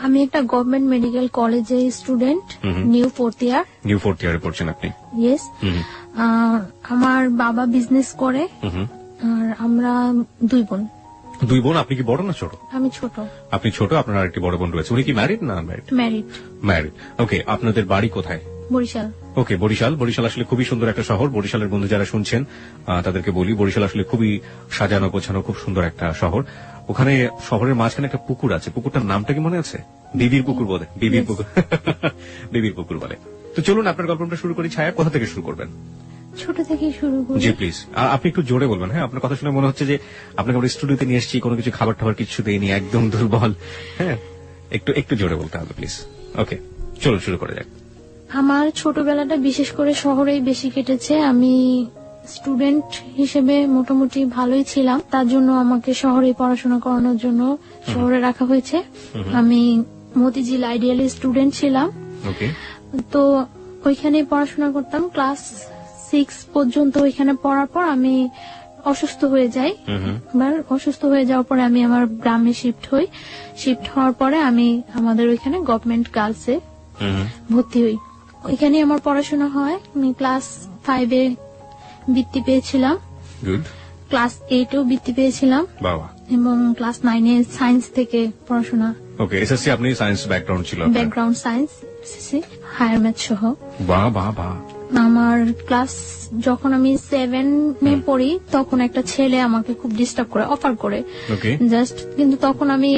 আমি একটা government medical কলেজে স্টুডেন্ট, নিউ ফোর্থ ইয়ারে পড়ছেন আপনি? ইয়েস। আমার বাবা বিজনেস করে, আর আমরা 2 বোন। 2 বোন? আপনি কি বড় না ছোট? আমি ছোট। আপনি ছোট, আপনার আরেকটি বড় বোন রয়েছে। উনি কি ম্যারিড না আনম্যারিড? ম্যারিড। ওকে, আপনাদের বাড়ি কোথায়? বরিশাল। ওকে, বরিশাল আসলে খুবই সুন্দর একটা শহর। বরিশালের বন্ধু যারা শুনছেন তাদেরকে বলি, বরিশাল আসলে খুবই সাজানো গোছানো, খুব সুন্দর একটা শহর। ওখানে শহরের মাঝখানে একটা পুকুর আছে, পুকুরটার নামটা কি মনে আছে? বিবির পুকুর বলে, বিবির পুকুর বিবির পুকুর বলে। তো চলুন আপনার গল্পটা শুরু করি। ছায়া, কোথা থেকে শুরু করবেন? ছোট থেকে শুরু করি। জি প্লিজ। আপনি একটু জোরে বলবেন। হ্যাঁ, আপনার কথা শুনে মনে হচ্ছে যে আপনাকে আমরা স্টুডিওতে নিয়ে এসেছি, কোনো কিছু খাবার টাবার কিছু দেয়নি, একদম দুর্বল। হ্যাঁ, একটু জোরে বলতে হবে প্লিজ। ওকে, চলুন শুরু করা যাক। আমার ছোটবেলাটা বিশেষ করে শহরেই বেশি কেটেছে। আমি স্টুডেন্ট হিসেবে মোটামুটি ভালোই ছিলাম, তার জন্য আমাকে শহরে পড়াশোনা করানোর জন্য শহরে রাখা হয়েছে। আমি মতিঝিল আইডিয়াল স্টুডেন্ট ছিলাম। তো ওইখানে পড়াশোনা করতাম। ক্লাস 6 পর্যন্ত ওইখানে পড়ার পর আমি অসুস্থ হয়ে যাই। অসুস্থ হয়ে যাওয়ার পরে আমি আমার গ্রামে শিফট হই। শিফট হওয়ার পরে আমি আমাদের ওইখানে গভর্নমেন্ট গার্লসে ভর্তি হই। ওইখানে আমার পড়াশোনা হয়। আমি ক্লাস 5-এ বৃত্তি পেয়েছিলাম, ক্লাস 8-এও বৃত্তি পেয়েছিলাম, এবং ক্লাস 9-এ সায়েন্স থেকে পড়াশোনা। ওকে, এসএসসি আপনি সায়েন্স ব্যাকগ্রাউন্ড ছিল? Background science, SSC, higher math সহ। বাহ বাহ বাহ। আমার ক্লাস যখন আমি 7-এ পড়ি তখন একটা ছেলে আমাকে খুব ডিস্টার্ব করে, অফার করে জাস্ট, কিন্তু তখন আমি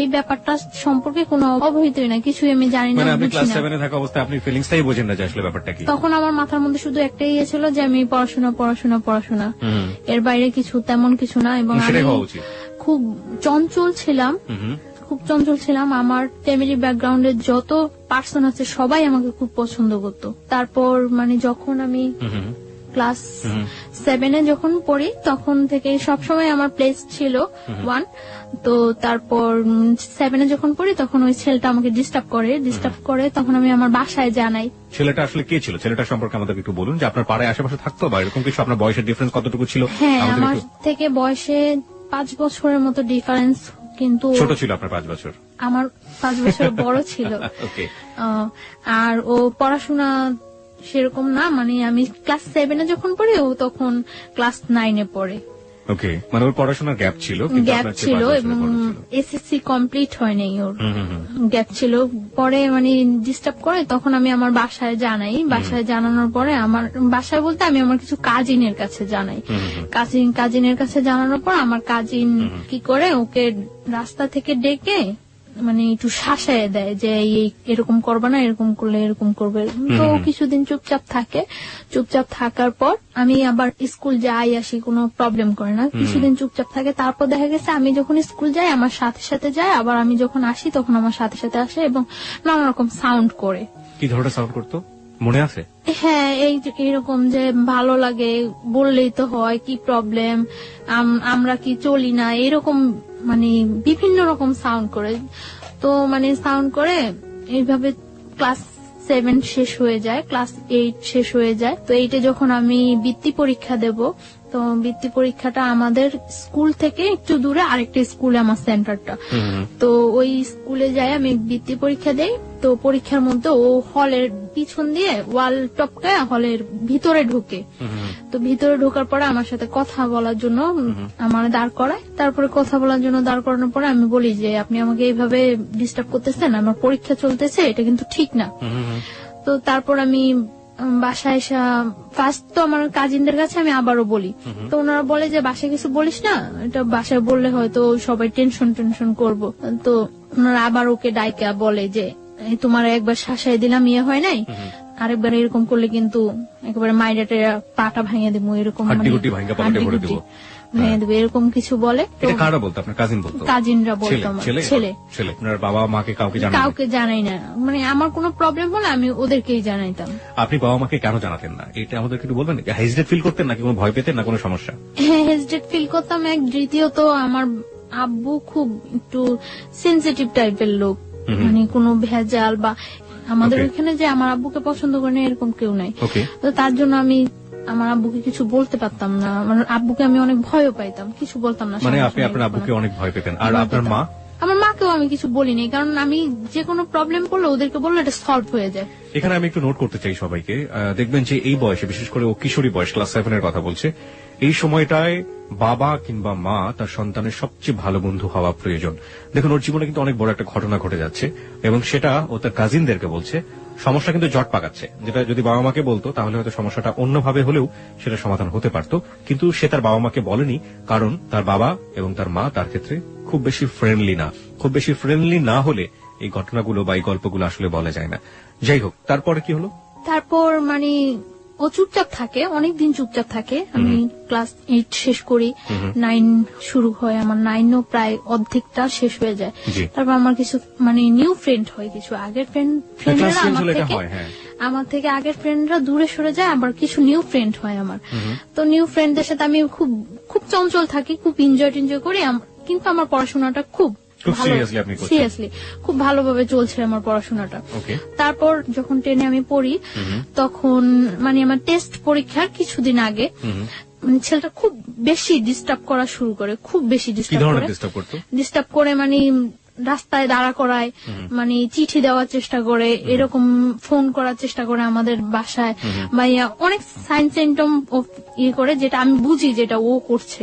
এই ব্যাপারটা সম্পর্কে কোনো অবহিতই না, কিছুই আমি জানি না। আপনি ক্লাস 7-এ থাকা অবস্থায় আপনি ফিলিংসটাই বোঝেন না যে আসলে ব্যাপারটা কি? তখন আমার মাথার মধ্যে শুধু একটাই ইয়ে ছিল যে আমি পড়াশোনা, এর বাইরে কিছু তেমন কিছু না। এবং আমি খুব চঞ্চল ছিলাম। আমার ফ্যামিলি ব্যাকগ্রাউন্ডে যত পার্সন আছে সবাই আমাকে খুব পছন্দ করতো। তারপর মানে যখন আমি ক্লাস 7-এ যখন পড়ি তখন থেকে সবসময় আমার প্লেস ছিল 1। তো তারপর 7-এ যখন পড়ি তখন ওই ছেলেটা আমাকে ডিস্টার্ব করে, তখন আমি আমার বাসায় জানাই। ছেলেটা আসলে কে ছিল? ছেলেটা সম্পর্কে আমাদের একটু বলুন, যে আপনার পাড়ায় আশেপাশে থাকতো বা এরকম কিছু? আপনার বয়সের ডিফারেন্স কতটুকু ছিল? হ্যাঁ, আমার থেকে বয়সে 5 বছরের মতো ডিফারেন্স, কিন্তু ছোট ছিল আপনার 5 বছর? আমার 5 বছর বড় ছিল। আর ও পড়াশোনা সেরকম না, মানে আমি ক্লাস 7-এ যখন পড়ি ও তখন ক্লাস 9-এ পড়ে। ওকে, মানে ওর পড়াশোনার গ্যাপ ছিল এবং এসএসসি কমপ্লিট হয়নি, ওর গ্যাপ ছিল। পরে মানে ডিস্টার্ব করে, তখন আমি আমার বাসায় জানাই। বাসায় জানানোর পরে আমার বাসায় বলতে আমি আমার কিছু কাজিনের কাছে জানাই। কাজিনের কাছে জানানোর পর আমার কাজিন কি করে ওকে রাস্তা থেকে ডেকে মানে একটু শাসায় দেয় যে এরকম করবে না, এরকম করলে এরকম করবে। তো কিছুদিন চুপচাপ থাকার পর আমি আবার স্কুল যাই আসি, কোনো প্রবলেম করে না। কিছুদিন চুপচাপ থাকে, তারপর দেখা গেছে আমি যখন স্কুল যাই আমার সাথে সাথে যায়, আবার আমি যখন আসি তখন আমার সাথে সাথে আসে এবং নানা রকম সাউন্ড করে। কি ধরনের সাউন্ড করতো মনে আছে? হ্যাঁ, এইরকম যে ভালো লাগে বললেই তো হয়, কি প্রবলেম, আমরা কি চলি না, এরকম মানে বিভিন্ন রকম সাউন্ড করে। তো মানে সাউন্ড করে এইভাবে ক্লাস 7 শেষ হয়ে যায়, ক্লাস 8 শেষ হয়ে যায়। তো 8-এ যখন আমি বৃত্তি পরীক্ষা দেব, তো বৃত্তি পরীক্ষাটা আমাদের স্কুল থেকে একটু দূরে আরেকটা স্কুলে আমার সেন্টারটা। তো ওই স্কুলে যাই আমি বৃত্তি পরীক্ষা দেই। তো পরীক্ষার মধ্যে ও হলের পিছন দিয়ে ওয়াল টপকায় হলের ভিতরে ঢুকে। তো ভিতরে ঢোকার পরে আমার সাথে কথা বলার জন্য আমার দাঁড় করায়। তারপরে কথা বলার জন্য দাঁড় করানোর পরে আমি বলি যে আপনি আমাকে এইভাবে ডিস্টার্ব করতেছেন, আমার পরীক্ষা চলতেছে, এটা কিন্তু ঠিক না। তো তারপর আমি বাসায় এসে ফার্স্ট তো আমার কাজিনদের কাছে আমি আবারও বলি। তো ওনারা বলে যে বাসায় কিছু বলিস না, এটা বাসায় বললে হয়তো সবাই টেনশন করবো। তো ওনারা আবার ওকে ডাইকা বলে যে তোমার একবার শাসায় দিলাম, ইয়ে হয় নাই, আরেকবার এরকম করলে কিন্তু একেবারে মাইরাটে পাটা ভাঙিয়ে দেবো, এরকম ভেঙে দেবো, এরকম কিছু বলে। কারা বলতো? আপনার কাজিন বলতো? কাজিনরা বলতো। ছেলে। আপনার বাবা মাকে কাউকে জানাই না, মানে আমার কোনো প্রবলেম হলে আমি ওদেরকেই জানাইতাম। আপনি বাবা মাকে কেন জানাতেন না এটা আমাদের একটু বলবেন? হেজিটেট ফিল করতেন নাকি কোনো ভয় পেতেন না কোনো সমস্যা? হ্যাঁ, হেজিটেট ফিল করতাম। দ্বিতীয়ত আমার আব্বু খুব একটু সেনসিটিভ টাইপের লোক, মানে কোনো ভেজাল বা আমাদের ওইখানে যে আমার আব্বুকে পছন্দ করে না এরকম কেউ নাই। তো তার জন্য আমি আমার আব্বুকে কিছু বলতে পারতাম না, আমার আব্বুকে আমি অনেক ভয়ও পাইতাম, কিছু বলতাম না। মানে আপনি আপনার আব্বুকে অনেক ভয় পেতেন। আর আপনার মা? আমার মাকেও আমি কিছু বলিনি, কারণ আমি যে কোনো প্রবলেম পড়লে ওদেরকে বললে এটা সলভ হয়ে যায়। এখানে আমি একটু নোট করতে চাই সবাইকে, দেখবেন যে এই বয়সে, বিশেষ করে ও কিশোরী বয়স, ক্লাস 7 এর কথা বলছে, এই সময়টায় বাবা কিংবা মা তার সন্তানের সবচেয়ে ভালো বন্ধু হওয়া প্রয়োজন। দেখুন, ওর জীবনে কিন্তু অনেক বড় একটা ঘটনা ঘটে যাচ্ছে এবং সেটা ও তার কাজিনদেরকে বলছে। সমস্যা কিন্তু জট পাকাচ্ছে, যেটা যদি বাবা মাকে বলতো তাহলে হয়তো সমস্যাটা অন্যভাবে হলেও সেটা সমাধান হতে পারত, কিন্তু সে তার বাবা মাকে বলেনি, কারণ তার বাবা এবং তার মা তার ক্ষেত্রে খুব বেশি ফ্রেন্ডলি না। খুব বেশি ফ্রেন্ডলি না হলে এই ঘটনাগুলো বা এই গল্পগুলো আসলে বলা যায় না। যাই হোক, তারপরে কি হলো? তারপর মানে ও চুপচাপ থাকে, অনেকদিন চুপচাপ থাকে। আমি ক্লাস 8 শেষ করি, 9 শুরু হয়, আমার 9ও প্রায় অর্ধেকটা শেষ হয়ে যায়। তারপর আমার কিছু মানে নিউ ফ্রেন্ড হয়, কিছু আগের ফ্রেন্ডরা আমার থেকে আগের ফ্রেন্ডরা দূরে সরে যায়, আবার কিছু নিউ ফ্রেন্ড হয় আমার। তো নিউ ফ্রেন্ডদের সাথে আমি খুব খুব চঞ্চল থাকি, খুব এনজয় করি, কিন্তু আমার পড়াশোনাটা খুব সিরিয়াসলি খুব ভালোভাবে চলছে আমার পড়াশোনাটা। তারপর যখন 10-এ আমি পড়ি, তখন মানে আমার টেস্ট পরীক্ষার কিছুদিন আগে মানে ছেলেটা খুব বেশি ডিস্টার্ব করা শুরু করে, খুব বেশি ডিস্টার্ব করে মানে রাস্তায় দাঁড়া করায়, মানে চিঠি দেওয়ার চেষ্টা করে, এরকম ফোন করার চেষ্টা করে আমাদের বাসায়, বা অনেক সাইন সিম্পটম ইয়ে করে, যেটা আমি বুঝি যেটা ও করছে।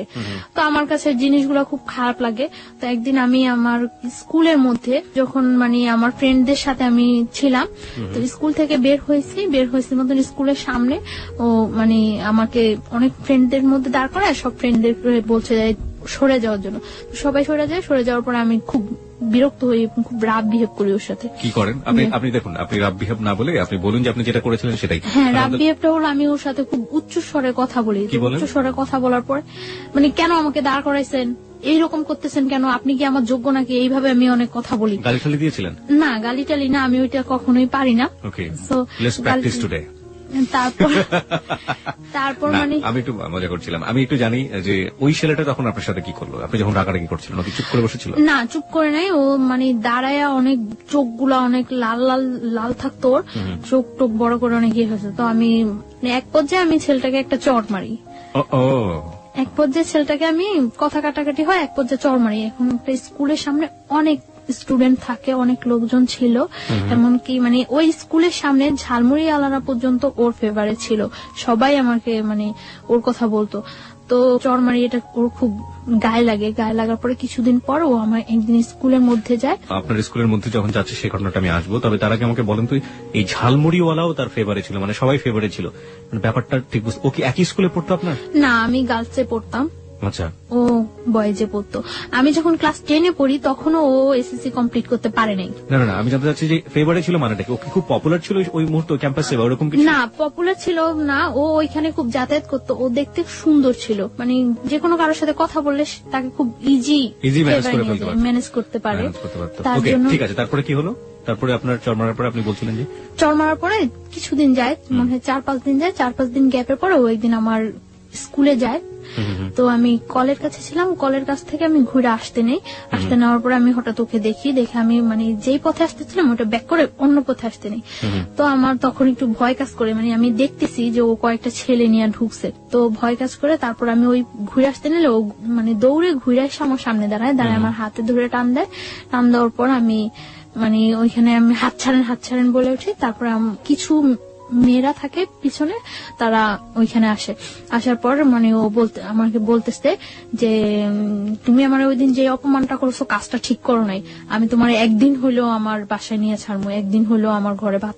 তো আমার কাছে জিনিসগুলো খুব খারাপ লাগে। তো একদিন আমি আমার স্কুলের মধ্যে যখন মানে আমার ফ্রেন্ডদের সাথে আমি ছিলাম, তো স্কুল থেকে বের হয়েছি মতন স্কুলের সামনে ও মানে আমাকে অনেক ফ্রেন্ডদের মধ্যে দাঁড় করায়, সব ফ্রেন্ডদের বলছে সরে যাওয়ার জন্য। সবাই সরে যাওয়ার পরে আমি খুব বিরক্ত হই, খুব রাফ বিহেভ করি ওর সাথে। কি করেন আপনি? দেখুন, আপনি রাফ বিহেভ না বলে আপনি বলুন যে আপনি যেটা করেছিলেন সেটাই। হ্যাঁ, রাফ বিহেভটা হলো আমি ওর সাথে খুব উচ্চ স্বরে কথা বলি। উচ্চ স্বরে কথা বলার পরে মানে, কেন আমাকে দাঁড় করাইছেন, এইরকম করতেছেন কেন, আপনি কি আমার যোগ্য নাকি, এইভাবে আমি অনেক কথা বলি। গালি টালি দিয়েছিলেন? না, গালি টালি না, আমি ওইটা কখনোই পারি না। তারপর মানে আমি একটু মজা করছিলাম। আমি একটু জানি যে ওই ছেলেটা তখন আপনার সাথে কি করলো, আপনি যখন রাগারাগি করছিলেন, ওকে চুপ করে বসেছিল? না, চুপ করে নাই, ও মানে দাঁড়ায়, অনেক চোখগুলা অনেক লাল থাকতো, ওর চোখ টোক বড় করে অনেক ইয়ে হয়েছে। তো আমি এক পর্যায়ে আমি ছেলেটাকে একটা চড় মারি। এক পর্যায়ে ছেলেটাকে আমি কথা কাটাকাটি হয়, এক পর্যায়ে চড় মারি। এখন একটা স্কুলের সামনে অনেক স্টুডেন্ট থাকে, অনেক লোকজন ছিল, এমনকি মানে ওই স্কুলের সামনে ঝালমুড়ি আলারা পর্যন্ত ওর ফেভারে ছিল, সবাই আমাকে মানে ওর কথা বলতো। তো চড় মারি, এটা ওর খুব গায়ে লাগে। গায়ে লাগার পরে কিছুদিন পর ও আমার একদিন স্কুলের মধ্যে যায়। আপনার স্কুলের মধ্যে যখন যাচ্ছে সেই ঘটনাটা আমি আসবো, তবে তার আগে আমাকে বলেন তো, এই ঝালমুড়িওয়ালাও তার ফেভারে ছিল, মানে সবাই ফেভারে ছিল, মানে ব্যাপারটা ঠিক বুঝতে। ও কি একই স্কুলে পড়তো আপনার? না, আমি গার্লসে পড়তাম। আচ্ছা। ও বয়েজে পড়তো। আমি যখন ক্লাস 10-এ পড়ি তখনও ও এসএসসি কমপ্লিট করতে পারে নাই। না, আমি জানতে চাচ্ছি যে ফেভারে ছিল মানেটা কি? ও কি খুব পপুলার ছিল ওই মুহূর্তে ক্যাম্পাসে বা ওরকম কিছু? না, পপুলার ছিল না, ও ওইখানে খুব যাতায়াত করতো, ও দেখতে সুন্দর ছিল, মানে যে কোনো কারোর সাথে কথা বললে তাকে খুব ইজি ম্যানেজ করতে পারে। তার জন্য ঠিক আছে। তারপরে কি হলো? তারপরে আপনার চড় মারার পরে আপনি বলছিলেন যে চড় মারার পরে কিছুদিন যায়, মনে হয় 4-5 দিন যায়। 4-5 দিন গ্যাপের পরে ও একদিন আমার স্কুলে যায়। তো আমি কলের কাছে ছিলাম, কলের কাছ থেকে আমি ঘুরে আসতে নেওয়ার পরে আমি হঠাৎ ওকে দেখে আমি মানে যেই পথে আসতেছিলাম ওটা ব্যাক করে অন্য পথে আসতে নেই। তো আমার তখন একটু ভয় কাজ করে, মানে আমি দেখতেছি যে ও কয়েকটা ছেলে নিয়ে ঢুকছে, তো ভয় কাজ করে। তারপর আমি ওই ঘুরে আসতে নিলে ও মানে দৌড়ে ঘুরে এসে আমার সামনে দাঁড়ায় আমার হাতে ধরে টান দেওয়ার পর আমি মানে ওইখানে আমি হাত ছাড়েন বলে উঠি। তারপর কিছু মেয়েরা থাকে পিছনে, তারা ওইখানে আসার পর মানে ও আমাকে বলতেছে যে তুমি আমার ওই দিন যে অপমানটা করছো কাজটা ঠিক করো নাই, আমি তোমার একদিন হইলেও আমার বাসায় নিয়ে ছাড়বো, একদিন হইলেও আমার ঘরে ভাত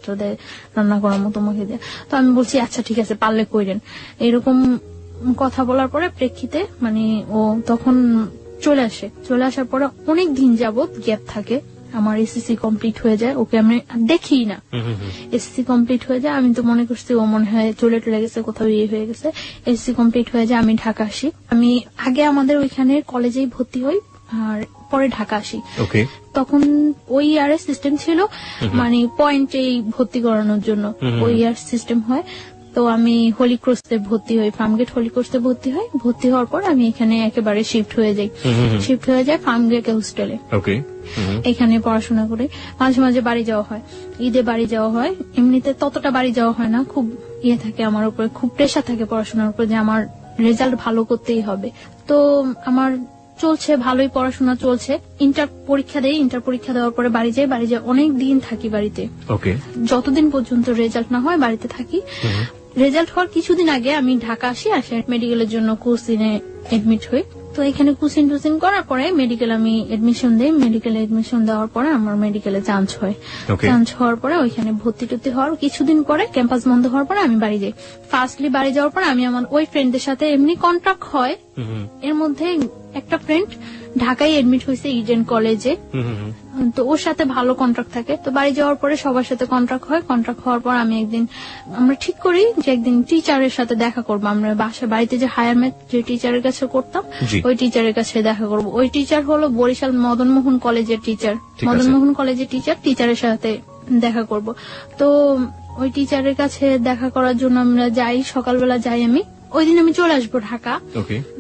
রান্না করামো তোমাকে দিয়ে। তো আমি বলছি আচ্ছা ঠিক আছে, পারলে কইরেন। এরকম কথা বলার পরে প্রেক্ষিতে মানে ও তখন চলে আসার পরে অনেক দিন যাবত গ্যাপ থাকে। আমার এসএসসি কমপ্লিট হয়ে যায়, ওকে আমি দেখি না। এসএসসি কমপ্লিট হয়ে যায়, আমি তো মনে করছি ও মনে হয় চলে গেছে, কোথাও ইয়ে হয়ে গেছে। এসএসসি কমপ্লিট হয়ে যায়, আমি ঢাকা আসি। আমি আগে আমাদের ওইখানে কলেজেই ভর্তি হই, আর পরে ঢাকা আসি। তখন ওই ইয়ারের সিস্টেম ছিল, মানে পয়েন্টেই ভর্তি করানোর জন্য ওই ইয়ার সিস্টেম হয়। তো আমি হোলি ক্রসে ভর্তি হই, ফার্মগেট হোলি ক্রসে ভর্তি হওয়ার পর আমি এখানে একেবারে শিফট হয়ে যাই ফার্মগেট হোস্টেলে। এখানে পড়াশোনা করে মাঝে মাঝে বাড়ি যাওয়া হয়, ঈদে বাড়ি যাওয়া হয়। এমনিতে ততটা বাড়ি যাওয়া হয় না, খুব ইয়ে থাকে আমার উপরে, খুব প্রেশার থাকে পড়াশোনার উপর যে আমার রেজাল্ট ভালো করতেই হবে। তো আমার চলছে, ভালোই পড়াশোনা চলছে। ইন্টার পরীক্ষা দেওয়ার পরে বাড়ি যাই অনেক দিন থাকি বাড়িতে। ওকে। যতদিন পর্যন্ত রেজাল্ট না হয় বাড়িতে থাকি। রেজাল্ট হওয়ার কিছুদিন আগে আমি ঢাকা আসি মেডিকেলের জন্য কোচিনে এডমিট হই। তো এখানে কোচিন টুচিন করার পরে মেডিকেল আমি এডমিশন দেই। মেডিকেলে এডমিশন দেওয়ার পরে আমার মেডিকেলে চান্স হয়। চান্স হওয়ার পরে ওইখানে ভর্তি টর্তি হওয়ার কিছুদিন পরে ক্যাম্পাস বন্ধ হওয়ার পরে আমি বাড়ি যাই। ফার্স্টলি বাড়ি যাওয়ার পরে আমি আমার ওই ফ্রেন্ডদের সাথে এমনি কন্ট্যাক্ট হয়। এর মধ্যে একটা ফ্রেন্ড ঢাকায় এডমিট হয়েছে ইডেন কলেজে, তো ওর সাথে ভালো কন্ট্রাক্ট থাকে। তো বাড়ি যাওয়ার পরে সবার সাথে কন্ট্রাক্ট হয়। কন্ট্রাক্ট হওয়ার পর আমরা ঠিক করি যে একদিন টিচারের সাথে দেখা করবো। আমরা বাড়িতে যে হায়ার ম্যাথ যে টিচারের কাছে করতাম ওই টিচারের কাছে দেখা করবো। ওই টিচার হলো বরিশাল মদনমোহন কলেজের টিচার। টিচারের সাথে দেখা করব। তো ওই টিচারের কাছে দেখা করার জন্য আমরা যাই, সকালবেলা যাই। আমি ওই দিন আমি চলে আসবো ঢাকা,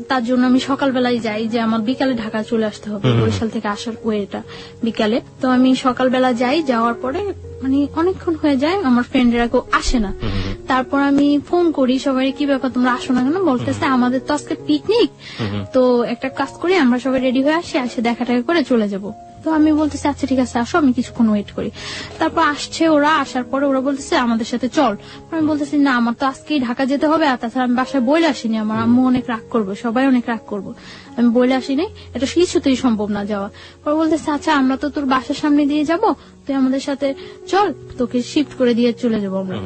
তার জন্য আমি সকালবেলায় যাই যে আমার বিকালে ঢাকা চলে আসতে হবে। বরিশাল থেকে আসার ওয়েটা বিকালে। তো আমি সকালবেলা যাই, যাওয়ার পরে মানে অনেকক্ষণ হয়ে যায়, আমার ফ্রেন্ডেরা কেউ আসে না। তারপর আমি ফোন করি সবাই, কি ব্যাপার তোমরা আসো না কেন? বলতেছে আমাদের তো আজকে পিকনিক, তো একটা কাজ করি আমরা সবাই রেডি হয়ে আসি দেখা টাকা করে চলে যাব। তো আমি বলতেছি আচ্ছা ঠিক আছে আসো, আমি কিছুক্ষণ ওয়েট করি। তারপর আসছে ওরা, আসার পরে ওরা বলতেছে আমাদের সাথে চল। আমি বলতেছি না আমার তো আজকেই ঢাকা যেতে হবে, আর তাছাড়া আমি বাসায় বলে আসিনি, আমার আম্মু অনেক রাগ করবে, সবাই অনেক রাগ করবো, আমি বলে আসিনি, এটা কিছুতেই সম্ভব না যাওয়া। পরে বলতেছে আচ্ছা আমরা তো তোর বাসার সামনে দিয়ে যাব, তুই আমাদের সাথে চল, তোকে শিফট করে দিয়ে চলে যাবো আমরা।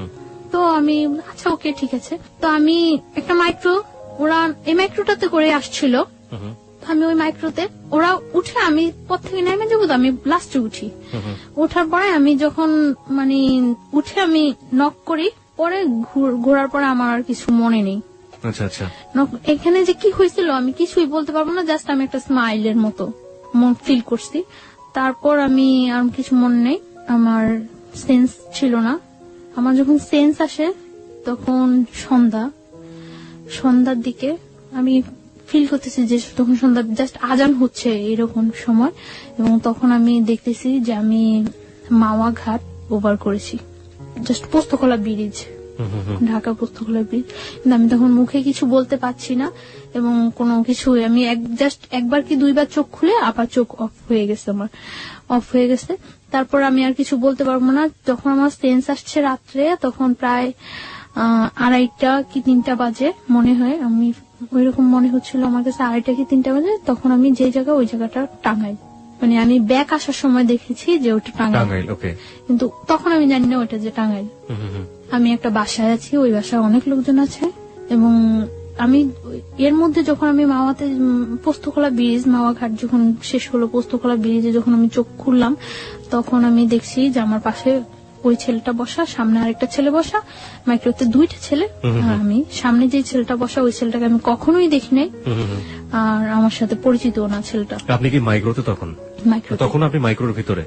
তো আমি আচ্ছা ওকে ঠিক আছে। তো আমি একটা মাইক্রো, ওরা এই মাইক্রোটাতে করে আসছিল, আমি ওই মাইক্রোতে ওরা উঠে আমি পথ থেকে নেমে যাবো, তো আমি লাস্টে উঠি। ওঠার পরে আমি যখন মানে উঠে আমি নক করি, পরে ঘোরার পরে আমার আর কিছু মনে নেই। আচ্ছা আচ্ছা, এখানে যে কি হয়েছিল আমি কিছুই বলতে পারবো না, জাস্ট আমি একটা স্মাইলের মতো মন ফিল করছি। তারপর আমি আর কিছু মনে নেই, আমার সেন্স ছিল না। আমার যখন সেন্স আসে তখন সন্ধ্যার দিকে আমি ফিল করতেছি যে তখন সন্ধ্যা জাস্ট আজান হচ্ছে এরকম সময়, এবং তখন আমি দেখতেছি যে আমি মাওয়া ঘাট ওভার করেছি, just Postogola bridge, Dhaka Postogola bridge. কিন্তু আমি তখন মুখে কিছু বলতে পারছি না এবং কোনো কিছু, আমি জাস্ট একবার কি দুইবার চোখ খুলে আবার চোখ অফ হয়ে গেছে। তারপর আমি আর কিছু বলতে পারবো না। যখন আমার সেন্স আসছে রাত্রে, তখন প্রায় 2:30 কি 3টা বাজে মনে হয়, আমি ওইরকম মনে হচ্ছিল আমার কাছে 2:30 কি 3টা বাজে। তখন আমি যে জায়গা ওই জায়গাটা টাঙ্গাইল, মানে আমি ব্যাক আসার সময় দেখেছি যে ওটা টাঙ্গাইল, কিন্তু তখন আমি জানি না ওটা যে টাঙ্গাইল। আমি একটা বাসায় আছি, ওই বাসায় অনেক লোকজন আছে, এবং আমি এর মধ্যে যখন আমি মাওয়াতে পোস্তকলা ব্রিজ, মাওয়া ঘাট যখন শেষ হলো, পোস্তকলা ব্রিজে যখন আমি চোখ খুললাম, তখন আমি দেখছি যে আমার পাশে ওই ছেলেটা বসা, সামনে আরেকটা ছেলে বসা, মাইক্রোতে 2টা ছেলে, আর আমি সামনে যে ছেলেটা বসা, ওই ছেলেটাকে আমি কখনোই দেখি নাই, আর আমার সাথে পরিচিত না ছেলেটা। আপনি কি মাইক্রোতে তখন? তখন আপনি মাইক্রোর ভিতরে?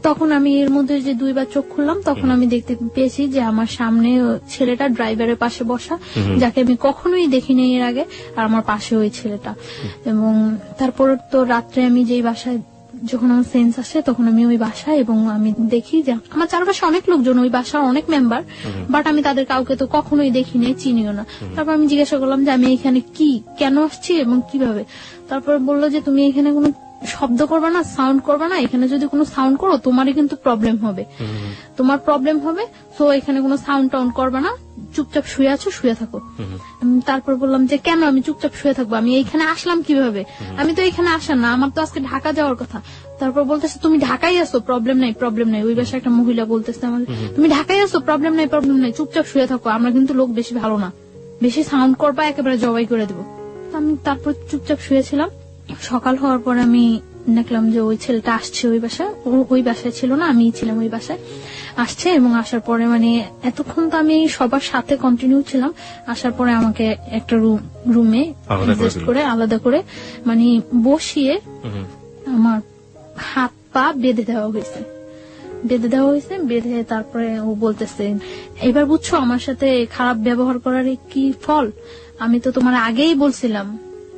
তখন আমি এর মধ্যে যে 2বার চোখ খুললাম, তখন আমি দেখতে পেয়েছি যে আমার সামনে ছেলেটা ড্রাইভারের পাশে বসা, যাকে আমি কখনোই দেখিনি এর আগে, আর আমার পাশে ওই ছেলেটা। এবং তারপর তো রাত্রে আমি যেই বাসায়, যখন আমার সেন্স আসে তখন আমি ওই বাসায়, এবং আমি দেখি যে আমার চারপাশে অনেক লোকজন, ওই বাসার অনেক মেম্বার, বাট আমি তাদের কাউকে তো কখনোই দেখিনি, চিনিও না। তারপর আমি জিজ্ঞাসা করলাম যে আমি এখানে কেন আসছি এবং কিভাবে। তারপর বললো যে তুমি এখানে কোনো শব্দ করবে না, সাউন্ড করবে না, এখানে যদি কোনো সাউন্ড করো তোমারই কিন্তু প্রবলেম হবে, তো এখানে কোনো সাউন্ড টাউন্ড করবে না, চুপচাপ শুয়ে থাকো। তারপর বললাম যে কেন আমি চুপচাপ শুয়ে থাকবো, আমি এইখানে আসলাম কিভাবে, আমি তো এখানে আসা না, আমার তো আজকে ঢাকা যাওয়ার কথা। তারপর বলতেছে তুমি ঢাকায় আসো, প্রবলেম নাই। ওই বাসায় একটা মহিলা বলতেছে আমার, তুমি ঢাকায় আসো, প্রবলেম নাই, চুপচাপ শুয়ে থাকো, আমরা কিন্তু লোক বেশি ভালো না, বেশি সাউন্ড করবা একেবারে জবাই করে দেবো। আমি তারপর চুপচাপ শুয়েছিলাম। সকাল হওয়ার পর আমি দেখলাম যে ওই ছেলেটা আসছে ওই বাসায় ছিল না, আমি ছিলাম ওই বাসায়, আসছে, এবং আসার পরে মানে এতক্ষণ তো আমি সবার সাথে কন্টিনিউ ছিলাম। আসার পরে আমাকে একটা রুমে আলাদা করে মানে বসিয়ে আমার হাত পা বেঁধে দেওয়া হয়েছে। বেঁধে তারপরে ও বলতেছে এবার বুঝছো আমার সাথে খারাপ ব্যবহার করার কি ফল, আমি তো তোমার আগেই বলছিলাম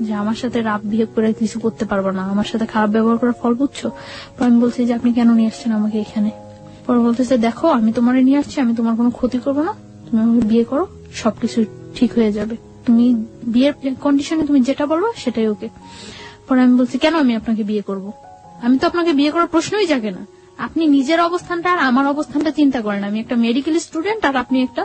যে আমার সাথে রাফ বিহেভ করে কিছু করতে পারবো না, আমার সাথে খারাপ ব্যবহার করার ফল বুঝছো। আমি বলছি যে আপনি কেন নিয়ে আসছেন আমাকে এখানে। পরে বলতেছে দেখো আমি তোমার নিয়ে আসছি, আমি তোমার কোনো ক্ষতি করবো না, তুমি আমাকে বিয়ে করো, সবকিছু ঠিক হয়ে যাবে, তুমি বিয়ের কন্ডিশনে তুমি যেটা বলবো সেটাই ওকে। পরে আমি বলছি কেন আমি আপনাকে বিয়ে করব? আমি তো আপনাকে বিয়ে করার প্রশ্নই জাগে না। আপনি নিজের অবস্থানটা আর আমার অবস্থানটা চিন্তা করেন। আমি একটা মেডিকেল স্টুডেন্ট আর আপনি একটা,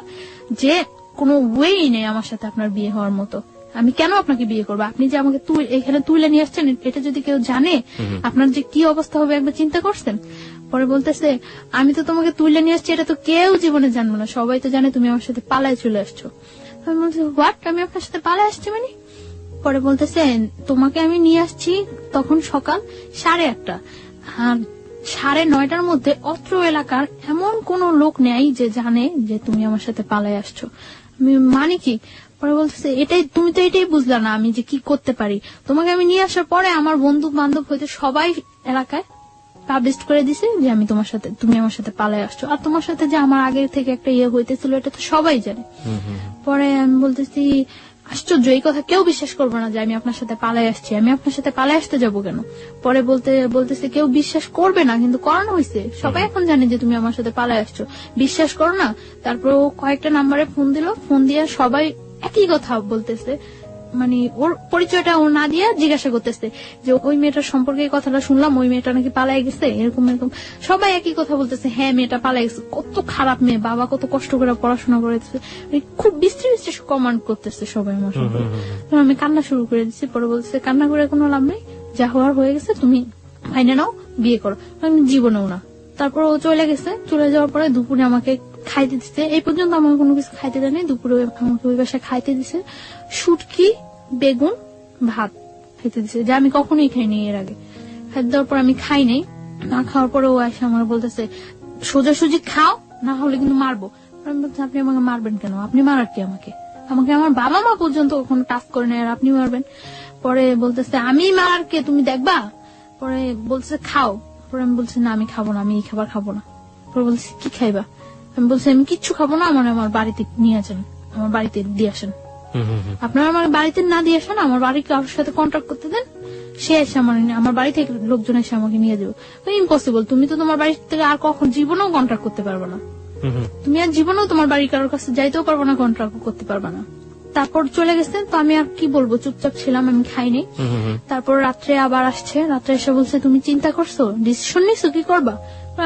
যে কোনো ওয়েই নেই আমার সাথে আপনার বিয়ে হওয়ার মতো। আমি কেন আপনাকে বিয়ে করবো? আপনি যে আমাকে এখানে তুলে নিয়ে আসছেন, এটা যদি কেউ জানে আপনার যে কি অবস্থা হবে একবার চিন্তা করছেন? পরে বলতেছে আমি তো তোমাকে তুলে নিয়ে আসছি, এটা তো কেউ জীবনে জানবো না, সবাই তো জানে তুমি আমার সাথে পালায় চলে আসছো। আমি বলছি হোয়াট, আমি আপনার সাথে পালায় আসছি মানে? পরে বলতেছে তোমাকে আমি নিয়ে আসছি তখন সকাল 8:30, আর 9:30 মধ্যে অত্র এলাকার এমন কোন লোক নেই যে জানে যে তুমি আমার সাথে পালায় আসছো। আমি মানে কি? পরে বলতেছে এটাই, তুমি তো এটাই বুঝলা না আমি যে কি করতে পারি। তোমাকে আমি নিয়ে আসার পরে আমার বন্ধু বান্ধব হইতে সবাই এলাকায় পাবলিশ করে দিছে যে আমি তোমার সাথে, তুমি আমার সাথে পালায় আসছো, আর তোমার সাথে যে আমার আগে থেকে একটা ইয়ে হইতেছিল এটা তো সবাই জানে। পরে আমি বলতেছি আশ্চর্য, এই কথা কেউ বিশ্বাস করবে না যে আমি আপনার সাথে পালায় আসছি, আমি আপনার সাথে পালায় আসতে যাবো কেন? পরে বলতেছে কেউ বিশ্বাস করবে না, কিন্তু করানো হয়েছে, সবাই এখন জানে যে তুমি আমার সাথে পালায় আসছো, বিশ্বাস করো না। তারপর ও কয়েকটা নাম্বারে ফোন দিল, ফোন দিয়ে সবাই একই কথা বলতেছে, মানে ওর পরিচয়টা ও না দিয়ে জিজ্ঞাসা করতেছে যে ওই মেয়েটার সম্পর্কে এই কথাটা শুনলাম, ওই মেয়েটা নাকি পালাই গেছে, এরকম এরকম সবাই একই কথা বলতেছে, হ্যাঁ মেয়েটা পালাই গেছে, কত খারাপ মেয়ে, বাবা কত কষ্ট করে পড়াশোনা করেছে, খুব বিশ্রী কমান্ড করতেছে সবাই আমার সম্পর্কে। আমি কান্না শুরু করে দিচ্ছি। পরে বলছে কান্না করে কোনো লাভ নেই, যা হওয়ার হয়ে গেছে, তুমি আইনে নাও, বিয়ে করো। আমি জীবনেও না। তারপর ও চলে গেছে, চলে যাওয়ার পরে দুপুরে আমাকে খাইতে দিচ্ছে, এই পর্যন্ত আমাকে কোনো কিছু খাইতে দেয়নি, দুপুরে আমাকে ওই বাসায় খাইতে দিছে শুটকি, বেগুন, ভাত খাইতে দিছে, যা আমি কখনোই খাইনি এর আগে। খাইতে দেওয়ার পর আমি খাই নাই, না খাওয়ার পরে ও এসে আমার বলতেছে সোজাসুজি খাও, না হলে কিন্তু মারবো। আমি বলছি আপনি আমাকে মারবেন কেন? আপনি মারার কি আমাকে? আমাকে আমার বাবা মা পর্যন্ত কোনো টাচ করে নেয় আর আপনি মারবেন? পরে বলতেছে আমি মারার কে, তুমি দেখবা। পরে বলছে খাও। পরে আমি বলছি না আমি খাবো না, আমি এই খাবার খাবো না। পরে বলছি কি খাইবা? আমি বলছি আমি কিচ্ছু খাবো না, আমার বাড়িতে নিয়ে আসেন, আমার বাড়িতে দিয়ে আসেন। আপনারা আমার বাড়িতে না দিয়ে আসেন, আমার বাড়ি কারোর সাথে কন্ট্যাক্ট করতে দেন, সে এসে আমার বাড়ি থেকে লোকজন এসে আমাকে নিয়ে যাবে। ইম্পসিবল, তুমি তো তোমার বাড়ি থেকে আর কখন জীবনেও কন্ট্যাক্ট করতে পারবে না, তুমি আর জীবনেও তোমার বাড়ি কারোর কাছে যাইতেও পারবো না, কন্ট্যাক্ট করতে পারবে না। তারপর চলে গেছে, তো আমি আর কি বলবো, চুপচাপ ছিলাম, আমি খাইনি। তারপর রাত্রে আবার আসছে, রাত্রে এসে বলছে তুমি চিন্তা করছো, ডিসিশন নিছো, কি করবা?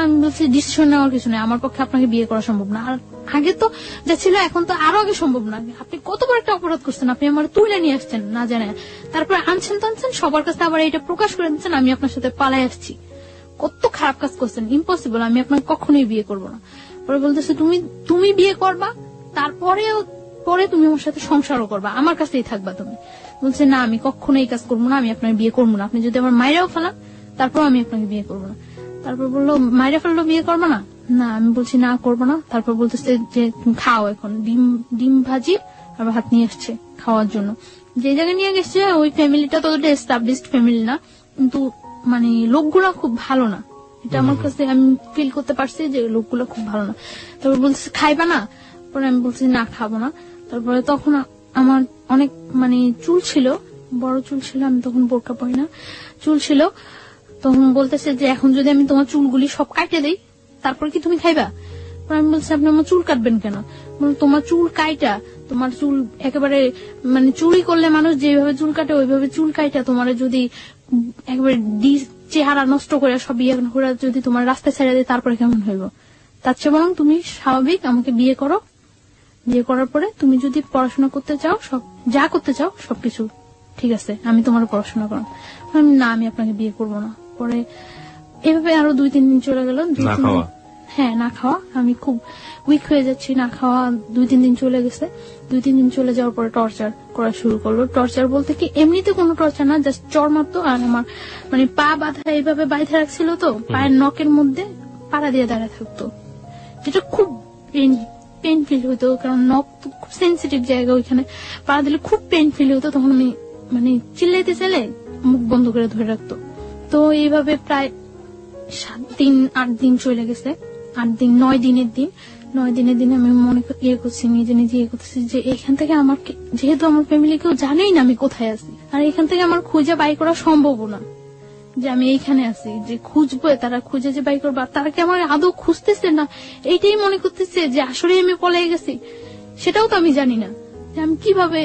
আমি বলছি ডিসিশন নেওয়ার কিছু নেই, আমার পক্ষে আপনাকে বিয়ে করা সম্ভব না, আর আগে তো যা ছিল এখন তো আরো আগে সম্ভব না। আপনি কত বড় একটা অপরাধ করছেন, আপনি আমার তুলে নিয়ে আসছেন না জানে, তারপর আনছেন টানছেন সবার কাছে, আবার এটা প্রকাশ করে দিচ্ছেন আমি আপনার সাথে পালাই আসছি, কত খারাপ কাজ করছেন, ইম্পসিবল, আমি আপনাকে কখনোই বিয়ে করবো না। পরে বলতেছে তুমি বিয়ে করবা, পরে তুমি আমার সাথে সংসারও করবা, আমার কাছেই থাকবা তুমি। বলছে না আমি কখনো এই কাজ করবো না, আমি আপনার বিয়ে করবো না, আপনি যদি আমার মায়েরাও ফেলান তারপর আমি আপনাকে বিয়ে করবো না। তারপর বললো মায়েরা ফেললো বিয়ে করবো না, না আমি বলছি না করবো না। তারপর বলতেছে যে খাও, এখন ডিম ভাজি আর ভাত নিয়ে আসছে খাওয়ার জন্য। যে জায়গায় নিয়ে গেছে ওই ফ্যামিলিটা তো এস্টাবলিশড ফ্যামিলি না, কিন্তু মানে লোকগুলা খুব ভালো না, এটা আমার কাছে আমি ফিল করতে পারছি যে লোকগুলো খুব ভালো না। তারপর বলতেছে খাইবা না? পরে আমি বলছি না খাবো না। তারপরে তখন আমার অনেক মানে চুল ছিল, বড় চুল ছিল, আমি তখন বোরকা পরি না, চুল ছিল। তখন বলতেছে যে এখন যদি আমি তোমার চুলগুলি সব কাটে দেই তারপর কি তুমি খাইবা? আমি বলছি আপনি আমার চুল কাটবেন কেন? তোমার চুল কাইটা, তোমার চুল একেবারে মানে চুরি করলে মানুষ যেভাবে চুল কাটে ওইভাবে চুল কাইটা তোমার যদি একেবারে চেহারা নষ্ট করে সব ইয়ে করে যদি তোমার রাস্তায় ছেড়ে দেয় তারপরে কেমন হইব? তার চেয়ে বরং তুমি স্বাভাবিক আমাকে বিয়ে করো, বিয়ে করার পরে তুমি যদি পড়াশোনা করতে চাও, সব যা করতে চাও সবকিছু ঠিক আছে, আমি তোমার পড়াশোনা করাম। না আমি আপনাকে বিয়ে করবো না। পরে এভাবে আরো 2-3 দিন চলে গেল, হ্যাঁ না খাওয়া, আমি খুব উইক হয়ে যাচ্ছি, না খাওয়া 2-3 দিন চলে গেছে। 2-3 দিন চলে যাওয়ার পরে টর্চার করা শুরু করলো। টর্চার বলতে কি এমনিতে কোনো টর্চার না, জাস্ট চর মারতো, আর আমার মানে পা বাঁধা এইভাবে বাইধে রাখছিল, তো পায়ের নখের মধ্যে পাড়া দিয়ে দাঁড়ায় থাকতো, যেটা খুব পেন ফিল হতো, কারণ নখ তো খুব সেন্সিটিভ জায়গা, ওইখানে পাড়া দিলে খুব পেন ফিল হতো। তখন আমি মানে চিল্লাইতে চাইলে মুখ বন্ধ করে ধরে রাখতো। তো এইভাবে প্রায় 7-8 দিন চলে গেছে, 9 দিনের দিন আমি মনে করছি, নিজে করতেছি যে এখান থেকে আমার, যেহেতু আমার ফ্যামিলি কেউ জানেই না আমি কোথায় আছি, আর এখান থেকে আমার খুঁজে বাই করা সম্ভব না যে আমি এইখানে আছি, যে খুঁজবো তারা খুঁজে যে বাই করবো, তারা কি আমার আদৌ খুঁজতেছে না এইটাই মনে করতেছে যে আসলে আমি পলাই গেছি, সেটাও তো আমি জানি না যে আমি কিভাবে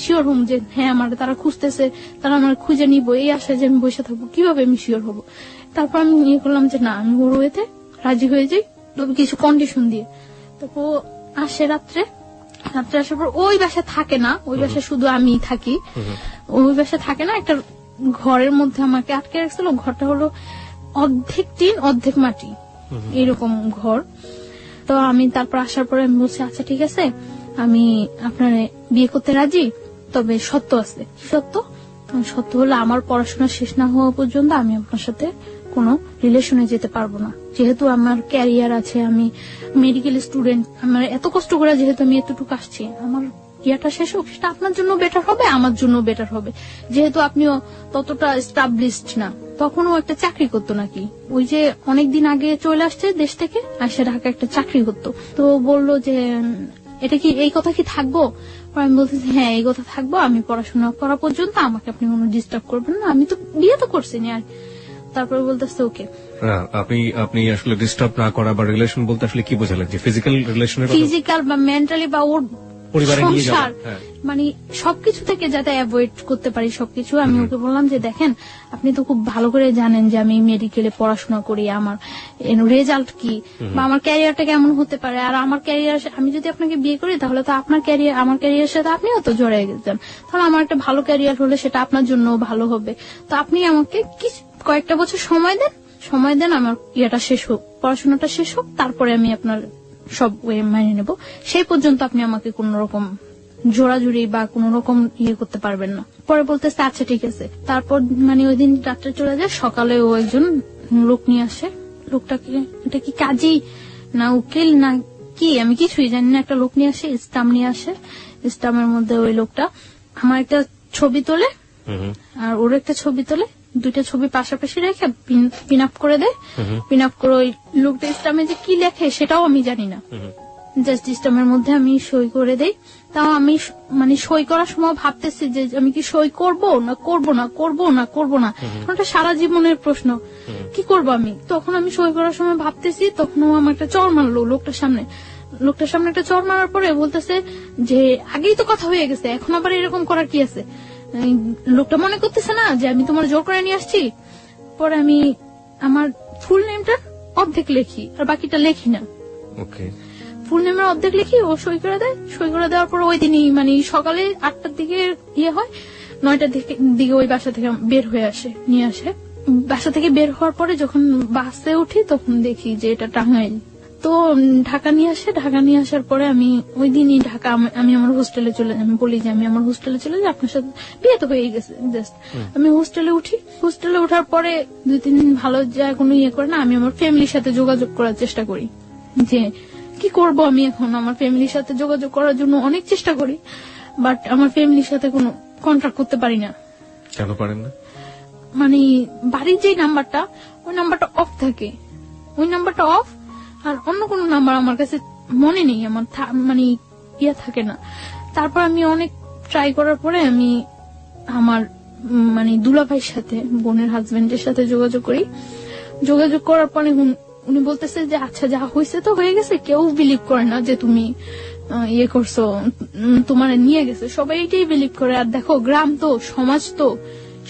শিওর হম যে হ্যাঁ আমার তারা খুঁজতেছে, তারা আমার খুঁজে নিবো, এই আশায় যে আমি বসে থাকবো, কিভাবে আমি শিওর হবো। তারপর আমি ইয়ে করলাম যে না, আমি ওর ওয়েতে রাজি হয়ে যাই, তবে কিছু কন্ডিশন দিয়ে। তারপর ও আসে রাত্রে আসার পর ওই বাসায় থাকে না, ওই বাসায় শুধু আমি থাকি। ওই বাসায় থাকে না, একটা ঘরের মধ্যে আমাকে আটকে রাখছিল। ঘরটা হলো অর্ধেক টিন অর্ধেক মাটি, এরকম ঘর। তো আমি তারপর আসার পরে আমি বলছি আচ্ছা ঠিক আছে, আমি আপনার বিয়ে করতে রাজি, তবে সত্য আছে। সত্য সত্য হলো আমার পড়াশোনা শেষ না হওয়া পর্যন্ত আমি আপনার সাথে কোনো রিলেশনে যেতে পারবো না। যেহেতু আমার ক্যারিয়ার আছে, আমি মেডিকেল স্টুডেন্ট, আমার এত কষ্ট করে যেহেতু আমি এতটুকু আসছি, আমার ইয়াটা শেষ হোক, সেটা আপনার জন্য বেটার হবে, আমার জন্য বেটার হবে। যেহেতু আপনিও ততটা এস্টাবলিশড না, তখনও একটা চাকরি করতো নাকি, ওই যে অনেকদিন আগে চলে আসছে দেশ থেকে, আসে ঢাকা একটা চাকরি করতো। তো বললো যে এটা কি, এই কথা কি থাকবো? আমি বলতেছি হ্যাঁ এই কথা থাকবো, আমি পড়াশোনা করা পর্যন্ত আমাকে আপনি কোনো ডিস্টার্ব করবেন না, আমি তো বিয়ে তো করছি না। আর তারপরে বলতেছে ওকে। আপনি আসলে ডিস্টার্ব না করা বা রিলেশন বলতে আসলে কি বোঝালেন, যে ফিজিক্যাল রিলেশনের ফিজিক্যাল বা মেন্টালি বা ওর পরিবারে নিয়ে যাওয়া? সংসার, মানে সবকিছু থেকে যাতে অ্যাভয়েড করতে পারি সবকিছু। আমি ওকে বললাম যে দেখেন, আপনি তো খুব ভালো করে জানেন যে আমি মেডিকেলে পড়াশোনা করি, আমার রেজাল্ট কি বা আমার ক্যারিয়ারটা কেমন হতে পারে। আর আমার ক্যারিয়ার, আমি যদি আপনাকে বিয়ে করি তাহলে তো আপনার ক্যারিয়ার, আমার ক্যারিয়ারের সাথে আপনিও তো জড়িয়ে গেছেন, তাহলে আমার একটা ভালো ক্যারিয়ার হলে সেটা আপনার জন্য ভালো হবে। তো আপনি আমাকে কয়েকটা বছর সময় দেন, আমার ইয়েটা শেষ হোক, পড়াশোনাটা শেষ হোক, তারপরে আমি আপনার সব ওয়ে মেনে নেব। সেই পর্যন্ত আপনি আমাকে কোন রকম জোড়াজুড়ি বা কোন রকম ইয়ে করতে পারবেন না। পরে বলতেছে আচ্ছা ঠিক আছে। তারপর মানে ওই দিন রাত্রে চলে যায়, সকালে ও একজন লোক নিয়ে আসে। লোকটাকে, এটা কি কাজী না উকিল না কি আমি কিছুই জানি না, একটা লোক নিয়ে আসে, স্টাম্প নিয়ে আসে। স্টাম্পের মধ্যে ওই লোকটা আমার একটা ছবি তোলে আর ওর একটা ছবি তোলে, দুইটা ছবি পাশাপাশি রেখে পিন আপ করে দেয়। পিন আপ করে ওই লোকটা স্টাম্পে যে কি লেখে সেটাও আমি জানি না, জাস্ট স্টাম্পের মধ্যে আমি সই করে দেই। তাও আমি মানে সই করার সময় ভাবতেছি যে আমি কি সই করব না করব না করব না করব না, ওটা সারা জীবনের প্রশ্ন, কি করব আমি। তখন আমি সই করার সময় ভাবতেছি, তখন ও আমার একটা চড় মারলো লোকটার সামনে একটা চড় মারার পরে বলতেছে যে আগেই তো কথা হয়ে গেছে, এখন আবার এরকম করার কি আছে। লোকটা মনে করতেছে না যে আমি তোমার জোর করে নিয়ে আসছি। পরে আমি আমার ফুল নেমটা অর্ধেক লিখি আর বাকিটা লেখি না। ফুল নেমের অর্ধেক লিখি, ও সই করে দেয়। সই করে দেওয়ার পর ওই দিনই মানে সকালে 8টার দিকে ইয়ে হয়, 9টার দিকে ওই বাসা থেকে বের হয়ে আসে, নিয়ে আসে। বাসা থেকে বের হওয়ার পরে যখন বাসে উঠি তখন দেখি যে এটা টাঙ্গাইল। তো ঢাকা নিয়ে আসে, ঢাকা নিয়ে আসার পরে আমি ওই দিনই ঢাকা, আমি আমার হোস্টেলে চলে যাই। আমি বলি যে আমি আমার হোস্টেলে চলে যাই, আপনার সাথে বিয়ে তো হয়ে গেছে। জাস্ট আমি হোস্টেলে উঠি। হোস্টেলে ওঠার পরে 2-3 দিন ভালো যায়, কোনো ইয়ে করে না। আমি আমার ফ্যামিলির সাথে যোগাযোগ করার চেষ্টা করি যে কি করব আমি এখন। আমার ফ্যামিলির সাথে যোগাযোগ করার জন্য অনেক চেষ্টা করি, বাট আমার ফ্যামিলির সাথে কোনো কন্ট্যাক্ট করতে পারি না। কেন পারেন না? মানে বাড়ির যে নাম্বারটা, ওই নাম্বারটা অফ থাকে, ওই নাম্বারটা অফ। আর অন্য কোন নাম্বার আমার কাছে মনে নেই, আমার মানে ইয়া থাকে না। তারপর আমি অনেক ট্রাই করার পরে আমি আমার মানে দুলাভাইয়ের সাথে, বোনের হাজবেন্ডের সাথে যোগাযোগ করি। যোগাযোগ করার পরে উনি বলতেছে যে আচ্ছা যা হয়েছে তো হয়ে গেছে, কেউ বিলিভ করে না যে তুমি ইয়ে করছো, তোমার নিয়ে গেছে, সবাই এটাই বিলিভ করে। আর দেখো গ্রাম তো, সমাজ তো,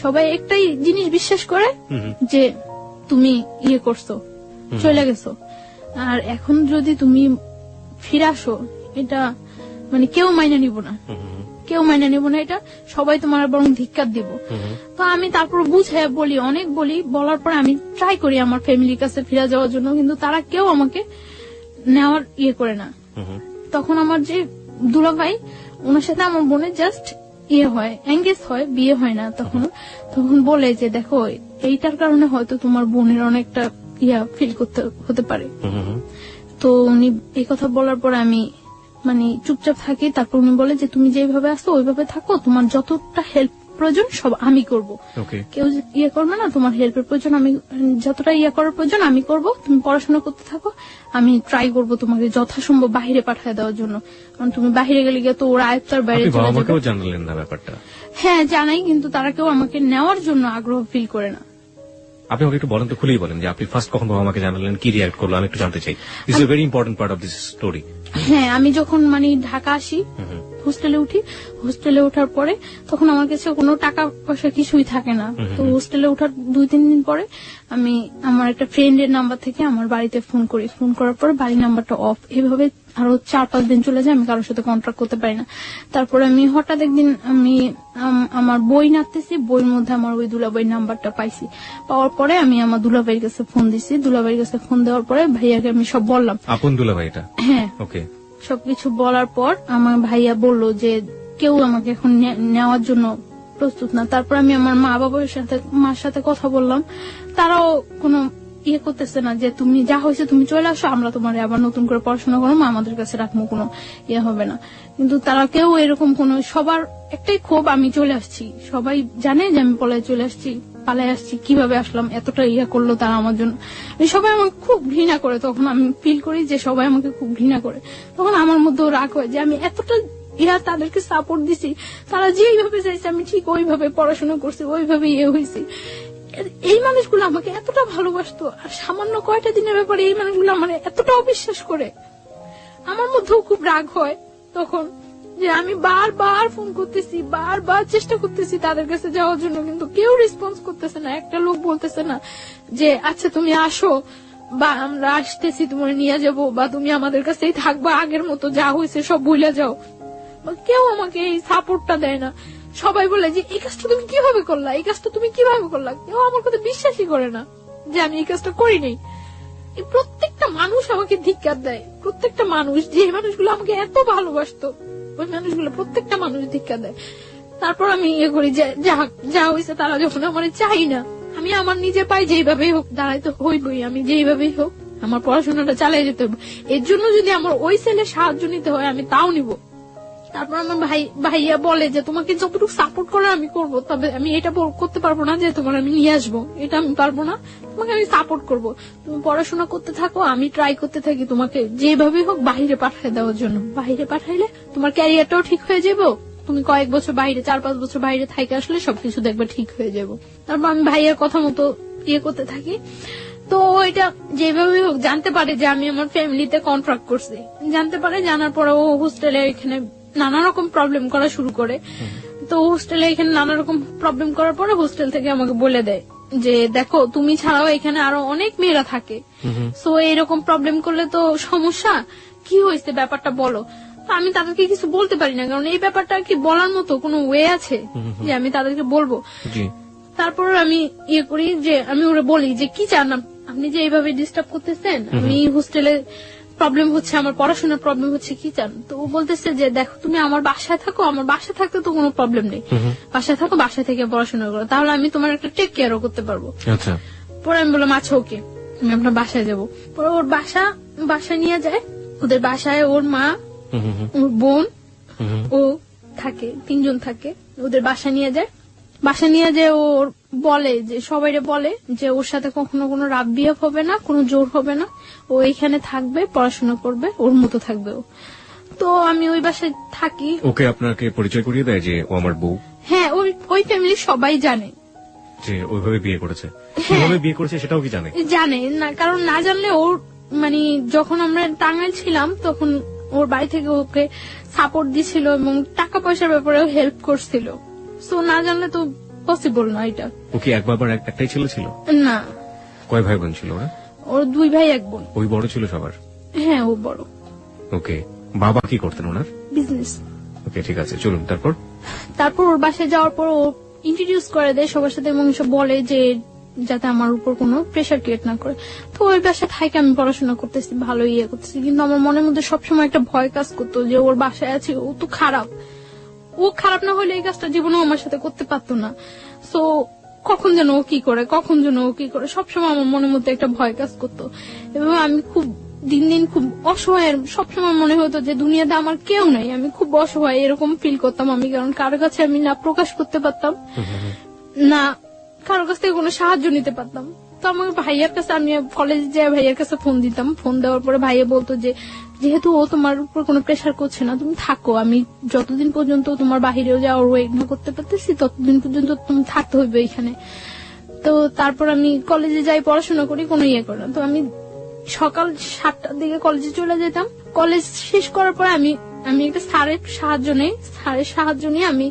সবাই একটাই জিনিস বিশ্বাস করে যে তুমি ইয়ে করছো, চলে গেছো। আর এখন যদি তুমি ফিরে আসো, এটা মানে কেউ মাইনা নিব না, কেউ মাইনা নিব না, এটা সবাই তোমার বরং ধিক্কার দিব। তো আমি তারপর বুঝে বলি, অনেক বলি, বলার পরে আমি ট্রাই করি আমার ফ্যামিলির কাছে ফিরে যাওয়ার জন্য, কিন্তু তারা কেউ আমাকে নেওয়ার ইয়ে করে না। তখন আমার যে দুলাভাই, ওনার সাথে আমার বোনের জাস্ট ইয়ে হয়, এঙ্গেজ হয়, বিয়ে হয় না। তখন বলে যে দেখো এইটার কারণে হয়তো তোমার বোনের অনেকটা ইয়া ফিল করতে হতে পারে। তো উনি এই কথা বলার পর আমি মানে চুপচাপ থাকি। তারপর উনি বলে যে তুমি যেভাবে আসো ওইভাবে থাকো, তোমার যতটা হেল্প প্রয়োজন সব আমি করব, কেউ ইয়ে করবে না। তোমার হেল্পের প্রয়োজন, আমি যতটা ইয়ে করার প্রয়োজন আমি করব, তুমি পড়াশোনা করতে থাকো, আমি ট্রাই করব তোমাকে যথাসম্ভব বাহিরে পাঠিয়ে দেওয়ার জন্য। কারণ তুমি বাহিরে গেলে গিয়ে তো ওরা আয়ত্তার বাইরে চলে যাবে। জানালেন না ব্যাপারটা? হ্যাঁ জানাই, কিন্তু তারা কেউ আমাকে নেওয়ার জন্য আগ্রহ ফিল করে না। আপনি আমাকে একটু বলেন তো, খুলেই বলেন যে আপনি ফার্স্ট কখন বাবা আমাকে জানালেন, কি রিয়াক্ট করলো, আমি একটু জানতে চাই। This is a very important part of this story. হ্যাঁ, আমি যখন মানে ঢাকা আসি হোস্টেলে উঠি। হোস্টেলে ওঠার পরে তখন আমার কাছে কোনো টাকা পয়সা কিছুই থাকে না। তো হোস্টেলে ওঠার 2-3 দিন পরে আমি আমার একটা ফ্রেন্ডের নাম্বার থেকে আমার বাড়িতে ফোন করি। ফোন করার পরে বাড়ির নাম্বারটা অফ। এভাবে আরো 4-5 দিন চলে যায়, আমি কারোর সাথে কন্ট্যাক্ট করতে পারি না। তারপরে আমি হঠাৎ একদিন আমি আমার বই নাড়তেছি, বইয়ের মধ্যে আমার ওই দুলাভাইয়ের নাম্বারটা পাইছি। পাওয়ার পরে আমি আমার দুলাভাইয়ের কাছে ফোন দিছি। দুলাভাইয়ের কাছে ফোন দেওয়ার পরে ভাইয়াকে আমি সব বললাম। আপন দুলাভাই এটা? হ্যাঁ। ওকে। সবকিছু বলার পর আমার ভাইয়া বলল যে কেউ আমাকে এখন নেওয়ার জন্য প্রস্তুত না। তারপর আমি আমার মার সাথে কথা বললাম। তারাও কোনো ইয়ে করতেছে না যে তুমি যা হয়েছে তুমি চলে আসো, আমরা তোমার আবার নতুন করে পড়াশোনা করবো, আমাদের কাছে রাখবো, কোনো ইয়ে হবে না। কিন্তু তারা কেউ এরকম কোন, সবার একটাই ক্ষোভ আমি চলে আসছি। সবাই জানে যে আমি পালাই আসছি, কিভাবে আসলাম, এতটা ইয়ে করলো তারা আমার জন্য। সবাই আমাকে খুব ঘৃণা করে। তখন আমি ফিল করি যে সবাই আমাকে খুব ঘৃণা করে। তখন আমার মধ্যেও রাগ হয় যে আমি এতটা তাদেরকে সাপোর্ট দিছি, তারা যেইভাবে চাইছে আমি ঠিক ওইভাবে পড়াশোনা করছি, ওইভাবে ইয়ে হয়েছি। এই মানুষগুলো আমাকে এতটা ভালোবাসতো, আর সামান্য কয়টা দিনের ব্যাপারে এই মানুষগুলো আমার এতটা অবিশ্বাস করে। আমার মধ্যেও খুব রাগ হয় তখন যে আমি বারবার ফোন করতেছি, বারবার চেষ্টা করতেছি তাদের কাছে যাওয়ার জন্য, কিন্তু কেউ রেসপন্স করতেছে না। একটা লোক বলতেছে না যে আচ্ছা তুমি আসো, বা আমরা আসতেছি তোমার নিয়ে যাবো, বা তুমি আমাদের কাছেই থাকবা, আগের মতো যা হয়েছে সব ভুলে যাও। কেউ আমাকে এই সাপোর্টটা দেয় না। সবাই বলে যে এই কাজটা তুমি কিভাবে করলা, এই কাজটা তুমি কিভাবে করলা। কেউ আমার কথা বিশ্বাসই করে না যে আমি এই কাজটা করি নাই। প্রত্যেকটা মানুষ আমাকে ধিক্কার দেয়, প্রত্যেকটা মানুষ, যে মানুষগুলো আমাকে এত ভালোবাসতো ওই মানুষগুলো প্রত্যেকটা মানুষ ধিক্কার দেয়। তারপর আমি ইয়ে করি যে যা হয়েছে তারা যখন আমার চাই না, আমি আমার নিজের পায়ে যেইভাবেই হোক দাঁড়াইতে হইবই, আমি যেইভাবেই হোক আমার পড়াশোনাটা চালিয়ে যেতে হবে। এর জন্য যদি আমার ওই ছেলের সাহায্য নিতে হয় আমি তাও নিব। তারপর আমার ভাইয়া বলে যে তোমাকে যতটুকু সাপোর্ট করে আমি করব, তবে আমি এটা করতে পারবো না যে তোমার আমি নিয়ে আসবো, এটা আমি পারবো না। তোমাকে আমি সাপোর্ট করব, তুমি পড়াশোনা করতে থাকো, আমি ট্রাই করতে থাকি তোমাকে যেভাবে হোক বাহিরে পাঠিয়ে দেওয়ার জন্য। বাহিরে পাঠাইলে তোমার ক্যারিয়ারটাও ঠিক হয়ে যাবে, তুমি কয়েক বছর বাইরে, 4-5 বছর বাইরে থাইকে আসলে সবকিছু দেখবে ঠিক হয়ে যাবে। তারপর আমি ভাইয়ার কথা মতো ইয়ে করতে থাকি। তো এটা যেভাবে হোক জানতে পারে যে আমি আমার ফ্যামিলিতে কন্ট্রাক্ট করছি, জানতে পারে। জানার পরে ও হোস্টেলে এখানে নানা রকম প্রবলেম করা শুরু করে। তো হোস্টেলে এখানে নানা রকম প্রবলেম করার পরে হোস্টেল থেকে আমাকে বলে দেয় যে দেখো তুমি ছাড়াও এখানে আরো অনেক মেয়েরা থাকে, সো এরকম প্রবলেম করলে তো সমস্যা, কি হয়েছে ব্যাপারটা বলো। আমি তাদেরকে কিছু বলতে পারি না, কারণ এই ব্যাপারটা কি বলার মতো কোনো ওয়ে আছে যে আমি তাদেরকে বলবো। তারপর আমি ইয়ে করি যে আমি ওরা বলি যে কি চান আপনি, যে এইভাবে ডিস্টার্ব করতেছেন, আমি হোস্টেলে প্রবলেম হচ্ছে, আমার পড়াশোনার প্রবলেম হচ্ছে, কি চান। তো ও বলতেছে যে দেখো তুমি আমার বাসায় থাকো, আমার বাসায় থাকতে তো কোনো প্রবলেম নেই, বাসায় থাকো, বাসায় থেকে পড়াশোনা করো, তাহলে আমি তোমার একটা টেক কেয়ারও করতে পারবো। পরে আমি বললাম আচ্ছা ওকে, আমি আপনার বাসায় যাবো। পরে ওর বাসায় নিয়ে যায়। ওদের বাসায় ওর মা, ওর বোন, ও থাকে, 3 জন থাকে। ওদের বাসা নিয়ে যায়। ওর বলে যে সবাইরে বলে যে ওর সাথে কখনো কোনো রাব বিহেভ হবে না, কোনো জোর হবে না, ও এখানে থাকবে, পড়াশোনা করবে, ওর মতো থাকবে ও। তো আমি ওই বাসায় থাকি। ওকে আপনাকে পরিচয় করিয়ে দেয় যে ও আমার বউ? হ্যাঁ, ওই ফ্যামিলির সবাই জানে যে ওইভাবে বিয়ে করেছে। কিভাবে বিয়ে করেছে সেটাও কি জানে না, কারণ না জানলে ওর মানে যখন আমরা টাঙ্গাইল ছিলাম তখন ওর বাড়ি থেকে ওকে সাপোর্ট দিছিল এবং টাকা পয়সার ব্যাপারে হেল্প করছিল। সো না জানলে তো পসিবল না এটা। ওকে একটাই ছেলে ছিল? না। কয় ভাই বোন ছিল ওরা? ওর 2 ভাই 1 বোন। ওই বড় ছিল সবার? হ্যাঁ, ও বড়। ওকে। বাবা কি করতেন ওনার? বিজনেস। ওকে, ঠিক আছে, চলুন। তারপর ওর বাসায় যাওয়ার পর ও ইন্ট্রোডিউস করে দেয় সবার সাথে এবং সব বলে যে যাতে আমার উপর কোনো প্রেশার ক্রিয়েট না করে। তো ওই বাসায় থাকি, আমি পড়াশোনা করতেছি, ভালো ইয়ে করতেছি, কিন্তু আমার মনের মধ্যে সবসময় একটা ভয় কাজ করতো যে ওর বাসায় আছে, ও তো খারাপ, ও খারাপ না হলে এই কাজটা জীবনেও আমার সাথে করতে পারতো না। সো কখন যেন ও কি করে সবসময় আমার মনের মধ্যে একটা ভয় কাজ করতো। এবং আমি খুব দিন দিন খুব অসহায়, সবসময় মনে হতো যে দুনিয়াতে আমার কেউ নাই, আমি খুব অসহায়, এরকম ফিল করতাম আমি। কারণ কারো কাছে আমি না প্রকাশ করতে পারতাম, না কারো কাছ থেকে কোনো সাহায্য নিতে পারতাম। তো আমার ভাইয়ার কাছে, আমি কলেজে যাই ভাইয়ার কাছে ফোন দিতাম। ফোন দেওয়ার পরে ভাইয়া বলতো যে যেহেতু ও তোমার উপর কোনো প্রেশার করছে না, তুমি থাকো, আমি যতদিন পর্যন্ত তোমার বাহিরেও যাওয়ার ওয়েট না করতে পারতেছি ততদিন পর্যন্ত তুমি থাকতে হইবে এখানে। তো তারপর আমি কলেজে যাই, পড়াশোনা করি, কোনো ইয়ে করি না। তো আমি সকাল 7টার দিকে কলেজে চলে যেতাম। কলেজ শেষ করার পরে আমি আমি একটা স্যারের সাহায্য নিয়ে আমি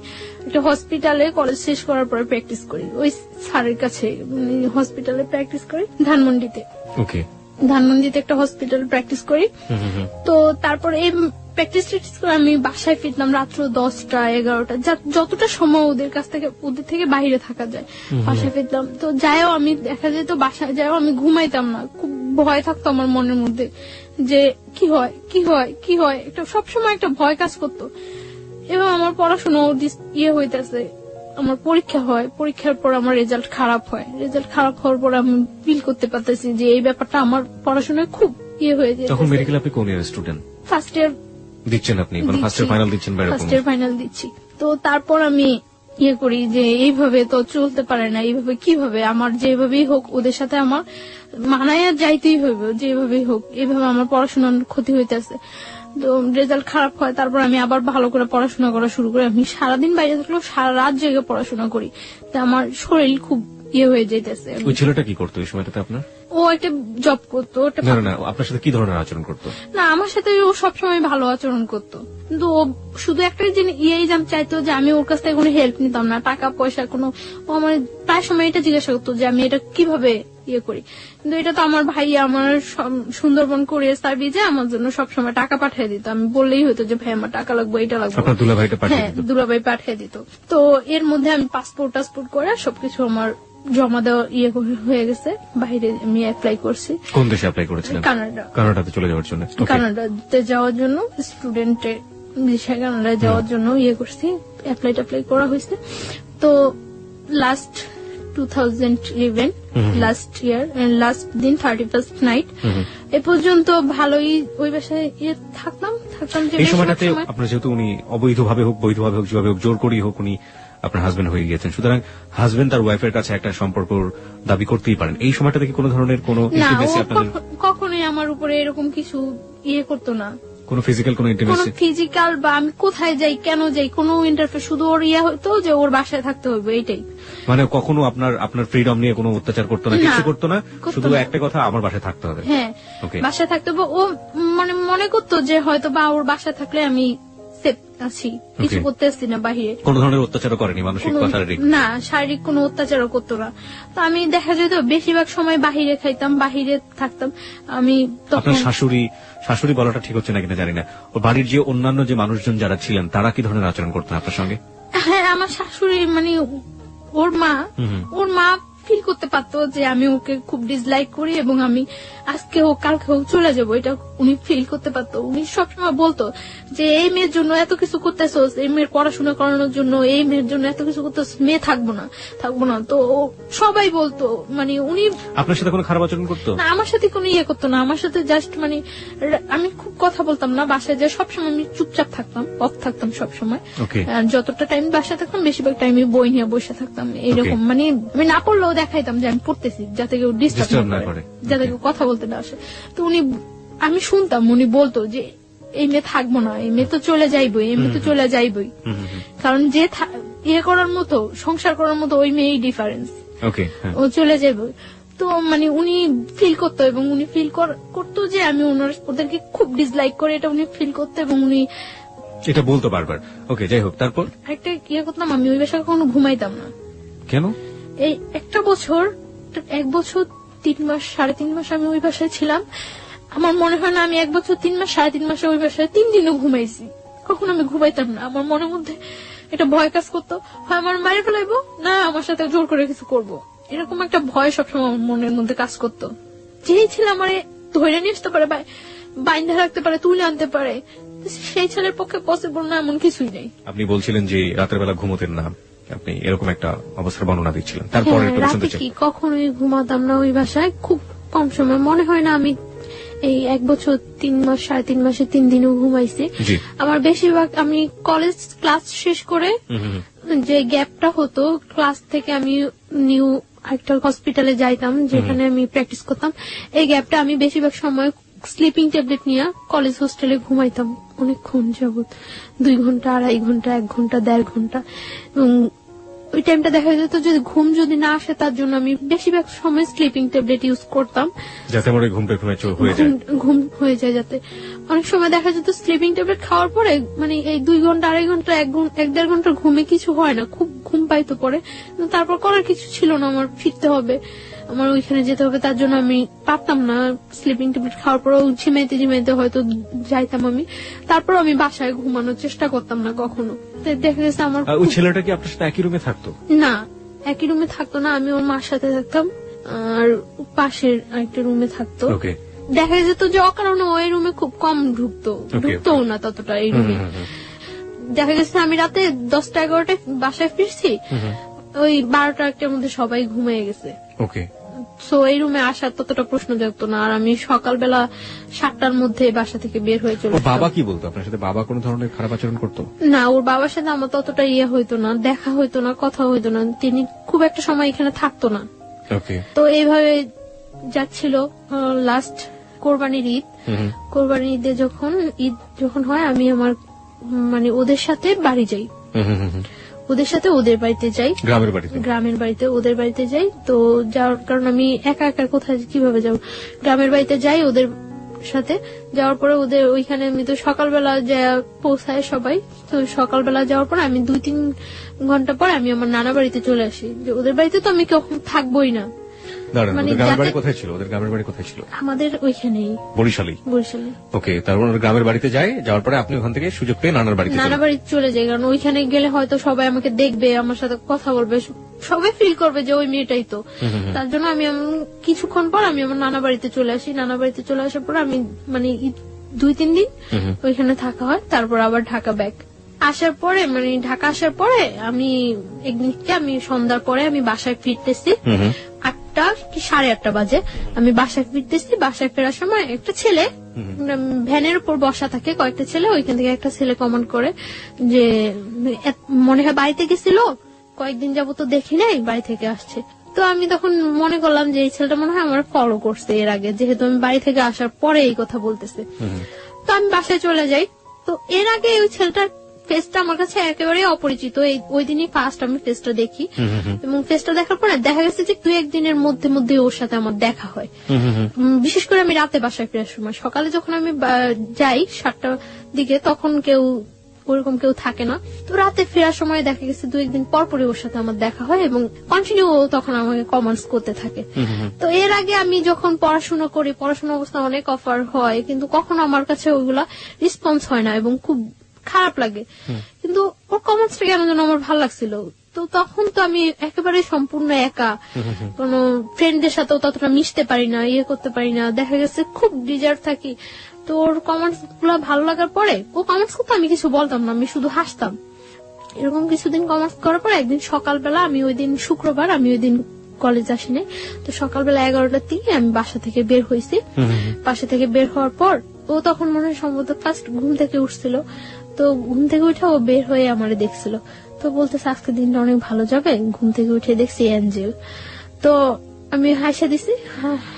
একটা হসপিটালে কলেজ শেষ করার পরে প্র্যাকটিস করি, ওই স্যারের কাছে হসপিটালে প্র্যাকটিস করি ধানমন্ডিতে। ওকে, ধানমন্ডিতে একটা হসপিটালে প্র্যাকটিস করি। তো তারপর এই প্র্যাকটিস করে আমি বাসায় ফিরতাম রাত্র 10টা 11টা, যতটা সময় ওদের থেকে বাইরে থাকা যায় বাসায় ফিরতাম। তো যাইও আমি দেখা যেত বাসায় যাইও আমি ঘুমাইতাম না, খুব ভয় থাকতো আমার মনের মধ্যে যে কি হয় একটা সবসময় একটা ভয় কাজ করতো। এবং আমার পড়াশোনা হইতেছে, আমার পরীক্ষা হয়, পরীক্ষার পর আমার রেজাল্ট খারাপ হয়, রেজাল্ট খারাপ হওয়ার পর আমি ফিল করতে পারতেছি যে এই ব্যাপারটা আমার পড়াশোনায় খুব হয়ে যায়। তখন মেডিকেল আপনি কোন ইয়ার স্টুডেন্ট? ফার্স্ট ইয়ার দিচ্ছেন আপনি, মানে ফার্স্ট ইয়ার ফাইনাল দিচ্ছেন? ফার্স্ট ইয়ার ফাইনাল দিচ্ছি। তো তারপর আমি করি যে এইভাবে তো চলতে পারে না, এইভাবে কিভাবে আমার যেভাবেই হোক ওদের সাথে আমার মানায় যাইতেই হইবে, যেভাবেই হোক এইভাবে আমার পড়াশোনার ক্ষতি হইতেছে। তো রেজাল্ট খারাপ হয়, তারপর আমি আবার ভালো করে পড়াশোনা করা শুরু করি। আমি সারাদিন বাইরে থাকলেও সারা রাত জেগে পড়াশোনা করি, তো আমার শরীর খুব হয়ে যাইতেছে। ওই ছেলেটা কি করতো এই সময়টাতে আপনার? ও একটা জব করতো। না, আপনার সাথে কি ধরনের আচরণ করতো? না, আমার সাথে ও সবসময় ভালো আচরণ করতো, কিন্তু ও শুধু একটা চাইতো যে আমি ওর কাছ থেকে কোনো হেল্প নিতাম না, টাকা পয়সা কোনো। ও আমার প্রায় সময় এটা জিজ্ঞাসা করতো যে আমি এটা কিভাবে করি, কিন্তু এটা তো আমার ভাই আমার সুন্দরবন কুরিয়ার সার্ভিসে আমার জন্য সবসময় টাকা পাঠিয়ে দিত। আমি বললেই হতো যে ভাই আমার টাকা লাগবে, এটা লাগবে, হ্যাঁ দুলাভাই পাঠিয়ে দিত। তো এর মধ্যে আমি পাসপোর্ট করে সবকিছু আমার জমা দেওয়া হয়ে গেছে। বাইরে আমি অ্যাপ্লাই করছি। কোন দেশে অ্যাপ্লাই করেছিলেন? কানাডাতে চলে যাওয়ার জন্য। কানাডাতে যাওয়ার জন্য স্টুডেন্টের বিষয়ে কানাডায় যাওয়ার জন্য করছি, অ্যাপ্লাই করা হয়েছে। তো লাস্ট 2011 লাস্ট ইয়ার লাস্ট দিন 31st নাইট এ পর্যন্ত ভালোই ওই বাসায় থাকতাম। এই সময়টাতে আপনার যেহেতু উনি অবৈধভাবে হোক বৈধভাবে হোক যেভাবে হোক জোর করেই হোক উনি আপনার হাজবেন্ড হয়ে গিয়েছেন, সুতরাং হাজবেন্ড তার ওয়াইফের কাছে একটা সম্পর্ক দাবি করতেই পারেন। এই সময়টা থেকে কোনো ধরনের কোনো ইন্টিমেসি আপনাদের? কখনোই আমার উপরে এরকম কিছু করতো না, কোনো ফিজিক্যাল কোনো ইন্টিমেসি? ফিজিক্যাল বা আমি কোথায় যাই কেন যাই কোনো ইন্টারফেয়ার, শুধু ওর হইতো যে ওর বাসায় থাকতে হবে, এইটাই। মানে কখনো আপনার ফ্রিডম নিয়ে কোনো অত্যাচার করতো না, কিছু করতো না, শুধু একটা কথা আমার বাসায় থাকতে হবে। হ্যাঁ, বাসায় থাকতে হবে। ও মানে মনে করতো যে হয়তো বা ওর বাসায় থাকলে আমি সেফ আছি, কিছু করতে আসছি না বাহিরে। কোনো ধরনের অত্যাচারও করেনি, মানসিক বা শারীরিক? না, শারীরিক কোনো অত্যাচারও করতো না। তো আমি দেখা যেত বেশিরভাগ সময় বাহিরে খাইতাম, বাহিরে থাকতাম। আমি আপনার শাশুড়ি বলাটা ঠিক হচ্ছে না কিনা জানি না, ওর বাড়ির যে অন্যান্য যে মানুষজন যারা ছিলেন তারা কি ধরনের আচরণ করতেন আপনার সঙ্গে? হ্যাঁ, আমার শাশুড়ি মানে ওর মা ফিল করতে পারতো যে আমি ওকে খুব ডিসলাইক করি এবং আমি আজকে হোক কালকে হোক চলে যাবো, এটা উনি ফিল করতে পারতো। উনি সবসময় বলতো যে এই মেয়ের জন্য এত কিছু করতেছোস, এই মেয়ের পড়াশোনা করানোর জন্য এই মেয়ের জন্য এত কিছু করতেছ, মেয়ে থাকবো না। তো সবাই বলতো, মানে উনি আপনার সাথে কোনো খারাপ আচরণ করতো না, আমার সাথে কোনো করতো না। আমার সাথে জাস্ট মানে আমি খুব কথা বলতাম না বাসায়, যে সবসময় আমি চুপচাপ থাকতাম, অফ থাকতাম সবসময়। যতটা টাইম বাসায় থাকতাম বেশিরভাগ টাইমে বই নিয়ে বসে থাকতাম, এইরকম। মানে আমি না পড়লেও দেখাইতাম যে আমি পড়তেছি, যাতে কেউ ডিস্টার্ব না করে, যাতে কেউ কথা বলতে না আসে। তো আমি শুনতাম উনি বলতো যে এই মেয়ে থাকবো না, এই মেয়ে তো চলে যাইবই, এই মেয়ে তো চলে যাইবই, কারণ যে করার মতো সংসার করার মতো ওই মেয়েই ডিফারেন্স, ও চলে যাইবই। তো মানে উনি ফিল করতো এবং উনি ফিল করতো যে আমি ওদেরকে খুব ডিসলাইক করে, এটা উনি ফিল করতো এবং উনি এটা বলতো বারবার। ওকে, যাই হোক, তারপর একটা করতাম, আমি ওই বাসায় কখনো ঘুমাইতাম না। কেন? এই 1 বছর 3 মাস 3.5 মাস আমি ওই বাসায় ছিলাম। আমার মনে হয় না আমি 1 বছর 3 মাস 3.5 মাসে ওই বাসায় 3 দিনও ঘুমাইছি। কখনো আমি ঘুমাইতাম না। আমার মনের মধ্যে এটা ভয় কাজ করতো, হয় আমার মায়ের ফেলাইবো, না আমার সাথে জোর করে কিছু করবো, এরকম একটা ভয় সবসময় মনের মধ্যে কাজ করতো। যেই ছেলে আমার ধরে নিয়ে আসতে পারে, বাইন্ধা রাখতে পারে, তুলে আনতে পারে, সেই ছেলের পক্ষে পসিবল না এমন কিছুই নেই। আপনি বলছিলেন যে রাতের বেলা ঘুমোতেন না, আপনি এরকম একটা অবস্থার বর্ণনা দিচ্ছিলেন। তারপরে রাতে কি কখনোই ঘুমাতাম না ওই বাসায়, খুব কম সময়। মনে হয় না আমি এই 1 বছর 3 মাস 3.5 মাসে 3 দিনও ঘুমাইছি। আমার বেশিরভাগ আমি কলেজ ক্লাস শেষ করে যে গ্যাপটা হতো, ক্লাস থেকে আমি নিউ একটা হসপিটালে যাইতাম যেখানে আমি প্র্যাকটিস করতাম, এই গ্যাপটা আমি বেশিরভাগ সময় স্লিপিং ট্যাবলেট নিয়ে কলেজ হোস্টেলে ঘুমাইতাম অনেকক্ষণ যাবত, 2 ঘন্টা 2.5 ঘন্টা 1 ঘন্টা 1.5 ঘন্টা। ওই টাইমটা দেখা যেত যদি ঘুম যদি না আসে তার জন্য আমি বেশিরভাগ সময় স্লিপিং ট্যাবলেট ইউজ করতাম, যাতে আমার ওই ঘুমটা একটু হয়ে যায়। ঘুম হয়ে যায় যাতে। অনেক সময় দেখা যেত স্লিপিং ট্যাবলেট খাওয়ার পরে মানে এই 2 ঘন্টা 2.5 ঘন্টা 1-1.5 ঘন্টার ঘুমে কিছু হয় না, খুব ঘুম পাইতো পরে। কিন্তু তারপর করার কিছু ছিল না, আমার ফিরতে হবে, আমার ওইখানে যেতে হবে, তার জন্য আমি পারতাম না। স্লিপিং ট্যাবলেট খাওয়ার পরেও ঝিমাইতে ঝিমাইতে হয়তো যাইতাম আমি, তারপর আমি বাসায় ঘুমানোর চেষ্টা করতাম না কখনো। তো দেখা গেছে আমার ওই ছেলেটা কি আপনার সাথে একই রুমে থাকতো? না, একই রুমে থাকতো না, আমি ওর মার সাথে থাকতাম আর পাশের আরেকটা রুমে থাকতো। ওকে। দেখা যেত যে অকারণে ওই রুমে খুব কম ঢুকতো না ততটা এই রুমে। দেখা গেছে আমি রাতে 10টা-11টায় বাসায় ফিরছি, ওই 12টা-1টার মধ্যে সবাই ঘুমিয়ে গেছে। ওকে। সো এই রুমে আসার ততটা প্রশ্ন জাগতো না, আর আমি সকালবেলা 7টার মধ্যে বাসা থেকে বের হয়ে চলে যেতাম। বাবা কি বলতো আপনার সাথে? বাবা কোন ধরনের খারাপ আচরণ করতো? না, ওর বাবার সাথে আমার ততটা হইতো না, দেখা হইতো না, কথা হইতো না, তিনি খুব একটা সময় এখানে থাকতো না। ওকে। তো এইভাবে যাচ্ছিল। লাস্ট কোরবানির ঈদ, কোরবানির ঈদে যখন হয় আমি আমার মানে ওদের সাথে বাড়ি যাই, ওদের সাথে ওদের বাড়িতে যাই, গ্রামের বাড়িতে ওদের বাড়িতে যাই। তো যাওয়ার কারণ আমি একা একা কোথায় কিভাবে যাব, গ্রামের বাড়িতে যাই ওদের সাথে। যাওয়ার পরে ওদের ওইখানে আমি তো সকালবেলা যা পৌঁছায় সবাই, তো সকালবেলা যাওয়ার পর আমি 2-3 ঘন্টা পর আমি আমার নানা বাড়িতে চলে আসি। যে ওদের বাড়িতে তো আমি কখন থাকবোই না। মানে গ্রামের বাড়ি কোথায় ছিল? ওদের গ্রামের বাড়ি কোথায় ছিল? আমাদের ওইখানেই, বরিশালে। ওকে। তারপর গ্রামের বাড়িতে যায়, যাওয়ার পরে আপনি ওখান থেকে সুযোগ পেয়ে নানা বাড়ি চলে যাই, কারণ ওইখানে গেলে হয়তো সবাই আমাকে দেখবে, আমার সাথে কথা বলবে, সবাই ফিল করবে যে ওই মেয়েটাই তো। তার জন্য আমি কিছুক্ষণ পর আমি আমার নানা বাড়িতে চলে আসি। নানা বাড়িতে চলে আসার পর আমি মানে 2-3 দিন ওইখানে থাকা হয়, তারপর আবার ঢাকা ব্যাক। আসার পরে মানে ঢাকা আসার পরে আমি একদিনকে আমি সন্ধ্যার পরে আমি বাসায় ফিরতেছি, 8টা কি 8:30 বাজে আমি বাসায় ফিরতেছি। বাসায় ফেরার সময় একটা ছেলে ভ্যানের উপর বসা থাকে, কয়েকটা ছেলে, ওইখান থেকে একটা ছেলে কমেন্ট করে যে মনে হয় বাড়িতে গেছিল, কয়েকদিন যাবো তো দেখি নাই, বাড়ি থেকে আসছে। তো আমি তখন মনে করলাম যে এই ছেলেটা মনে হয় আমার ফলো করছে এর আগে, যেহেতু আমি বাড়ি থেকে আসার পরে এই কথা বলতেছে। তো আমি বাসায় চলে যাই। তো এর আগে ওই ছেলেটার ফেসটা আমার কাছে একেবারে অপরিচিত, ওই দিনই ফার্স্ট আমি ফেসটা দেখি, এবং ফেসটা দেখার পরে দেখা গেছে যে 2-1 দিনের মধ্যে ওর সাথে আমার দেখা হয়। বিশেষ করে আমি রাতে বাসায় ফেরার সময়, সকালে যখন আমি যাই 7টার দিকে তখন ওরকম কেউ থাকে না। তো রাতে ফেরার সময় দেখা গেছে 2-1 দিন পরপরই ওর সাথে আমার দেখা হয়, এবং কন্টিনিউ তখন আমাকে কমেন্টস করতে থাকে। তো এর আগে আমি যখন পড়াশোনা করি, পড়াশোনা অবস্থা অনেক অফার হয়, কিন্তু কখনো আমার কাছে ওইগুলা রেসপন্স হয় না এবং খুব খারাপ লাগে। কিন্তু ওর কমেন্টসটা কেন যেন আমার ভালো লাগছিল। তো তখন তো আমি একেবারে সম্পূর্ণ একা, কোন ফ্রেন্ডদের সাথেও ততটা মিশতে পারি না, করতে পারি না, দেখা গেছে খুব ডিজার্ট থাকি। তো ওর কমেন্টস গুলো ভালো লাগার পরে ও কমেন্টস করতে আমি কিছু বলতাম না, আমি শুধু হাসতাম। এরকম কিছুদিন কমেন্টস করার পর একদিন সকালবেলা, আমি ওই দিন শুক্রবার, আমি ওই দিন কলেজ আসিনি, তো সকালবেলা 11টার দিকে আমি বাসা থেকে বের হয়েছি। বাসা থেকে বের হওয়ার পর ও তখন মনে হয় সম্ভবত ফার্স্ট ঘুম থেকে উঠছিল, তো ঘুম থেকে উঠে ও বের হয়ে আমারে দেখছিল, তো বলতেছে আজকে দিনটা অনেক ভালো যাবে। ঘুম থেকে উঠে দেখছি অ্যাঞ্জেল। তো আমি হাসা দিছি,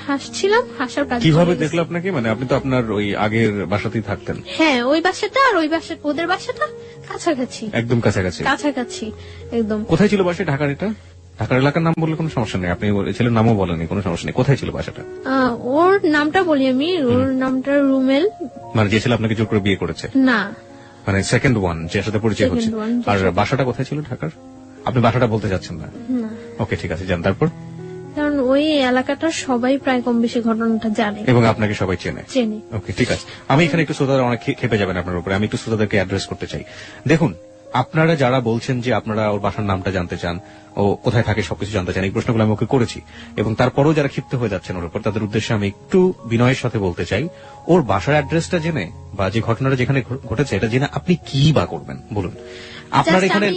হাসছিলাম, হাসার কাজ। কিভাবে দেখলো আপনাকে? মানে আপনি তো আপনার ওই আগের বাসাতেই থাকতেন। হ্যাঁ, ওই বাসাটা আর ওই বাসা, ওদের বাসাটা কাছাকাছি, একদম কাছাকাছি একদম। কোথায় ছিল বাসা? ঢাকার? এটা ঢাকার এলাকার নাম বললে কোনো সমস্যা নেই, আপনি ছেলের নামও বলেনি, কোনো সমস্যা নেই। কোথায় ছিল বাসাটা? ওর নামটা বলি আমি, ওর নামটা রুমেল। মানে যে ছেলে আপনাকে জোর করে বিয়ে করেছে? না, মানে সেকেন্ড ওয়ান, যার সাথে পরিচয় হচ্ছে। আর বাসাটা কোথায় ছিল ঢাকার? আপনি বাসাটা বলতে যাচ্ছেন না? ওকে, ঠিক আছে, যান। তারপর? কারণ ওই এলাকাটার সবাই প্রায় কম বেশি ঘটনাটা জানে, এবং আপনাকে সবাই চেনে। ওকে, ঠিক আছে। আমি এখানে একটু শ্রোতারা অনেক খেপে যাবেন আপনার উপরে, আমি একটু শ্রোতাদেরকে অ্যাড্রেস করতে চাই। দেখুন, আপনারা যারা বলছেন যে আপনারা ওর বাসার নামটা জানতে চান, ও কোথায় থাকে সবকিছু জানতে চান, এই প্রশ্নগুলো আমি ওকে করেছি, এবং তারপরও যারা ক্ষিপ্ত হয়ে যাচ্ছেন ওর উপর, তাদের উদ্দেশ্যে আমি একটু বিনয়ের সাথে বলতে চাই, ওর বাসার অ্যাড্রেসটা জেনে বা যে ঘটনাটা যেখানে ঘটেছে এটা জেনে আপনি কি বা করবেন বলুন। আপনার এখানে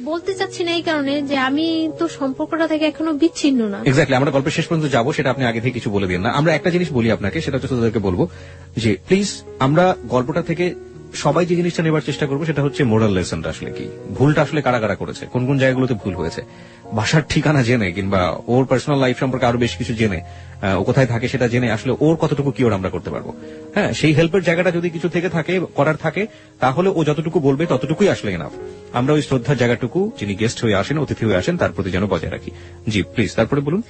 বলতে চাচ্ছি না এই কারণে যে আমি তো সম্পর্কটা থেকে এখনো বিচ্ছিন্ন না। এক্স্যাক্টলি, আমরা গল্পের শেষ পর্যন্ত যাবো, সেটা আপনি আগে থেকে কিছু বলে দিন না। আমরা একটা জিনিস বলি আপনাকে, সেটা হচ্ছে তাদেরকে বলবো যে প্লিজ আমরা গল্পটা থেকে সবাই যে জিনিসটা নেবার চেষ্টা করবো সেটা হচ্ছে মোরাল লেসনটা আসলে কি, ভুলটা আসলে কারা কারা করেছে, কোন কোন জায়গাগুলোতে ভুল হয়েছে, বাসার ঠিকানা জেনে কিংবা ওর পার্সোনাল লাইফ সম্পর্কে আরো বেশ কিছু জেনে, ও কোথায় থাকে সেটা জেনে আসলে ওর কতটুকু কিওর আমরা করতে পারবো। হ্যাঁ, সেই হেল্পের জায়গাটা যদি কিছু থেকে থাকে, করার থাকে, তাহলে ও যতটুকু বলবে ততটুকুই আসলে এনাফ। আমরা ওই শ্রদ্ধার জায়গাটুকু যিনি গেস্ট হয়ে আসেন, অতিথি হয়ে আসেন, তার প্রতি যেন বজায় রাখি। জি প্লিজ, তারপরে বলুন।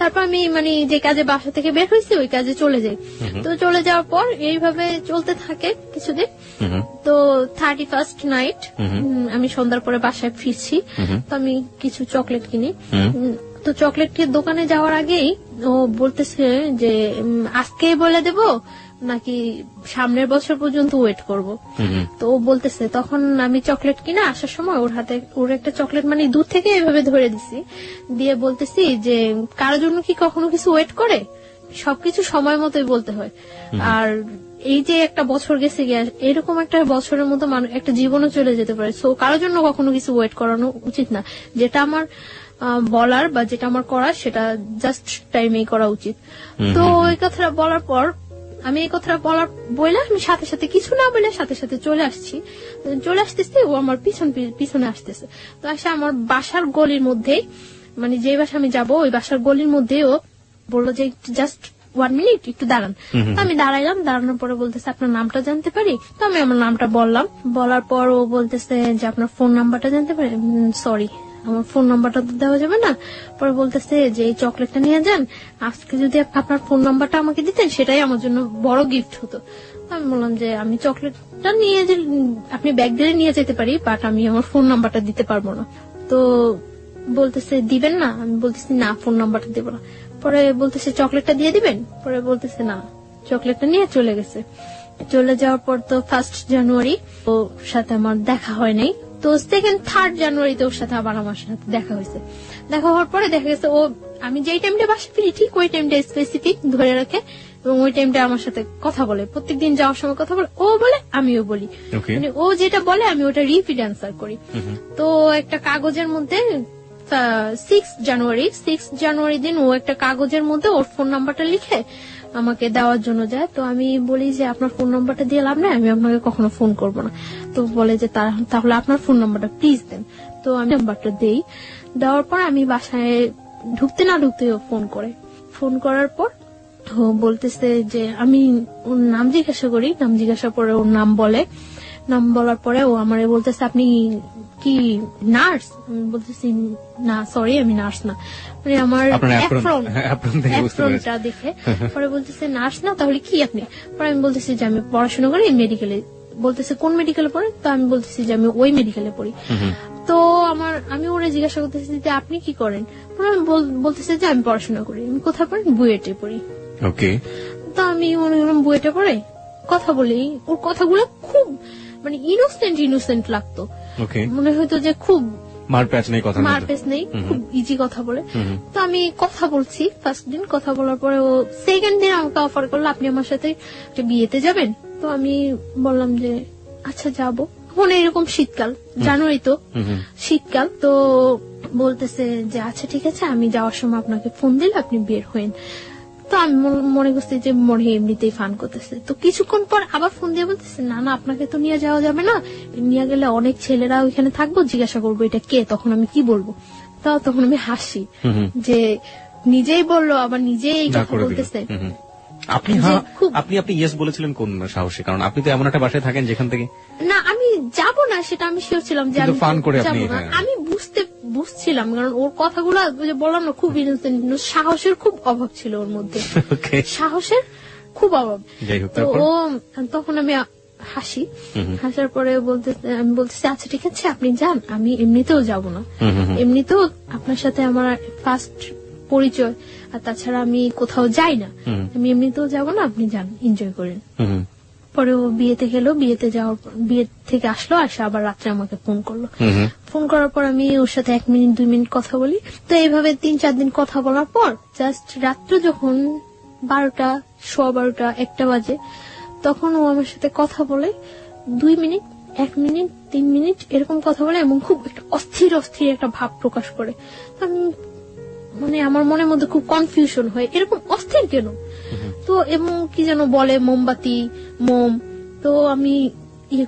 তারপর আমি মানে যে কাজে বাসা থেকে বের হয়েছি ওই কাজে চলে যাই। তো চলে যাওয়ার পর এইভাবে চলতে থাকে কিছুদিন। তো 31st নাইট আমি সন্ধ্যার পরে বাসায় ফিরছি। তো আমি কিছু চকলেট কিনি। তো চকলেটের দোকানে যাওয়ার আগেই ও বলতেছে যে আজকেই বলে দেব নাকি সামনের বছর পর্যন্ত ওয়েট করব। তো ও বলতেছে, তখন আমি চকলেট কিনা আসার সময় ওর হাতে ওর একটা চকলেট মানে দূর থেকে এভাবে ধরে দিছি, দিয়ে বলতেছি যে কারোর জন্য কি কখনো কিছু ওয়েট করে, সবকিছু সময় মতোই বলতে হয়। আর এই যে একটা বছর গেছে গিয়ে, এরকম একটা বছরের মতো একটা জীবনও চলে যেতে পারে। সো কারোর জন্য কখনো কিছু ওয়েট করানো উচিত না। যেটা আমার বলার বা যেটা আমার করার সেটা জাস্ট টাইমেই করা উচিত। তো ওই কথাটা বলার পর আমি এই কথাটা বলে আমি সাথে সাথে কিছু না বলে সাথে সাথে চলে আসতেছি। ও আমার পিছনে আসতেছে। তো আসে আমার বাসার গলির মধ্যে, মানে যে বাসা আমি যাবো ওই বাসার গলির মধ্যে ও বললো যে জাস্ট 1 মিনিট একটু দাঁড়ান। তো আমি দাঁড়াইলাম, দাঁড়ানোর পরে বলতেছে আপনার নামটা জানতে পারি? তো আমি আমার নামটা বললাম। বলার পর ও বলতেছে যে আপনার ফোন নাম্বারটা জানতে পারি? সরি, আমার ফোন নাম্বারটা তো দেওয়া যাবে না। পরে বলতেছে যে এই চকলেটটা নিয়ে যান, আজকে যদি আপনার ফোন নাম্বারটা আমাকে দিতেন সেটাই আমার জন্য বড় গিফট হতো। আমি বললাম যে আমি চকলেটটা নিয়ে যে আপনি ব্যাগ দিয়ে নিয়ে যেতে পারি, বাট আমি আমার ফোন নাম্বারটা দিতে পারবো না। তো বলতেছে দিবেন না? আমি বলতেছি না, ফোন নাম্বারটা দেবো না। পরে বলতেছে চকলেটটা দিয়ে দিবেন? পরে বলতেছে না, চকলেটটা নিয়ে চলে গেছে। চলে যাওয়ার পর তো 1st জানুয়ারি ওর সাথে আমার দেখা হয় নাই। তো 2nd 3rd জানুয়ারিতে ওর সাথে আবার আমার সাথে দেখা হয়েছে। দেখা হওয়ার পরে দেখা গেছে ও আমি যেই টাইমটা বাসা ফিরি ঠিক ওই টাইমটা স্পেসিফিক ধরে রাখে এবং ওই টাইমটা আমার সাথে কথা বলে। প্রত্যেকদিন যাওয়ার সময় কথা বলে, ও বলে আমিও বলি। মানে ও যেটা বলে আমি ওটা রিপিট অ্যান্সার করি। তো একটা কাগজের মধ্যে 6 জানুয়ারি দিন ও একটা কাগজের মধ্যে ওর ফোন নাম্বারটা লিখে আমাকে দেওয়ার জন্য যায়। তো আমি বলি যে আপনার ফোন নাম্বারটা দিয়ে লাভ নেই, আমি আপনাকে কখনো ফোন করবো না। তো বলে যে তাহলে আপনার ফোন নাম্বারটা প্লিজ দেন। তো আমি নাম্বারটা দেই। দেওয়ার পর আমি বাসায় ঢুকতে না ঢুকতে ফোন করার পর ও বলতেছে যে আমি ওর নাম জিজ্ঞাসা করে ওর নাম বলার পরে ও আমারে বলতেছে আপনি কি নার্স? আমি বলতেছি না, সরি আমি নার্স না। মানে আমার অ্যাপ্রনটা দেখে পরে বলতেছে নার্স না, তাহলে কি আপনি? পরে আমি বলতেছি যে আমি পড়াশোনা করি মেডিকেলে। বলতেছে কোন মেডিকেলে পড়ে? তো আমি বলতেছি যে আমি ওই মেডিকেলে পড়ি। তো আমি ওরা জিজ্ঞাসা করতেছি যে আপনি কি করেন? বলতেছে যে আমি পড়াশোনা করি। আমি কোথায় পড়ি? বুয়েটে পড়ি। ওকে। তো আমি মনে করলাম বুয়েটে পড়ে, কথা বলি। ওর কথাগুলো খুব মানে ইনোসেন্ট লাগতো। মনে হয়তো যে খুব মারপ্যাচ নেই, খুব ইজি কথা বলে। তো আমি কথা বলছি। 1st দিন কথা বলার পরে ও 2nd দিন আমাকে অফার করলো আপনি আমার সাথে বিয়েতে যাবেন। তো আমি বললাম যে আচ্ছা যাবো। মানে এরকম শীতকাল, জানুয়ারি তো শীতকাল। তো বলতেছে যে আচ্ছা ঠিক আছে, আমি যাওয়ার সময় আপনাকে ফোন দিলে আপনি বের হইন। তো আমি মনে করছি যে মনে এমনিতেই ফান করতেছে। তো কিছুক্ষণ পর আবার ফোন দিয়ে বলতেছে না আপনাকে তো নিয়ে যাওয়া যাবে না, নিয়ে গেলে অনেক ছেলেরা ওইখানে থাকবো, জিজ্ঞাসা করবো এটা কে, তখন আমি কি বলবো? তখন আমি হাসি যে নিজেই বললো আবার নিজেই এই কথা বলতেছে। আপনি ইয়েস বলেছিলেন কোন সাহসে? কারণ আপনি তো এমন একটা বাসায় থাকেন যেখান থেকে না আমি যাব না সেটা আমি শিওর ছিলাম যে আমি ফান করে যাব না। আমি বুঝছিলাম কারণ ওর কথাগুলো বললাম না খুব ইনোসেন্ট, সাহসের খুব অভাব ছিল ওর মধ্যে। সাহসের খুব অভাব। ও তখন আমি হাসার পরে আমি বলতেছি আচ্ছা ঠিক আছে আপনি যান, আমি এমনিতেও যাব না, এমনিতেও আপনার সাথে আমার 1st পরিচয়, আর তাছাড়া আমি কোথাও যাই না, আমি এমনিতেও যাব না, আপনি যান এনজয় করেন। পরে ও বিয়েতে গেল, বিয়ে থেকে আসলো, আসে আবার রাত্রে আমাকে ফোন করলো। ফোন করার পর আমি ওর সাথে 1 মিনিট 2 মিনিট কথা বলি। তো এইভাবে 3-4 দিন কথা বলার পর জাস্ট রাত্র যখন 12টা 12:15 1টা বাজে তখন ও আমার সাথে কথা বলে 2 মিনিট 1 মিনিট 3 মিনিট এরকম কথা বলে এবং খুব একটা অস্থির একটা ভাব প্রকাশ করে। মানে আমার মনের মধ্যে খুব কনফিউশন হয়, এরকম অস্থির কেন? তো এবং কি যেন বলে মোমবাতি মোম। তো আমি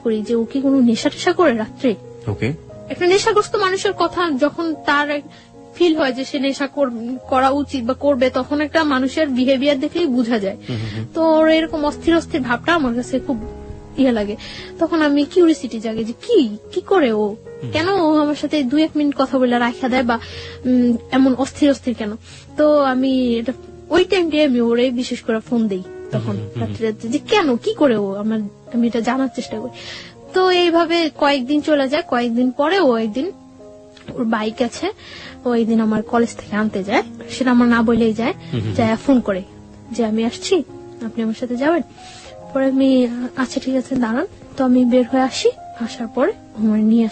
করি যে ও কি কোনো নেশা টেশা করে রাত্রে। ওকে। একটা নেশাগ্রস্ত মানুষের কথা যখন তার ফিল হয় যে সে নেশা করা উচিত বা করবে, তখন একটা মানুষের বিহেভিয়ার দেখলেই বোঝা যায়। তো ওর এরকম অস্থির অস্থির ভাবটা আমার কাছে খুব লাগে। তখন আমি কিউরিসিটি জাগে যে কি করে ও, কেন ও আমার সাথে 2-1 মিনিট কথা বলে রাখা দেয় বা এমন অস্থির অস্থির কেন। তো আমি ওই টাইমটাই আমি ওরে বিশেষ করে ফোন দেই তখন রাত্রে যে কেন কি করে ও আমি এটা জানার চেষ্টা করি। তো এইভাবে কয়েকদিন চলে যায়। কয়েকদিন পরে ও একদিন, ওর বাইক আছে, ও একদিন আমার কলেজ থেকে আনতে যায়, সেটা আমার না বলেই যায়, ফোন করে যে আমি আসছি, আপনি আমার সাথে যাবেন। পরে আমি আচ্ছা ঠিক আছে দাঁড়ান। তো আমি বের হয়ে আসি, আসার পরে আমার নিয়ে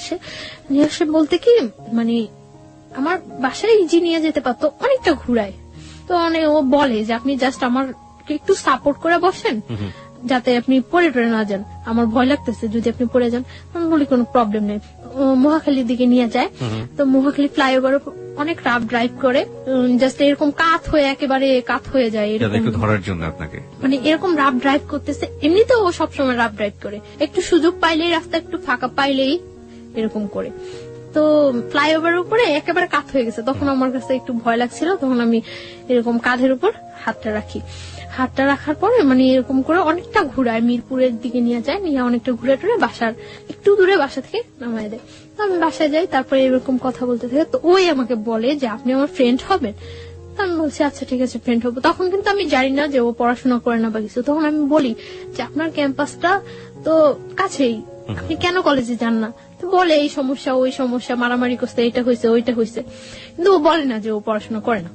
আসে বলতে কি মানে আমার বাসায় ইজি নিয়ে যেতে পারতো, অনেকটা ঘুরায়। তো ও বলে যে আপনি জাস্ট আমার একটু সাপোর্ট করে বসেন যাতে আপনি পড়ে টরে না যান, আমার ভয় লাগতেছে যদি আপনি পড়ে যান। আমি বলি কোনো প্রবলেম নেই। মহাখালীর দিকে নিয়ে যায়। তো মহাখালী ফ্লাইওভার অনেক রাফ ড্রাইভ করে, জাস্ট এরকম একেবারে কাত হয়ে যায় একটু ধরার জন্য আপনাকে, মানে এরকম রাফ ড্রাইভ করতেছে। এমনিতেও ও সবসময় রাফ ড্রাইভ করে, একটু সুযোগ পাইলেই, রাস্তা একটু ফাঁকা পাইলেই এরকম করে। তো ফ্লাইওভারের উপরে একেবারে কাত হয়ে গেছে। তখন আমার কাছে একটু ভয় লাগছিল, তখন আমি এরকম কাঁধের উপর হাতটা রাখি। হাতটা রাখার পরে মানে এরকম করে অনেকটা ঘুরায়, মিরপুরের দিকে নিয়ে যায়, নিয়ে অনেকটা ঘুরে টুরে বাসার একটু দূরে বাসা থেকে নামায় দেয়। তো আমি বাসায় যাই, তারপরে এরকম কথা বলতে থাকে। তো ওই আমাকে বলে যে আপনি আমার ফ্রেন্ড হবেন। আমি বলছি আচ্ছা ঠিক আছে ফ্রেন্ড হবো। তখন কিন্তু আমি জানি না যে ও পড়াশোনা করে না বা কিছু। তখন আমি বলি যে আপনার ক্যাম্পাসটা তো কাছেই, আপনি কেন কলেজে যান না? তো বলে এই সমস্যা ওই সমস্যা, মারামারি করছে, এটা হয়েছে ওইটা হয়েছে, কিন্তু ও বলে না যে ও পড়াশোনা করে না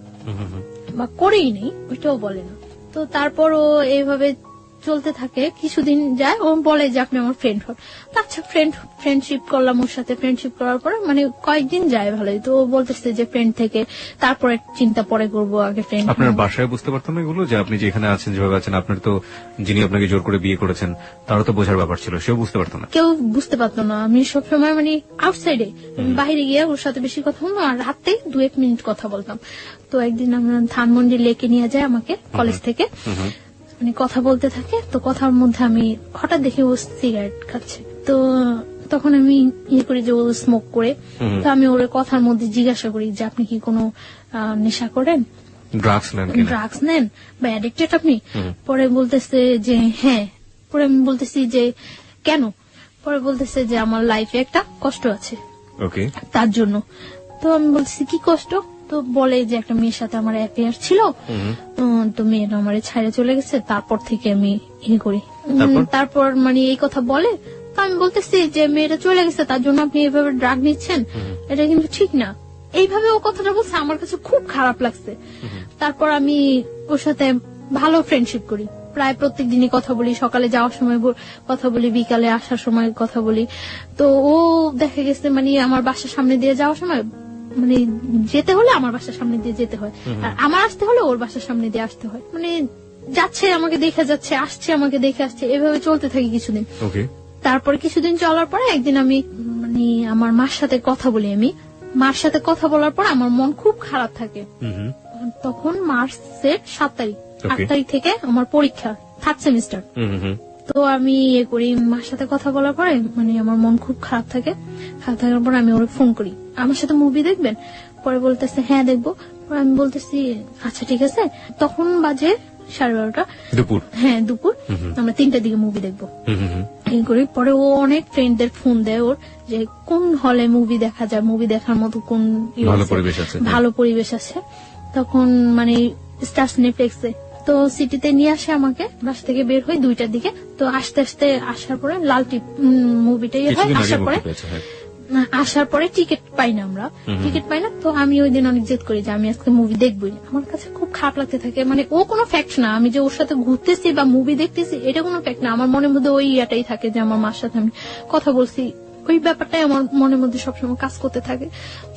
বা করেই নেই, ওইটাও বলে না। তো তারপর ও এইভাবে চলতে থাকে, কিছুদিন যায়, ও বলে যে আপনি আমার ফ্রেন্ড হন। আচ্ছা ফ্রেন্ডশিপ করলাম ওর সাথে। ফ্রেন্ডশিপ করার পরে মানে কয়েকদিন যায় ভালোই। তো ও বলতেছে যে ফ্রেন্ড থেকে তারপরে চিন্তা পরে করবো, আগে ফ্রেন্ড। আপনার বাসায় বুঝতে পারতাম না এগুলো, যে আপনি যেখানে আছেন যেভাবে আছেন, আপনার তো যিনি আপনাকে জোর করে বিয়ে করেছেন তারও তো বোঝার ব্যাপার ছিল, সেও বুঝতে পারতো না? কেউ বুঝতে পারতো না। আমি সবসময় মানে আউটসাইডে বাইরে গিয়ে ওর সাথে বেশি কথা বলতাম, আর রাতে 2-1 মিনিট কথা বলতাম। তো একদিন আমরা ধানমন্ডি লেকে নিয়ে যায় আমাকে কলেজ থেকে, মানে কথা বলতে থাকে। তো কথার মধ্যে আমি হঠাৎ দেখি ও সিগারেট খাচ্ছে। তো তখন আমি করি যে ও স্মোক করে। তো আমি ওর কথার মধ্যে জিজ্ঞাসা করি যে আপনি কি কোনো নেশা করেন, ড্রাগস নেন বা অ্যাডিক্টেড আপনি? পরে বলতেছে যে হ্যাঁ। পরে আমি বলতেছি যে কেন? পরে বলতেছে যে আমার লাইফে একটা কষ্ট আছে তার জন্য। তো আমি বলতেছি কি কষ্ট? তো বলে যে একটা মেয়ের সাথে আমার অ্যাফেয়ার ছিল, তো মেয়েটা আমার ছাইড়ে চলে গেছে, তারপর থেকে আমি করি। তারপর মানে এই কথা বলে। তো আমি বলতেছি যে মেয়েটা চলে গেছে তার জন্য আপনি এইভাবে ড্রাগ নিচ্ছেন, এটা কিন্তু ঠিক না। এইভাবে ও কথাটা বলছে, আমার কাছে খুব খারাপ লাগছে। তারপর আমি ওর সাথে ভালো ফ্রেন্ডশিপ করি, প্রায় প্রত্যেক দিনই কথা বলি, সকালে যাওয়ার সময় কথা বলি, বিকালে আসার সময় কথা বলি। তো ও দেখা গেছে মানে আমার বাসার সামনে দিয়ে যাওয়ার সময়, মানে যেতে হলে আমার বাসার সামনে দিয়ে যেতে হয়, আর আমার আসতে হলে ওর বাসার সামনে দিয়ে আসতে হয়। মানে যাচ্ছে আমাকে দেখে যাচ্ছে, আসছে আমাকে দেখে আসছে, এভাবে চলতে থাকি কিছুদিন। তারপরে কিছুদিন চলার পরে একদিন আমি মানে আমার মার সাথে কথা বলি। আমি মার সাথে কথা বলার পর আমার মন খুব খারাপ থাকে। তখন মার্চের 7 তারিখ, 8 তারিখ থেকে আমার পরীক্ষা, 3rd সেমিস্টার। তো আমি করি, মার সাথে কথা বলার পরে মানে আমার মন খুব খারাপ থাকে। খারাপ থাকার পর আমি ওরে ফোন করি, আমার সাথে মুভি দেখবেন? পরে বলতেছে হ্যাঁ দেখবো। আমি বলতেছি আচ্ছা ঠিক আছে। তখন বাজে 12:30 দুপুর। হ্যাঁ দুপুর, আমরা 3টার দিকে মুভি দেখবো এই করি। পরে ও অনেক ফ্রেন্ডদের ফোন দেয় ওর, যে কোন হলে মুভি দেখা যায়, মুভি দেখার মতো কোন ভালো পরিবেশ আছে। তখন মানে স্টার নেটফ্লিক্সে তো সিটিতে নিয়ে আসে আমাকে, বাসা থেকে বের হই 2টার দিকে। তো আস্তে আস্তে আসার পরে লাল টিপ মুভিটাই হয়। আসার পরে টিকিট পাই না, আমরা টিকিট পাই না। তো আমি ওই দিন অনেক জেদ করি যে আমি আজকে মুভি দেখবই। আমার কাছে খুব খারাপ লাগতে থাকে, মানে ও কোনো ফ্যাক্ট না, আমি যে ওর সাথে ঘুরতেছি বা মুভি দেখতেছি এটা কোনো ফ্যাক্ট না। আমার মনের মধ্যে ওই ইয়াটাই থাকে যে আমার মার সাথে আমি কথা বলছি, ওই ব্যাপারটাই আমার মনের মধ্যে সবসময় কাজ করতে থাকে।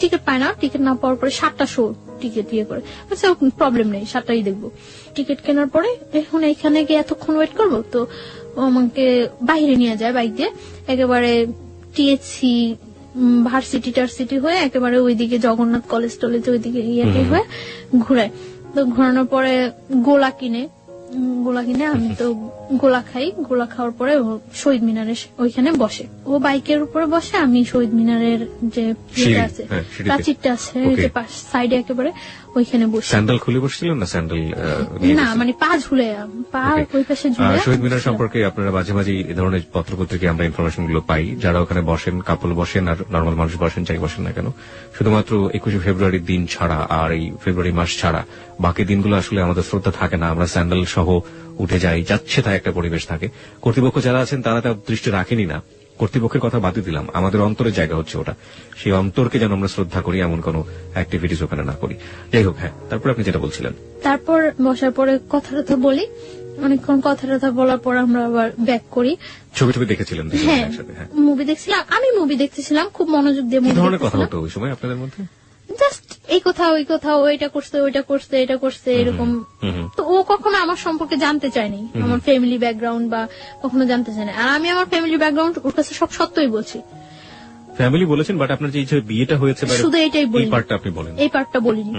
টিকিট পাই না, টিকিট না পাওয়ার পরে 7টা শো টিকিট করে, আচ্ছা প্রবলেম নেই 7টাই দেখবো। টিকিট কেনার পরে এখন এইখানে গিয়ে এতক্ষণ ওয়েট করবো। তো আমাকে বাইরে নিয়ে যায় বাইক দিয়ে, একেবারে টিএসসি ভার্সিটি টার্সিটি হয়ে একেবারে ওইদিকে জগন্নাথ কলেজ টলেজ ওইদিকে ইয়েতে হয়ে ঘুরায়। তো ঘোরানোর পরে গোলা কিনে আমি তো গোলা খাই, গোলা খাওয়ার পরে ও শহীদ মিনারের ওইখানে বসে, ও বাইকের উপরে বসে, আমি শহীদ মিনারের যে সিঁড়ি, আছে সিঁড়িতে। প্রাচীরটা আছে Okay. যে সাইডে একেবারে ওইখানে বসে। স্যান্ডেল খুলে বসছিলেন না স্যান্ডেল না মানে পা ঝুলে, পা Okay. ওই পাশে ঝুলে। শহীদ মিনার সম্পর্কে আপনারা মাঝে মাঝে এই ধরনের পত্রপত্রিকায় আমরা ইনফরমেশন গুলো পাই, যারা ওখানে বসেন, কাপল বসেন আর নর্মাল মানুষ বসেন, যাই বসেন না কেন, শুধুমাত্র 21শে ফেব্রুয়ারির দিন ছাড়া আর এই ফেব্রুয়ারি মাস ছাড়া বাকি দিনগুলো আসলে আমাদের শ্রদ্ধা থাকে না, আমরা স্যান্ডেল সহ উঠে যাই, যাচ্ছে তাই একটা পরিবেশ থাকে। কর্তৃপক্ষ যারা আছেন তারা তার দৃষ্টি রাখেনি না, কর্তৃপক্ষের কথা বাদই দিলাম, আমাদের অন্তরের জায়গা হচ্ছে ওটা, সেই অন্তরকে যেন আমরা শ্রদ্ধা করি, এমন কোন অ্যাক্টিভিটিস ওখানে না করি। যাই হোক, হ্যাঁ, তারপর আপনি যেটা বলছিলেন। তারপর বসার পরে কথা টথা বলি, অনেকক্ষণ কথা টথা বলার পর আমরা আবার ব্যাক করি। ছবি টবি দেখেছিলেন দুজনে হ্যাঁ, একসাথে? হ্যাঁ, মুভি দেখছিলাম, আমি মুভি দেখতেছিলাম, খুব মনোযোগ দিয়ে কি মুভি ধরনের কথা দেখতেছিলাম। হতো ওই সময় আপনাদের মধ্যে? জাস্ট এই কথা ওই কথা, ও এটা করছে ওইটা করছে এটা করছে এরকম। তো ও কখনো আমার সম্পর্কে জানতে চায়নি, আমার ফ্যামিলি ব্যাকগ্রাউন্ড বা কখনো জানতে চায় না, আর আমি আমার ফ্যামিলি ব্যাকগ্রাউন্ড ওর কাছে সব সত্যই বলছি। ফ্যামিলি বলেছেন, বাট আপনার যে বিয়েটা হয়েছে শুধু এটাই বলি, এই পার্টটা আপনি বলেন। এই পার্টটা বলিনি।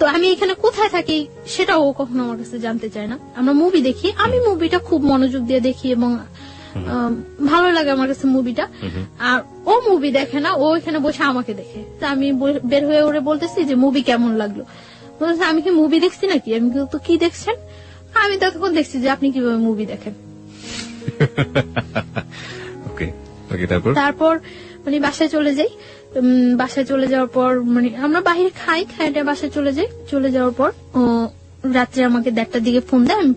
তো আমি এখানে কোথায় থাকি সেটা ও কখনো আমার কাছে জানতে চায় না। আমরা মুভি দেখি, আমি মুভিটা খুব মনোযোগ দিয়ে দেখি এবং ভালো লাগে আমার কাছে মুভিটা। আর ও মুভি দেখে না, ও এখানে বসে আমাকে দেখে। তা আমি বের হয়ে ওরে বলতেছি যে মুভি কেমন লাগলো, বলতেছে আমি কি মুভি দেখছি নাকি? আমি তো কি দেখছেন? আমি ততক্ষণ দেখছি যে আপনি কিভাবে মুভি দেখেন। ওকে ওকে, তারপর মানে বাসায় চলে যাই। বাসায় চলে যাওয়ার পর মানে আমরা বাইরে খাইটা বাসায় চলে যাই। চলে যাওয়ার পর ও রাত্রে আমাকে 1:30টার দিকে ফোন দেয়, আমি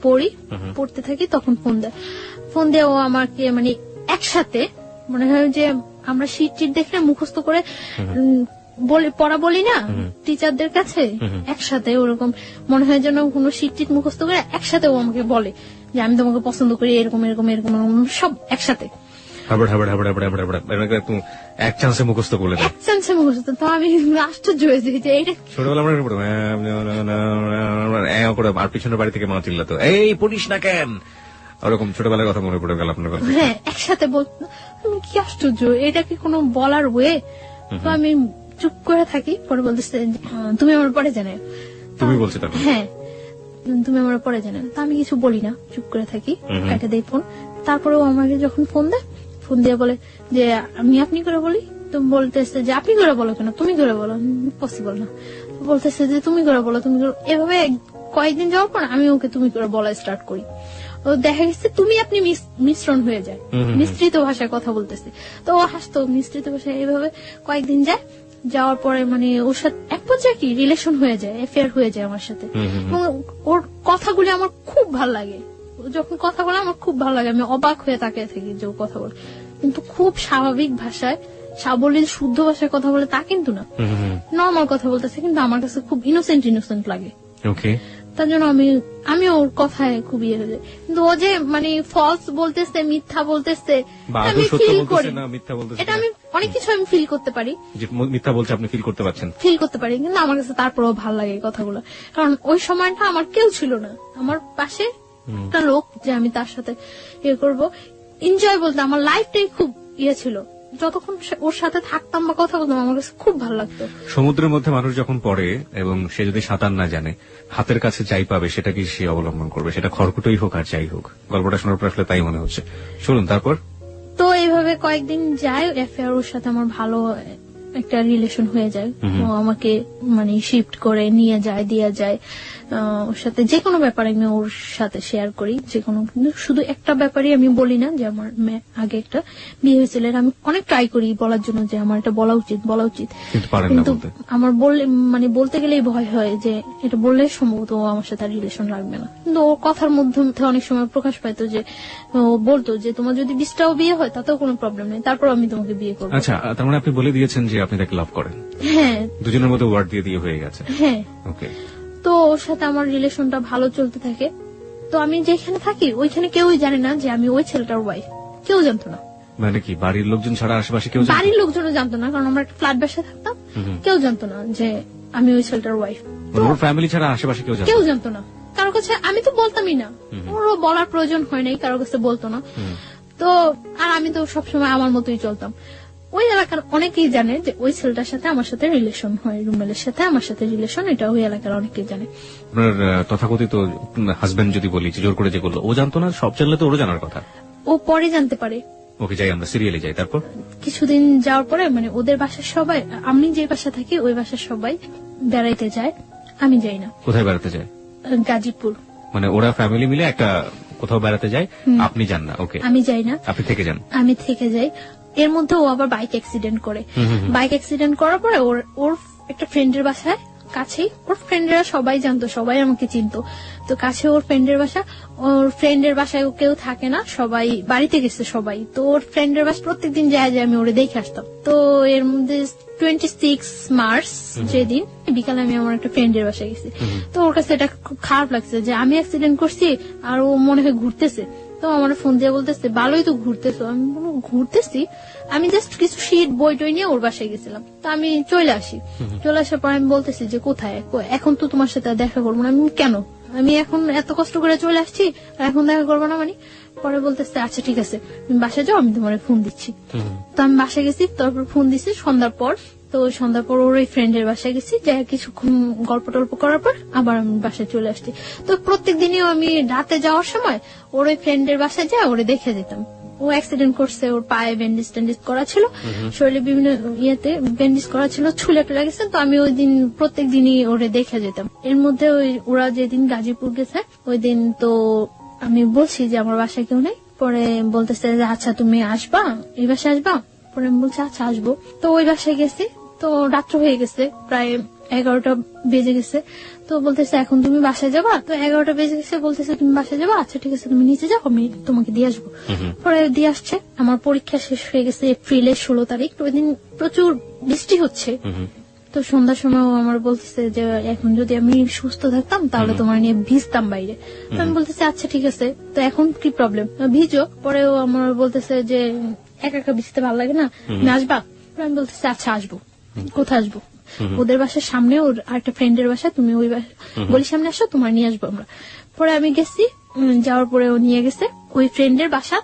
পড়তে থাকি, তখন ফোন দিয়ে ও আমাকে মানে একসাথে মনে হয় যে আমরা শীট দেখে মুখস্থ করে পড়া বলি না টিচারদের কাছে, একসাথে ওরকম মনে হয় যেন কোনো শীট মুখস্থ করে একসাথে ও আমাকে বলে যে আমি তোমাকে পছন্দ করি, এরকম এরকম এরকম সব একসাথে এক চান্সে মুখস্থ করলে এক চান্সে মুখস্থ। তো আমি আশ্চর্য হয়েছি যে এটা ছোটবেলা আমরা আর পিছনের বাড়ি থেকে মা চিল্লাতো, এই পড়িস না কেন, ওরকম ছোটবেলার কথা মনে পড়ে গেল আপনার কথা। হ্যাঁ, একসাথে বলতো। আমি কি আশ্চর্য, এটা কি কোনো বলার ওয়ে? তো আমি চুপ করে থাকি, পরে বলতেছে তুমি আমার পরে জানো। তুমি বলছো তারপর? হ্যাঁ, তুমি আমার পরে জানো। তা আমি কিছু বলি না, চুপ করে থাকি, কেটে দেই ফোন। তারপরেও আমাকে যখন ফোন দিয়ে বলে যে আমি আপনি করে বলি, তো বলতেছে যে আপনি করে বলো কেন, তুমি করে বলো, পসিবল না। বলতেছে যে তুমি করে বলো, তুমি করে। এভাবে কয়েকদিন যাওয়ার পর আমি ওকে তুমি করে বলা স্টার্ট করি। ও দেখা গেছে তুমি আপনি মিশ্রণ হয়ে যায়, মিশ্রিত ভাষায় কথা বলতেছে। তো ও হাসতো মিশ্রিত ভাষায়। এইভাবে কয়েকদিন যাওয়ার পরে মানে ওর সাথে এক পর্যায়ে কি রিলেশন হয়ে যায়, অ্যাফেয়ার হয়ে যায় আমার সাথে। এবং ওর কথাগুলি আমার খুব ভালো লাগে, যখন কথা বলে আমার খুব ভালো লাগে, আমি অবাক হয়ে তাকিয়ে থাকি যে ও কথা বলে, কিন্তু খুব স্বাভাবিক ভাষায়, সাবলীল শুদ্ধ ভাষায় কথা বলে তা কিন্তু না, নর্মাল কথা বলতেছে, কিন্তু আমার কাছে খুব ইনোসেন্ট লাগে। ওকে, তার জন্য আমি ওর কথায় খুব ইয়ে হয়ে যায়। কিন্তু ও যে মানে ফলস বলতেছে, মিথ্যা বলতেছে, আমি ফিল করি, এটা আমি অনেক কিছু আমি ফিল করতে পারি, মিথ্যা বলছে আপনি ফিল করতে পারছেন, কিন্তু আমার কাছে তারপরেও ভালো লাগে এই কথাগুলো। কারণ ওই সময়টা আমার কেউ ছিল না, আমার পাশে একটা লোক যে আমি তার সাথে ইয়ে করবো, এনজয় বলতে আমার লাইফটাই খুব ইয়ে ছিল। যতক্ষণ ওর সাথে থাকতাম বা কথা বলতাম আমার কাছে খুব ভালো লাগতো। সমুদ্রের মধ্যে মানুষ যখন পড়ে এবং সে যদি সাঁতার না জানে, হাতের কাছে যাই পাবে সেটাকে সে অবলম্বন করবে, সেটা খড়কুটোই হোক আর যাই হোক। গল্পটা শোনার পর আসলে তাই মনে হচ্ছে। শুনুন তারপর। তো এইভাবে কয়েকদিন যায়, অ্যাফেয়ার ওর সাথে আমার ভালো একটা রিলেশন হয়ে যায়। ও আমাকে মানে শিফট করে নিয়ে যায়, দিয়ে যায়। ওর সাথে যে কোনো ব্যাপারে আমি ওর সাথে শেয়ার করি, যে কোনো, শুধু একটা ব্যাপারই আমি বলি না যে আমার আগে একটা বিয়ে হয়েছিল, আমি অনেক ট্রাই করি বলার জন্য যে আমার এটা বলা উচিত, কিন্তু আমার বলতে গেলেই ভয় হয় যে এটা বললে সম্ভবত ও আমার সাথে রিলেশন রাখবে না। কিন্তু ওর কথার মধ্যে অনেক সময় প্রকাশ পাইতো যে ও বলতো যে তোমার যদি 20টাও বিয়ে হয় তাতেও কোনো প্রবলেম নেই, তারপর আমি তোমাকে বিয়ে করবো। আচ্ছা, তার মানে আপনি বলে দিয়েছেন যে আপনি তাকে লাভ করেন? হ্যাঁ, দুজনের মধ্যে ওয়ার্ড দিয়ে হয়ে গেছে। হ্যাঁ, ওকে। তো ওর সাথে আমার রিলেশনটা ভালো চলতে থাকে। তো আমি যেখানে থাকি ওইখানে কেউই জানে না যে আমি ওই ছেলেটার ওয়াইফ, কেউ জানতো না। মানে কি বাড়ির লোকজন ছাড়া আশেপাশে কেউ? বাড়ির লোকজনও জানতো না, কারণ আমরা একটা ফ্ল্যাট বাসায় থাকতাম, কেউ জানতো না যে আমি ওই ছেলেটার ওয়াইফ। ওর ফ্যামিলি ছাড়া আশেপাশে কেউ জানতো না, কারোর কাছে আমি তো বলতামই না, ওরও বলার প্রয়োজন হয় নাই, কারোর কাছে বলতো না। তো আর আমি তো সবসময় আমার মতোই চলতাম। ওই এলাকার অনেকেই জানে যে ওই ছেলেটার সাথে আমার সাথে রিলেশন হয়, রুমেলের সাথে আমার সাথে রিলেশন, এটা ওই এলাকার অনেকেই জানে। আপনার তথাকথিত হাজবেন্ড যদি বলি যে জোর করে যে করলো, ও জানতো না? সব জানলে তো ওরও জানার কথা। ও পরে জানতে পারে। ওকে, যাই আমরা সিরিয়ালে যাই। তারপর কিছুদিন যাওয়ার পরে মানে ওদের বাসার সবাই, আমি যে বাসা থাকি ওই বাসার সবাই বেড়াইতে যায়, আমি যাই না। কোথায় বেড়াতে যায়? গাজীপুর। মানে ওরা ফ্যামিলি মিলে একটা কোথাও বেড়াতে যায়, আপনি যান না? ওকে, আমি যাই না, আপনি থেকে যান। আমি থেকে যাই। এর মধ্যে ও আবার বাইক অ্যাক্সিডেন্ট করে। বাইক অ্যাক্সিডেন্ট করার পরে ওর একটা ফ্রেন্ডের বাসায় কাছেই, ওর ফ্রেন্ডরা সবাই জানতো, সবাই আমাকে চিনতো, তো কাছে ওর ফ্রেন্ডের বাসা। ওর ফ্রেন্ডের বাসায় কেউ থাকে না, সবাই বাড়িতে গেছে সবাই। তো ওর ফ্রেন্ডের বাসা প্রত্যেকদিন যায় আমি ওরে দেখে আসতাম। তো এর মধ্যে 26 মার্চ যেদিন বিকালে আমি আমার একটা ফ্রেন্ডের বাসায় গেছি। তো ওর কাছে এটা খুব খারাপ লাগছে যে আমি অ্যাক্সিডেন্ট করছি আর ও মনে হয় ঘুরতেছে। তো আমার ফোন দিয়ে বলতেছে, ভালোই তো ঘুরতেছো। আমি বলবো ঘুরতেছি, আমি জাস্ট কিছু শীট বই টই নিয়ে ওর বাসায় গেছিলাম। তো আমি চলে আসি, চলে আসার পর আমি বলতেছি যে কোথায়, এখন তো তোমার সাথে দেখা করবো না। আমি কেন, আমি এখন এত কষ্ট করে চলে আসছি আর এখন দেখা করবো না মানে? পরে বলতেছে আচ্ছা ঠিক আছে তুমি বাসায় যাও, আমি তোমার ফোন দিচ্ছি। তো আমি বাসায় গেছি, তারপর ফোন দিচ্ছি সন্ধ্যার পর। তো সন্ধ্যার পর ওর ওই ফ্রেন্ডের বাসায় গেছি, যাই কিছুক্ষণ গল্প টল্প করার পর আবার আমি বাসায় চলে আসছি। তো প্রত্যেক দিনই আমি রাতে যাওয়ার সময় ওর ওই ফ্রেন্ডের বাসায় যাই ওরে দেখে যেতাম। ও অ্যাক্সিডেন্ট করছে, ওর পায়ে ব্যান্ডেজ ট্যান্ডেজ করা ছিল, শরীরে বিভিন্ন ইয়েতে ব্যান্ডেজ করা ছিল, ছুলে একটা লাগেছে। তো আমি ওই দিন প্রত্যেক দিনই ওরে দেখে যেতাম। এর মধ্যে ওরা যেদিন গাজীপুর গেছে ওই দিন তো আমি বলছি যে আমার বাসায় কেউ নেই। পরে বলতেছে যে আচ্ছা তুমি আসবা, এই বাসায় আসবা? পরে আমি বলছি আচ্ছা আসবো। তো ওই বাসায় গেছি, তো রাত্র হয়ে গেছে, প্রায় 11টা বেজে গেছে। তো বলতেছে এখন তুমি বাসায় যাবা? তো 11টা বেজে গেছে, বলতেছে তুমি বাসায় যাবা? আচ্ছা ঠিক আছে তুমি নিচে যাও, আমি তোমাকে দিয়ে আসবো। পরে দিয়ে আসছে। আমার পরীক্ষা শেষ হয়ে গেছে এপ্রিলের 16 তারিখ। ওই দিন প্রচুর বৃষ্টি হচ্ছে। তো সন্ধ্যার সময় আমার বলতেছে যে এখন যদি আমি সুস্থ থাকতাম তাহলে তোমার নিয়ে ভিজতাম বাইরে। তো আমি বলতেছি আচ্ছা ঠিক আছে, তো এখন কি প্রবলেম, ভিজো। পরেও আমার বলতেছে যে একা একা ভিজতে ভালো লাগে না, তুমি আসবা? আমি বলতেছি আচ্ছা আসবো। কোথায় আসবো? ওদের বাসার সামনে ওর আরেকটা ফ্রেন্ডের বাসা, তুমি ওই বলি সামনে আসো, তোমার নিয়ে আসবো আমরা। পরে আমি গেছি, যাওয়ার পরে ও নিয়ে গেছে ওই ফ্রেন্ডের বাসা।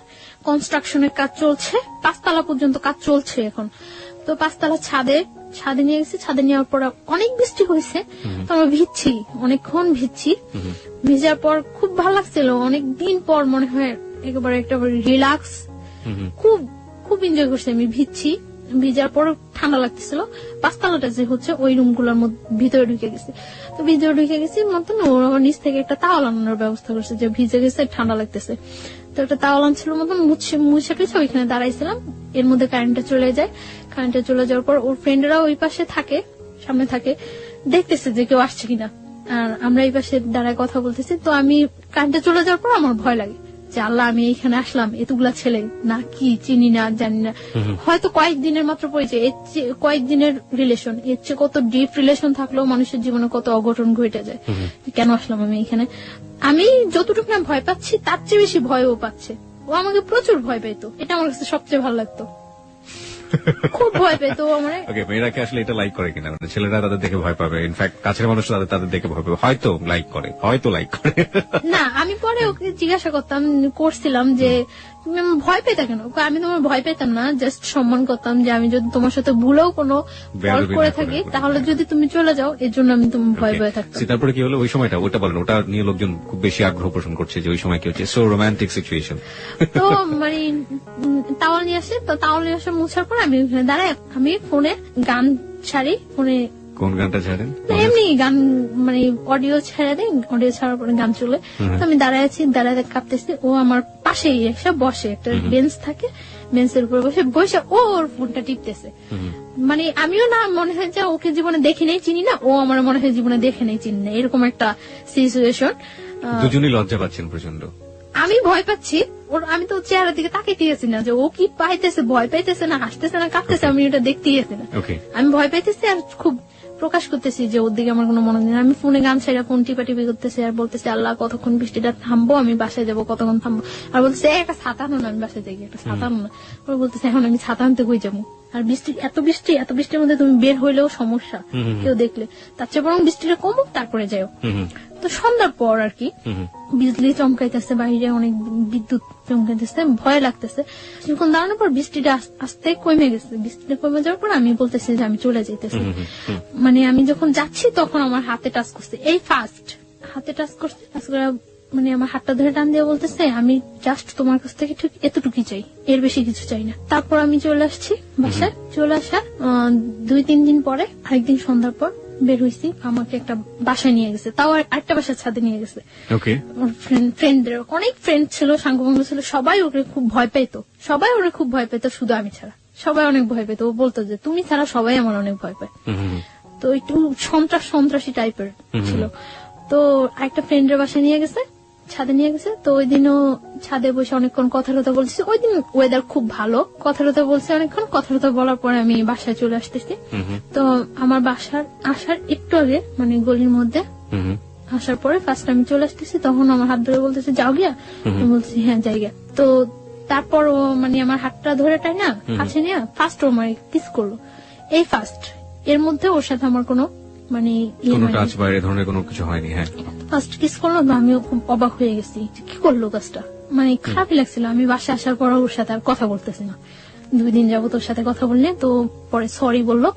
কনস্ট্রাকশনের কাজ চলছে, 5 তলা পর্যন্ত কাজ চলছে এখন। তো 5 তলা ছাদে নিয়ে গেছি। ছাদে নেওয়ার পর অনেক বৃষ্টি হয়েছে, তো আমরা ভিজছি, অনেকক্ষণ ভিজছি। ভিজার পর খুব ভালো লাগছিল, অনেকদিন পর মনে হয় একেবারে একটা রিল্যাক্স, খুব খুব এনজয় করছি আমি। ভিজার পর ঠান্ডা লাগতেছিল। 5 তলাটা যে হচ্ছে ওই রুমগুলোর ভিতরে ঢুকে গেছি। তো ভিতরে ঢুকে গেছি মতন ওর নিচ থেকে একটা তাওয়াল আনানোর ব্যবস্থা করছে, যে ভিজে গেছে ঠান্ডা লাগতেছে। তো একটা তাওয়াল আনছিল মতন মুছে টুছে ওইখানে দাঁড়াইছিলাম। এর মধ্যে কারেন্টটা চলে যায়। কারেন্টটা চলে যাওয়ার পর ওর ফ্রেন্ডরা ওই পাশে থাকে, সামনে থাকে, দেখতেছে যে কেউ আসছে কিনা। আর আমরা এই পাশে দাঁড়ায় কথা বলতেছি। তো আমি কারেন্টটা চলে যাওয়ার পর আমার ভয় লাগে যে আল্লাহ আমি এখানে আসলাম, এতগুলা ছেলে না কি চিনি না জানি না, হয়তো কয়েকদিনের মাত্র পরিচয়, এর চেয়ে কয়েকদিনের রিলেশন, এর চেয়ে কত ডিপ রিলেশন থাকলেও মানুষের জীবনে কত অঘটন ঘটে যায়। কেন আসলাম আমি এখানে? আমি যতটুকু না ভয় পাচ্ছি তার চেয়ে বেশি ভয় ও পাচ্ছে। ও আমাকে প্রচুর ভয় পেতো, এটা আমার কাছে সবচেয়ে ভালো লাগতো। খুব ভয় পেতো আমার। মেয়েরাকে আসলে এটা লাইক করে কিনা? মানে ছেলেরা তাদের দেখে ভয় পাবে, ইনফ্যাক্ট কাছের মানুষ তাদের দেখে ভয় পাবে, হয়তো লাইক করে না। আমি পরে ওকে জিজ্ঞাসা করছিলাম যে তুমি আমার ভয় পেতা কেন? আমি তোমার ভয় পেতাম না, জাস্ট সম্মান করতাম যে আমি যদি তোমার সাথে ভুলেও কোনো ফল্ট করে থাকি তাহলে যদি তুমি চলে যাও, এর জন্য আমি তুমি ভয় পেয়ে থাকতাম। তারপরে কি হলো ওই সময়টা? ওটা বলেন, ওটা নিয়ে লোকজন খুব বেশি আগ্রহ পোষণ করছে যে ওই সময় কি হচ্ছে, সো রোমান্টিক সিচুয়েশন। তো মানে তাওয়াল নিয়ে আসে, তো তাওয়াল নিয়ে আসে মুছার পর আমি ওখানে দাঁড়াই, আমি ফোনে গান ছাড়ি। ফোনে কোন গানটা ছাড়েন? এমনি গান, মানে অডিও ছেড়ে দেয়, অডিও ছাড়ার পরে গান চলে। তো আমি দাঁড়ায় আছি, দাঁড়ায় কাঁপতেছি। ও আমার পাশেই এসে বসে, একটা বেঞ্চ থাকে, বেঞ্চের উপরে বসে ওর ফোনটা টিপতেছে। মানে আমিও না মনে হয় যে ওকে জীবনে দেখি নেই, চিনি না, ও আমার মনে হয় জীবনে দেখে নেই, চিনি না, এরকম একটা সিচুয়েশন। দুজনই লজ্জা পাচ্ছেন প্রচন্ড। আমি ভয় পাচ্ছি, আমি তো চেহারার দিকে তাকাইতে গেছি না যে ও কি পাইতেছে, ভয় পাইতেছে না হাসতেছে না কাঁপতেছে, আমি এটা দেখতে গেছি না। আমি ভয় পাইতেছি আর খুব প্রকাশ করতেছি যে ওর দিকে আমার কোনো মনোযোগ নেই। আমি ফোনে গান ছাড়া ফোন টিপাটিপি করতেছি আর বলতেছি আল্লাহ কতক্ষণ বৃষ্টিটা থামবো, আমি বাসায় যাবো, কতক্ষণ থামবো। আর বলতেছে একটা ছাতা আনো না, আমি বাসায় যাই, একটা ছাতা আনো না। ওরা বলতেছে এখন আমি ছাতা আনতে কই যাবো, আর এত বৃষ্টির মধ্যে তুমি বের হইলেও সমস্যা কেউ দেখলে, তার চেয়ে বরং বৃষ্টিটা কমুক তারপরে যাও। তো সন্ধ্যার পর আর কি বিজলি চমকাইতেছে, বাইরে অনেক বিদ্যুৎ চমকাইতেছে, ভয় লাগতেছে। কিছুক্ষণ দাঁড়ানোর পর বৃষ্টিটা আস্তে কমে গেছে। বৃষ্টিটা কমে যাওয়ার পর আমি বলতেছি যে আমি চলে যাইতেছি। মানে আমি যখন যাচ্ছি তখন আমার হাতে টাচ করছে, এই ফার্স্ট হাতে টাচ করছে। টাচ করে মানে আমার হাতটা ধরে টান দিয়ে বলতেছে আমি জাস্ট তোমার কাছ থেকে ঠিক এতটুকুই চাই, এর বেশি কিছু চাই না। তারপর আমি চলে আসছি বাসায়। চলে আসা 2-3 দিন পরে আরেকদিন সন্ধ্যার পর বের হয়েছি, আমাকে একটা বাসায় নিয়ে গেছে, তাও আরেকটা বাসার ছাদে নিয়ে গেছে। ফ্রেন্ডদের অনেক ফ্রেন্ড ছিল, সাঙ্গভঙ্গ ছিল, সবাই ওকে খুব ভয় পেত, শুধু আমি ছাড়া। সবাই অনেক ভয় পেত, ও বলতো যে তুমি ছাড়া সবাই আমার অনেক ভয় পায়। তো একটু সন্ত্রাসী টাইপের ছিল। তো আরেকটা ফ্রেন্ডের বাসায় নিয়ে গেছে, ছাদে নিয়ে গেছে। তো ওই দিনও ছাদে বসে অনেকক্ষণ কথা বলছি। ওই দিন ওয়েদার খুব ভালো, কথা বলছি অনেকক্ষণ। কথা বলার পরে আমি বাসায় চলে আসতেছি। তো আমার বাসার আসার একটু আগে মানে গলির মধ্যে আসার পরে ফার্স্ট আমি চলে আসতেছি, তখন আমার হাত ধরে বলতেছে যাও গিয়া। আমি বলছি হ্যাঁ যাই গিয়া। তো তারপর ও মানে আমার হাতটা ধরে টাই না কাছে নিয়ে ফার্স্ট ও আমার কিস করলো, এই ফার্স্ট। এর মধ্যে ওর সাথে আমার কোনো মানে টাচ বা এই ধরনের কোনো কিছু হয়নি। হ্যাঁ, ফার্স্ট কিস করলো, আমিও খুব অবাক হয়ে গেছি, কি করলো কাজটা, মানে খারাপই লাগছিল। আমি বাসায় আসার পর ওর সাথে আর কথা বলতেছি না, 2 দিন যাবো তোর সাথে কথা বললে। তো পরে সরি বললো,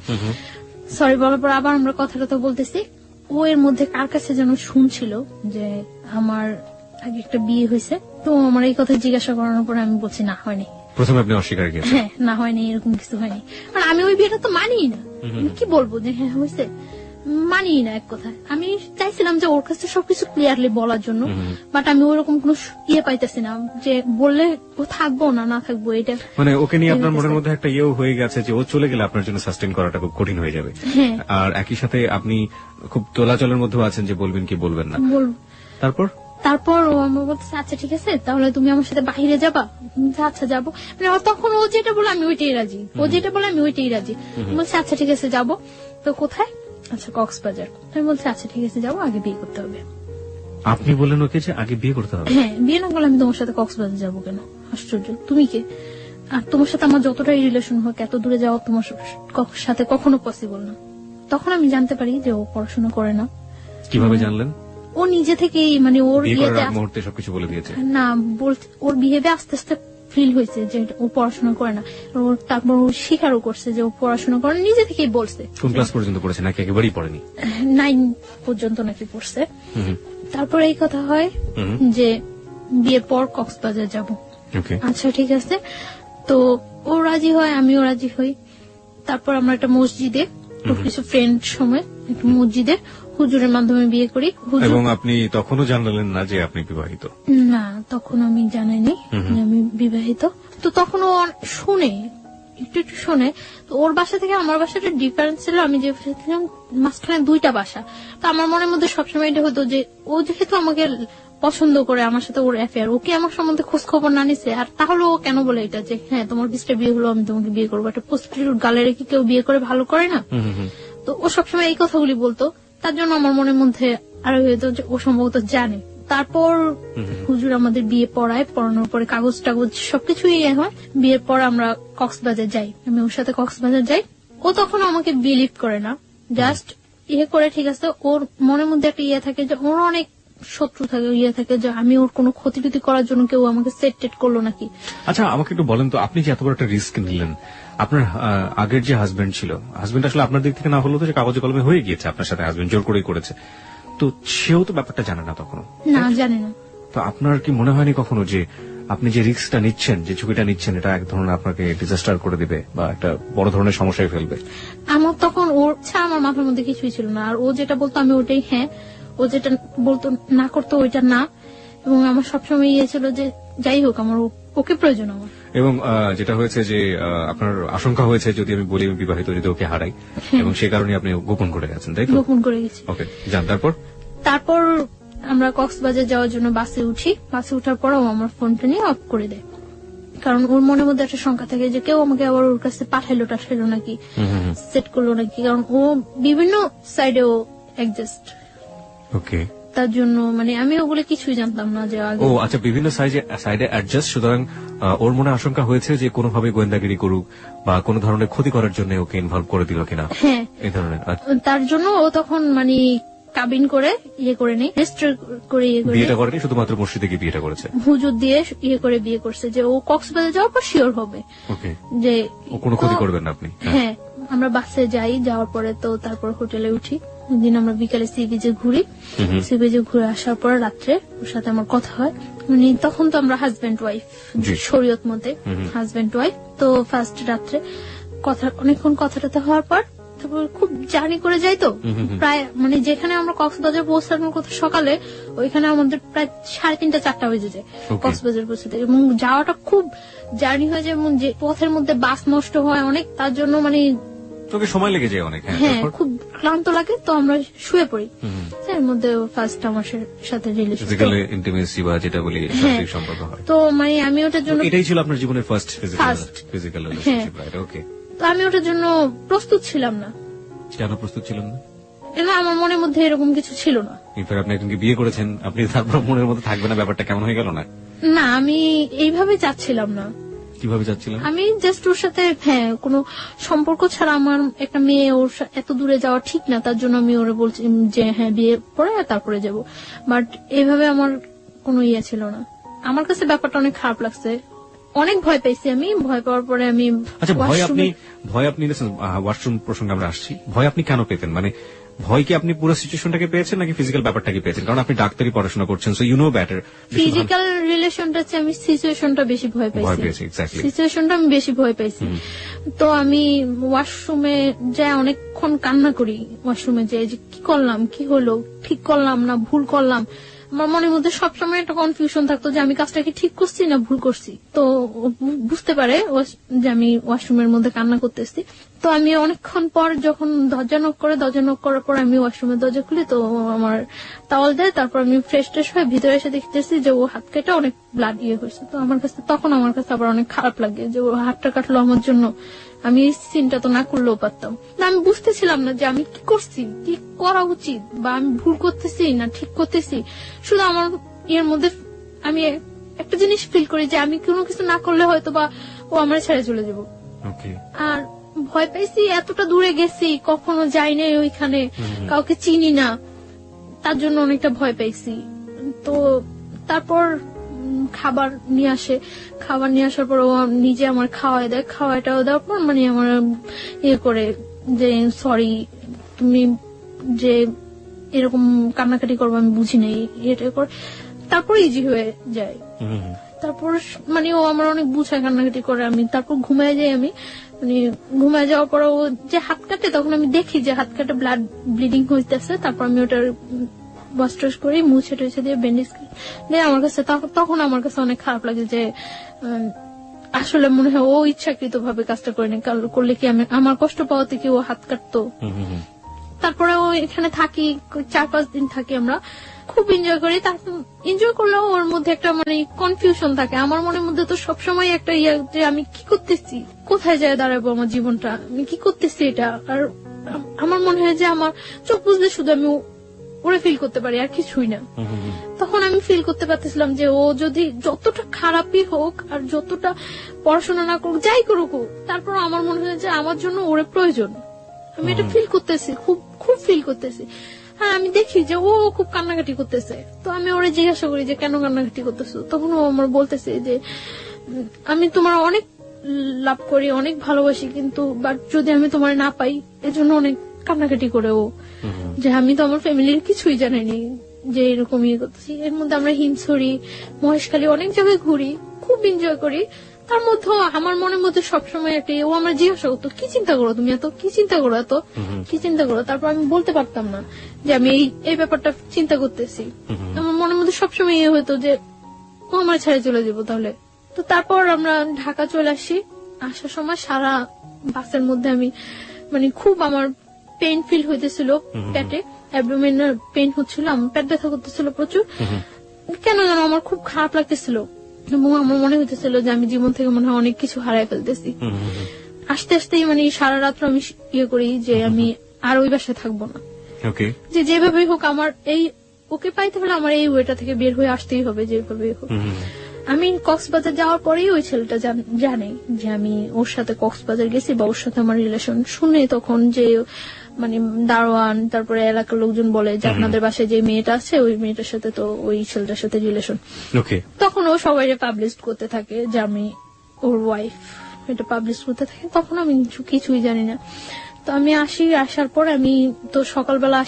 সরি বলার পর আবার আমরা কথা বলতেছি। ও এর মধ্যে কার কাছে যেন শুনছিল যে আমার আগে একটা বিয়ে হয়েছে। তো আমার এই কথা জিজ্ঞাসা করানোর পরে আমি বলছি না হয়নি। প্রথমে আপনি অস্বীকার করেছেন? হ্যাঁ, না হয়নি, এরকম কিছু হয়নি। আর আমি ওই বিয়েটা তো মানি না, কি বলবো যে হ্যাঁ হয়েছে, মানি না এক কথা। আমি চাইছিলাম যে ওর কাছে সবকিছু ক্লিয়ারলি বলার জন্য, বাট আমি ওরকম কোন ইয়ে পাইতেছি না যে বললে ও থাকবো না থাকবো। এটা মানে ওকে নিয়ে আপনার মনের মধ্যে একটা ইয়েও হয়ে গেছে যে ও চলে গেলে আপনার জন্য সাস্টেন করাটা খুব কঠিন হয়ে যাবে। আর একই সাথে আপনি খুব তোলাচলের মধ্যেও আছেন যে বলবেন কি বলবেন না। তারপর ও আমার বলতেছে আচ্ছা ঠিক আছে তাহলে তুমি আমার সাথে বাইরে যাবা। আচ্ছা যাবো। মানে তখন ও যেটা বলে আমি ওইটাই রাজি, বলছে আচ্ছা ঠিক আছে যাবো। তো কোথায়? আচ্ছা কক্সবাজার। আমি বলছি আচ্ছা ঠিক আছে যাবো, আগে বিয়ে করতে হবে। আপনি বললেন ওকে যে আগে বিয়ে করতে হবে? হ্যাঁ, বিয়ে না করলে আমি তোমার সাথে কক্সবাজার যাবো কেন? আশ্চর্য, তুমি কে? আর তোমার সাথে আমার যতটাই রিলেশন হোক এত দূরে যাওয়া তোমার সাথে কখনো পসিবল না। তখন আমি জানতে পারি যে ও পড়াশোনা করে না। কিভাবে জানলেন? ও নিজে থেকেই মানে ওর মুহূর্তে সবকিছু বলে দিয়েছে না, ওর বিহেভে আস্তে আস্তে ফিল হয়েছে যে ও পড়াশোনা করে না। তারপর ও স্বীকারও করছে যে ও পড়াশোনা করে, নিজে থেকেই বলছে। কোন ক্লাস পর্যন্ত পড়েছে নাকি একেবারেই পড়েনি? 9 পর্যন্ত নাকি পড়ছে। তারপর এই কথা হয় যে বিয়ের পর কক্সবাজার যাব। আচ্ছা ঠিক আছে। তো ও রাজি হয়, আমিও রাজি হই। তারপর আমরা একটা মসজিদে কিছু ফ্রেন্ড সময় একটা মসজিদে হুজুরের মাধ্যমে বিয়ে করি। এবং আপনি তখনও জানালেন না যে আপনি বিবাহিত? না, তখন আমি জানাইনি যে আমি বিবাহিত। তো তখন ও শুনে, একটু শুনে। তো ওর বাসা থেকে আমার বাসাটা ডিফারেন্স ছিল, আমি যে মাঝখানে 2টা বাসা। তো আমার মনের মধ্যে সবসময় এটা হতো যে ও যেহেতু আমাকে পছন্দ করে, আমার সাথে ওর অ্যাফেয়ার, ওকে আমার সম্বন্ধে খোঁজ খবর না নিছে, আর তাহলে ও কেন বলে এটা যে হ্যাঁ তোমার বিস্টে বিয়ে হলো আমি তোমাকে বিয়ে করবো। একটা প্রস্টিটিউট গালে রেখে কেউ বিয়ে করে ভালো করে না? তো ও সবসময় এই কথাগুলি বলতো। তার জন্য আমার মনের মধ্যে আরো হয়তো যে ও সম্ভবত জানে। তারপর হুজুর আমাদের বিয়ে পড়ানোর পরে কাগজ টাগজ সবকিছুই হয়। বিয়ের পর আমরা কক্সবাজার যাই, আমি ওর সাথে কক্সবাজার যাই। ও তখন আমাকে বিলিভ করে না, জাস্ট করে ঠিক আছে। ওর মনের মধ্যে একটা থাকে যে ওর অনেক শত্রু থাকে যে আমি ওর কোনো ক্ষতি টুতি করার জন্য কেউ আমাকে সেট করলো নাকি। আচ্ছা আমাকে একটু বলেন তো, আপনি যে এত বড় একটা রিস্ক নিলেন, আপনার আগের যে হাজবেন্ড ছিল, হাজবেন্ড আসলে আপনার দিক থেকে না হলেও তো যে কাগজে কলমে হয়ে গিয়েছে আপনার সাথে, হাজবেন্ড জোর করেই করেছে, তো সেও তো ব্যাপারটা জানে না তখনও? না, জানে না। তো আপনার কি মনে হয়নি কখনো যে আপনি যে রিস্কটা নিচ্ছেন, যে ঝুঁকিটা নিচ্ছেন, এটা এক ধরনের আপনাকে ডিজাস্টার করে দিবে বা একটা বড় ধরনের সমস্যায় ফেলবে? আমার তখন ওর ছাড়া আমার মাথার মধ্যে কিছুই ছিল না। আর ও যেটা বলতো আমি ওটাই হ্যাঁ, ও যেটা বলতো না করতো ওইটা না। এবং আমার সবসময় ছিল যে যাই হোক আমার ওকে প্রয়োজন আমার। এবং যেটা হয়েছে যে আপনার আশঙ্কা হয়েছে যদি আমি বলি আমি বিবাহিত, যদি ওকে হারাই, এবং সেই কারণে আপনি গোপন করে গেছেন, তাই তো? গোপন করে গেছি। ওকে, যান। তারপর আমরা কক্সবাজার যাওয়ার জন্য বাসে উঠি। বাসে উঠার পর ও আমার ফোনটা নিয়ে অফ করে দেয়, কারণ ওর মনের মধ্যে একটা শঙ্কা থাকে যে কেউ আমাকে আবার ওর কাছে পাঠাইলো নাকি, সেট করলো নাকি, কারণ ও বিভিন্ন সাইডে ও অ্যাডজাস্ট। ওকে। তার জন্য মানে আমি ওগুলো কিছুই জানতাম না যে আগে। ও আচ্ছা, বিভিন্ন সাইডে অ্যাডজাস্ট, সুতরাং ওর মনে আশঙ্কা হয়েছে যে কোনোভাবে গোয়েন্দাগিরি করুক বা কোনো ধরনের ক্ষতি করার জন্য ওকে ইনভলভ করে দিল কিনা, হ্যাঁ এই ধরনের। তার জন্য ও তখন মানে কাবিন করে ইয়ে করে নেই, রেজিস্টার করে ইয়ে করে বিয়েটা করেনি, শুধুমাত্র মসজিদে গিয়ে বিয়েটা করেছে, হুজুর দিয়ে ইয়ে করে বিয়ে করছে যে ও কক্সবাজার যাওয়ার পর শিওর হবে ওকে যে ও কোনো ক্ষতি তো- করবেন না আপনি। হ্যাঁ আমরা বাসে যাই, যাওয়ার পরে তো তারপর হোটেলে উঠি, দিন আমরা বিকালে সি বিচে ঘুরি, সি বিচে ঘুরে আসার পর রাত্রে ওর সাথে আমার কথা হয়। মানে তখন তো আমরা হাজবেন্ড ওয়াইফ জি। শরীয়ত মতে হাজবেন্ড ওয়াইফ। তো ফার্স্ট রাত্রে কথা অনেকক্ষণ কথাটাতে হওয়ার পর তারপর খুব জার্নি করে যাই তো প্রায় মানে যেখানে আমরা কক্সবাজার পৌঁছানোর কথা সকালে, ওইখানে আমাদের প্রায় 3:30 4টা বেজে যায় Okay. কক্সবাজার পৌঁছাতে, এবং যাওয়াটা খুব জার্নি হয়ে যায় এবং যে পথের মধ্যে বাস নষ্ট হয় অনেক, তার জন্য মানে তোকে সময় লেগে যায় অনেক। হ্যাঁ তারপর খুব ক্লান্ত লাগে, তো আমরা শুয়ে পড়ি। এর মধ্যে ফার্স্ট আমার সাথে রিলেশন, ফিজিক্যাল ইন্টিমেসি বা যেটা বলি শারীরিক সম্পর্ক হয়। তো মানে আমি ওটার জন্য এটাই ছিল আপনার জীবনের first First. Physical relationship, right? Okay. তো আমি ওটার জন্য প্রস্তুত ছিলাম না, কেন প্রস্তুত ছিলেন না? এবং আমার মনের মধ্যে এরকম কিছু ছিল না। ইনফ্যাক্ট আপনি একজনকে বিয়ে করেছেন, আপনি তারপর মনের মধ্যে থাকবে না, ব্যাপারটা কেমন হয়ে গেল না? না আমি এইভাবে চাচ্ছিলাম না, কিভাবে যাচ্ছিলেন? আমি জাস্ট ওর সাথে হ্যাঁ কোনো সম্পর্ক ছাড়া আমার একটা মেয়ে ওর এত দূরে যাওয়া ঠিক না, তার জন্য আমি ওরে বলছি যে হ্যাঁ বিয়ে পরে তারপরে যাব। বাট এইভাবে আমার কোনো ইয়ে ছিল না, আমার কাছে ব্যাপারটা অনেক খারাপ লাগছে, অনেক ভয় পাইছি আমি। ভয় পাওয়ার পরে আমি আচ্ছা, ভয় আপনি washroom-এ- ওয়াশরুম প্রসঙ্গে আমরা আসছি, ভয় আপনি কেন পেতেন? মানে ভয় কি আপনি পুরো সিচুয়েশনটাকে পেয়েছেন নাকি ফিজিক্যাল ব্যাপারটাকে পেয়েছেন? কারণ আপনি ডাক্তারি পড়াশোনা করছেন, so you know better. Physical রিলেশনটা চেয়ে আমি সিচুয়েশনটা বেশি ভয় ভয় পাইছি, পেয়েছি, এক্স্যাক্টলি। সিচুয়েশনটা আমি বেশি ভয় পাইছি। তো আমি ওয়াশরুমে যাই অনেকক্ষণ কান্না করি, ওয়াশরুমে যাই যে কি করলাম, কি হলো, ঠিক করলাম না ভুল করলাম। আমার মনের মধ্যে সবসময় একটা কনফিউশন থাকতো যে আমি কাজটা কি ঠিক করছি না ভুল করছি। তো ও বুঝতে পারে যে আমি ওয়াশরুমের মধ্যে কান্না করতেছি। তো আমি অনেকক্ষণ পর যখন দরজা নক করার পর আমি ওয়াশরুমের দরজা খুলি, তো ও আমার টাওয়াল দেয়, তারপর আমি ফ্রেশ ট্রেশ হয়ে ভিতরে এসে দেখতেছি যে ও হাত কেটে অনেক ব্লাড ইয়ে হয়েছে। তো আমার কাছে আবার অনেক খারাপ লাগে যে ও হাতটা কাটলো আমার জন্য, আমি এই সিনটা তো না করলেও পারতাম না। আমি বুঝতেছিলাম না যে আমি কি করছি, কি করা উচিত, বা আমি ভুল করতেছি না ঠিক করতেছি। শুধু আমার এর মধ্যে আমি একটা জিনিস ফিল করি যে আমি কোনো কিছু না করলে হয়তো বা ও আমার ছেড়ে চলে যাবো। ওকে। আর ভয় পাইছি, এতটা দূরে গেছি, কখনো যাই নাই ওইখানে, কাউকে চিনি না, তার জন্য অনেকটা ভয় পাইছি। তো তারপর খাবার নিয়ে আসার পর ও নিজে আমার খাওয়াই দেয়, খাওয়াটাও দেওয়ার পর মানে আমার ইয়ে করে যে সরি তুমি যে এরকম কান্নাকাটি করবো আমি বুঝি নাই, এটা করে তারপর ইজি হয়ে যায়। তারপর মানে ও আমার অনেক বুঝায়, কান্নাকাটি করে, আমি তারপর ঘুমায় যাই। আমি মানে ঘুমায় যাওয়ার পর ও যে হাত কাটে, তখন আমি দেখি যে হাত কাটে ব্লাড ব্লিডিং হইতেছে। তারপর আমি ওটার ওয়াশ টশ করি, মুছে টুছে দিয়ে ব্যান্ডেজ দিয়ে আমার কাছে তখন আমার কাছে অনেক খারাপ লাগে যে আসলে মনে হয় ও ইচ্ছাকৃত ভাবে কাজটা করে নি, করলে কি আমি আমার কষ্ট পাওয়াতে কি ও হাত কাটতো। তারপরে ও এখানে থাকি 4-5 দিন থাকি, আমরা খুব এনজয় করি। তারপর এনজয় করলেও ওর মধ্যে একটা মানে কনফিউশন থাকে, আমার মনের মধ্যে তো সবসময় একটা ইয়ে যে আমি কি করতেছি, কোথায় যায় দাঁড়াবো আমার জীবনটা, আমি কি করতেছি এটা। আর আমার মনে হয় যে আমার চোখ বুঝলে শুধু আমি ওরে ফিল করতে পারি আর কিছুই না। তখন আমি ফিল করতে পারতেছিলাম যে ও যদি যতটা খারাপই হোক আর যতটা পড়াশোনা না করুক, যাই করুক, তারপর আমার মনে হয় যে আমার জন্য ওরে প্রয়োজন। আমি এটা ফিল করতেছি, খুব খুব ফিল করতেছি। হ্যাঁ আমি দেখি যে ও খুব কান্নাকাটি করতেছে, তো আমি ওরে জিজ্ঞাসা করি যে কেন কান্নাকাটি করতেছো। তখন ও আমার বলতেছে যে আমি তোমার অনেক লাভ করি, অনেক ভালোবাসি, কিন্তু বাট যদি আমি তোমার না পাই এজন্য অনেক কান্নাকাটি করে ও, যে আমি তো আমার ফ্যামিলির কিছুই জানিনি যে এরকম ইয়ে করতেছি। এর মধ্যে আমরা হিমছড়ি, মহেশখালী অনেক জায়গায় ঘুরি, খুব এনজয় করি। তার মধ্যে আমার মনের মধ্যে সবসময় একটা ও আমার জিজ্ঞাসা করতো কি চিন্তা করো তুমি, এত কি চিন্তা করো, এত কি চিন্তা করো। তারপর আমি বলতে পারতাম না যে আমি এই ব্যাপারটা চিন্তা করতেছি। আমার মনের মধ্যে সবসময় ইয়ে হতো যে ও আমার ছেড়ে চলে যাবো তাহলে। তো তারপর আমরা ঢাকা চলে আসি। আসার সময় সারা বাসের মধ্যে আমি মানে খুব আমার পেইন ফিল হইতেছিল, পেটে অ্যাবডোমেনাল পেইন হচ্ছিল, আমার পেট ব্যথা করতেছিল প্রচুর। কেন যেন আমার খুব খারাপ লাগতেছিল এবং আমার মনে হইতেছিল যে আমি জীবন থেকে মনে হয় অনেক কিছু হারাই ফেলতেছি। আস্তে আস্তেই মানে সারা রাত্র আমি ইয়ে করি যে আমি আর ওই বাসায় থাকবো না, ওকে, যে যেভাবেই হোক আমার এই ওকে পাইতে হলে আমার এই ওয়েটা থেকে বের হয়ে আসতেই হবে যেভাবে হোক। আমি কক্সবাজার যাওয়ার পরেই ওই ছেলেটা জানে যে আমি ওর সাথে কক্সবাজার গেছি বা ওর সাথে আমার রিলেশন। শুনে তখন যে মানে দারোয়ান তারপরে এলাকার লোকজন বলে যে আপনাদের বাসায় যে মেয়েটা আছে ওই মেয়েটার সাথে তো ওই ছেলেটার সাথে রিলেশন। তখন ও সবাই পাবলিশ করতে থাকে যে আমি ওর ওয়াইফ, এটা পাবলিশ করতে থাকে। তখন আমি কিছুই জানি না। তো আমি আসার পর আমি তো সকালবেলা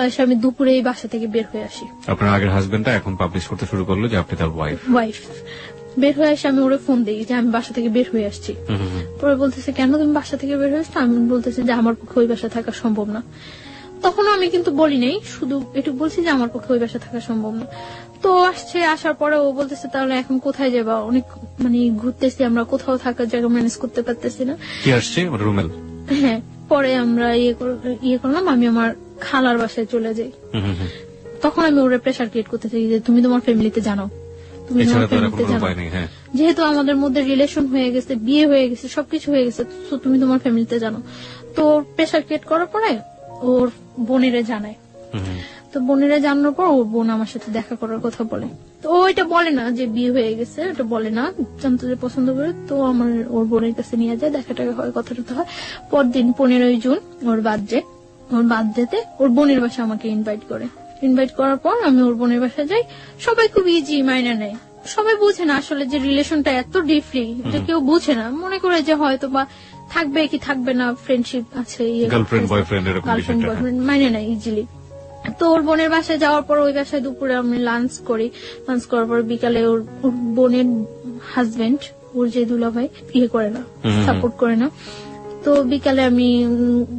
এসে আমি দুপুরে এই বাসা থেকে বের হয়ে আসি। আপনার আগের হাজবেন্ডটা এখন পাবলিশ করতে শুরু করলো যে আপনি তার ওয়াইফ। বের হয়ে এসে আমি ওরে ফোন দিই যে আমি বাসা থেকে বের হয়ে আসছি। পরে বলতেছে কেন তুমি বাসা থেকে বের হয়ে আসছো? আমি বলতেছি যে আমার পক্ষে ওই বাসা থাকা সম্ভব না। তখনও আমি কিন্তু বলি নাই, শুধু এটুকু বলছি যে আমার পক্ষে ওই বাসা থাকা সম্ভব না। তো আসার পরে ও বলতেছে তাহলে এখন কোথায় যাবা? অনেক মানে ঘুরতেছি আমরা, কোথাও থাকার জায়গা ম্যানেজ করতে পারতেছি না। কি আসছে রুমেল? হ্যাঁ, পরে আমরা ইয়ে করলাম, আমি আমার খালার বাসায় চলে যাই। তখন আমি ওরে প্রেশার ক্রিয়েট করতে থাকি যে তুমি তোমার ফ্যামিলিতে জানো, তুমি তোমার ফ্যামিলিতে জানো, যেহেতু আমাদের মধ্যে রিলেশন হয়ে গেছে, বিয়ে হয়ে গেছে, সবকিছু হয়ে গেছে, তো তুমি তোমার ফ্যামিলিতে জানো। তো প্রেশার ক্রিয়েট করার পরে ওর বোনেরে জানায়। তো বোনেরা জানানোর পর ওর বোন আমার সাথে দেখা করার কথা বলে। তো ও এটা বলে না যে বিয়ে হয়ে গেছে, এটা বলে না, জানতো যে পছন্দ করে। তো আমার ওর বোনের কাছে নিয়ে যায়, দেখা টাকা হয়, কথা টথা হয়। পরদিন 15 জুন ওর বার্থডেতে ওর বোনের বাসা আমাকে ইনভাইট করার পর আমি ওর বোনের বাসায় যাই। সবাই খুব ইজি মাইনা নেয়, সবাই বুঝে না আসলে যে রিলেশনটা এত ডিপলি, এটা কেউ বুঝে না, মনে করে যে হয়তো বা থাকবে কি থাকবে না, ফ্রেন্ডশিপ আছে, গার্লফ্রেন্ড বয়ফ্রেন্ড মাইনে নেয় ইজিলি। তো ওর বোনের বাসায় যাওয়ার পর ওই বাসায় দুপুরে আমি লাঞ্চ করার পর বিকালে ওর বোনের হাজবেন্ড, ওর যে দুলাভাই, করে না, সাপোর্ট করে না। তো বিকালে আমি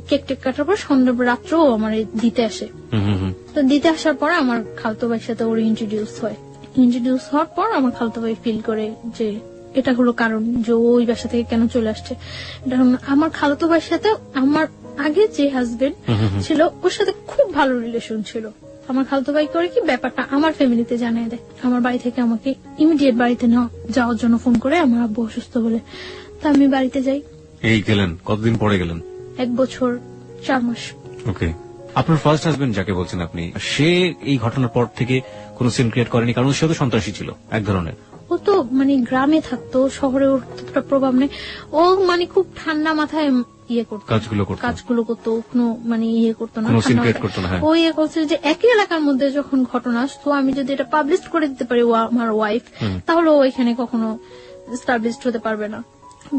কেক টেক কাটার পর সন্ধ্যা রাত্রেও আমার দিতে আসে। তো দিতে আসার পর আমার খালতো ভাইয়ের সাথে ওর ইন্ট্রোডিউস হওয়ার পর আমার খালতো ভাই ফিল করে যে এটা হলো কারণ যে ওই বাসা থেকে কেন চলে আসছে। আমার খালতো ভাইয়ের সাথে আমার আগে যে হাজবেন্ড ছিল ওর সাথে খুব ভালো রিলেশন ছিল। আমার খালতো ভাই করে কি ব্যাপারটা আমার ফ্যামিলিতে জানিয়ে দেয়। আমার বাড়ি থেকে আমাকে ইমিডিয়েট বাড়িতে যাওয়ার জন্য ফোন করে, আমার আব্বু অসুস্থ বলে। তা আমি বাড়িতে যাই। এই গেলেন কতদিন পরে গেলেন? 1 বছর 4 মাস। ওকে। আপনার ফার্স্ট হাজবেন্ড যাকে বলছেন আপনি, সে এই ঘটনার পর থেকে কোনো সিন ক্রিয়েট করেনি? কারণ সে তো সন্ত্রাসী ছিল এক ধরনের। ও তো মানে গ্রামে থাকতো, শহরে ওর ততটা প্রভাব নেই। ও মানে খুব ঠান্ডা মাথায় কাজগুলো করতো, কোনো মানে করতো না, ও করছে যে একই এলাকার মধ্যে যখন ঘটনা আসতো, আমি যদি এটা পাবলিশ করে দিতে পারি ও আমার ওয়াইফ, তাহলে ও এখানে কখনো এস্টাবলিশ হতে পারবে না।